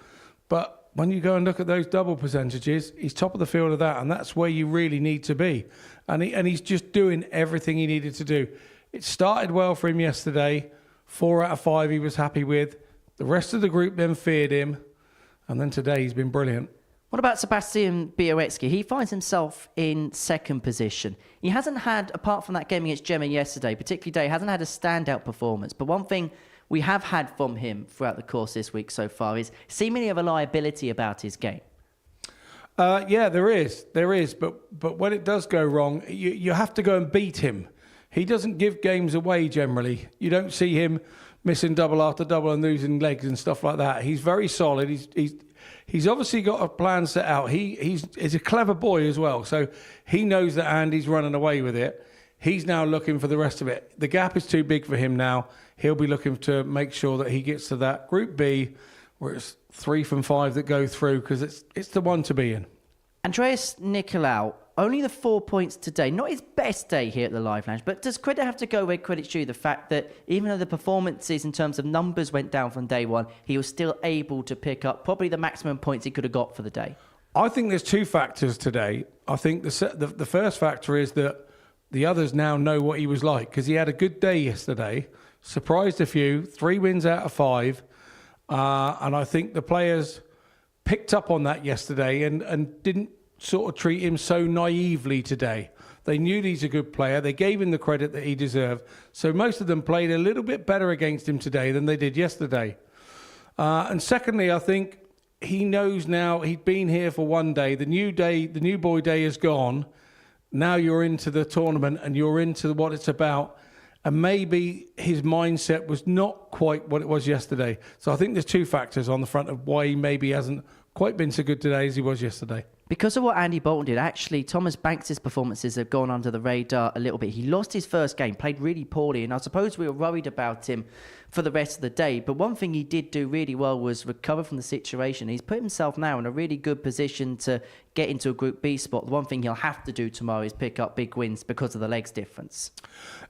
But when you go and look at those double percentages, he's top of the field of that, and that's where you really need to be. And he's just doing everything he needed to do. It started well for him yesterday. 4 out of 5 he was happy with. The rest of the group then feared him. And then today he's been brilliant. What about Sebastian Bialecki? He finds himself in second position. He hasn't had, apart from that game against Gemma yesterday, particularly today, hasn't had a standout performance. But one thing we have had from him throughout the course this week so far is seemingly a reliability about his game. Yeah, there is. But when it does go wrong, you have to go and beat him. He doesn't give games away generally. You don't see him missing double after double and losing legs and stuff like that. He's very solid. He's obviously got a plan set out. He's a clever boy as well. So he knows that Andy's running away with it. He's now looking for the rest of it. The gap is too big for him now. He'll be looking to make sure that he gets to that Group B, where it's 3 from 5 that go through, because it's the one to be in. Andreas Nikolaou, only the 4 points today. Not his best day here at the Live Lounge, but does credit have to go where credit's due? The fact that even though the performances in terms of numbers went down from day one, he was still able to pick up probably the maximum points he could have got for the day. I think there's 2 factors today. I think the first factor is that the others now know what he was like, because he had a good day yesterday, surprised a few, 3 wins out of 5, and I think the players picked up on that yesterday and didn't sort of treat him so naively today. They knew he's a good player. They gave him the credit that he deserved. So most of them played a little bit better against him today than they did yesterday. And secondly, I think he knows now he'd been here for 1 day. The new boy day is gone. Now you're into the tournament and you're into what it's about. And maybe his mindset was not quite what it was yesterday. So I think there's 2 factors on the front of why he maybe hasn't quite been so good today as he was yesterday. Because of what Andy Boulton did, actually, Thomas Banks' performances have gone under the radar a little bit. He lost his first game, played really poorly, and I suppose we were worried about him for the rest of the day. But one thing he did do really well was recover from the situation. He's put himself now in a really good position to get into a Group B spot. The one thing he'll have to do tomorrow is pick up big wins because of the legs difference.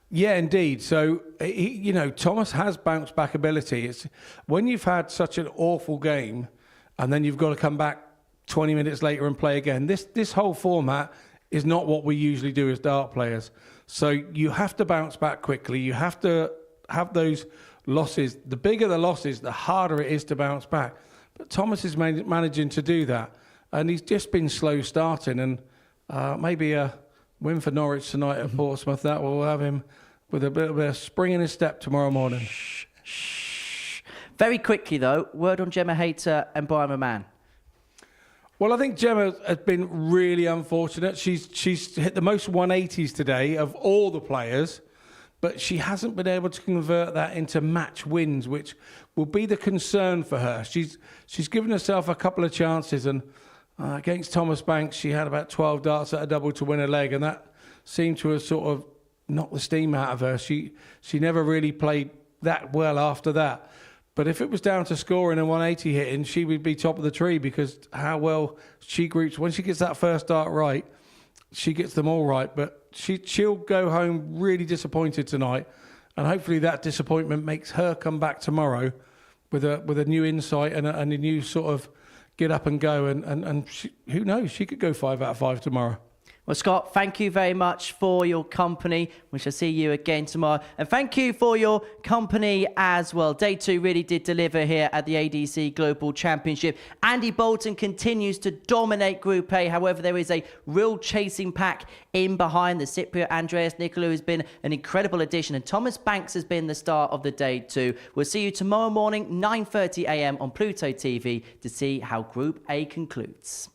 Yeah, indeed. So, Thomas has bounce back ability. It's when you've had such an awful game and then you've got to come back 20 minutes later and play again. This whole format is not what we usually do as dart players. So you have to bounce back quickly. You have to have those losses. The bigger the losses, the harder it is to bounce back. But Thomas is managing to do that. And he's just been slow starting. And maybe a win for Norwich tonight at Portsmouth, that will have him with a bit of a spring in his step tomorrow morning. Very quickly, though, word on Gemma Hayter and Brian Raman. Well, I think Gemma has been really unfortunate. She's hit the most 180s today of all the players. but she hasn't been able to convert that into match wins, which will be the concern for her. She's given herself a couple of chances, and against Thomas Banks, she had about 12 darts at a double to win a leg, and that seemed to have sort of knocked the steam out of her. She never really played that well after that. But if it was down to scoring and 180 hitting, she would be top of the tree, because how well she groups. When she gets that first dart right, she gets them all right. But she'll go home really disappointed tonight, and hopefully that disappointment makes her come back tomorrow with a new insight and a new sort of get up and go. And she, who knows, she could go 5 out of 5 tomorrow. Well, Scott, thank you very much for your company. We shall see you again tomorrow. And thank you for your company as well. Day 2 really did deliver here at the ADC Global Championship. Andy Boulton continues to dominate Group A. However, there is a real chasing pack in behind. The Cypriot Andreas Nikolaou has been an incredible addition. And Thomas Banks has been the star of the day too. We'll see you tomorrow morning, 9:30 a.m. on Pluto TV to see how Group A concludes.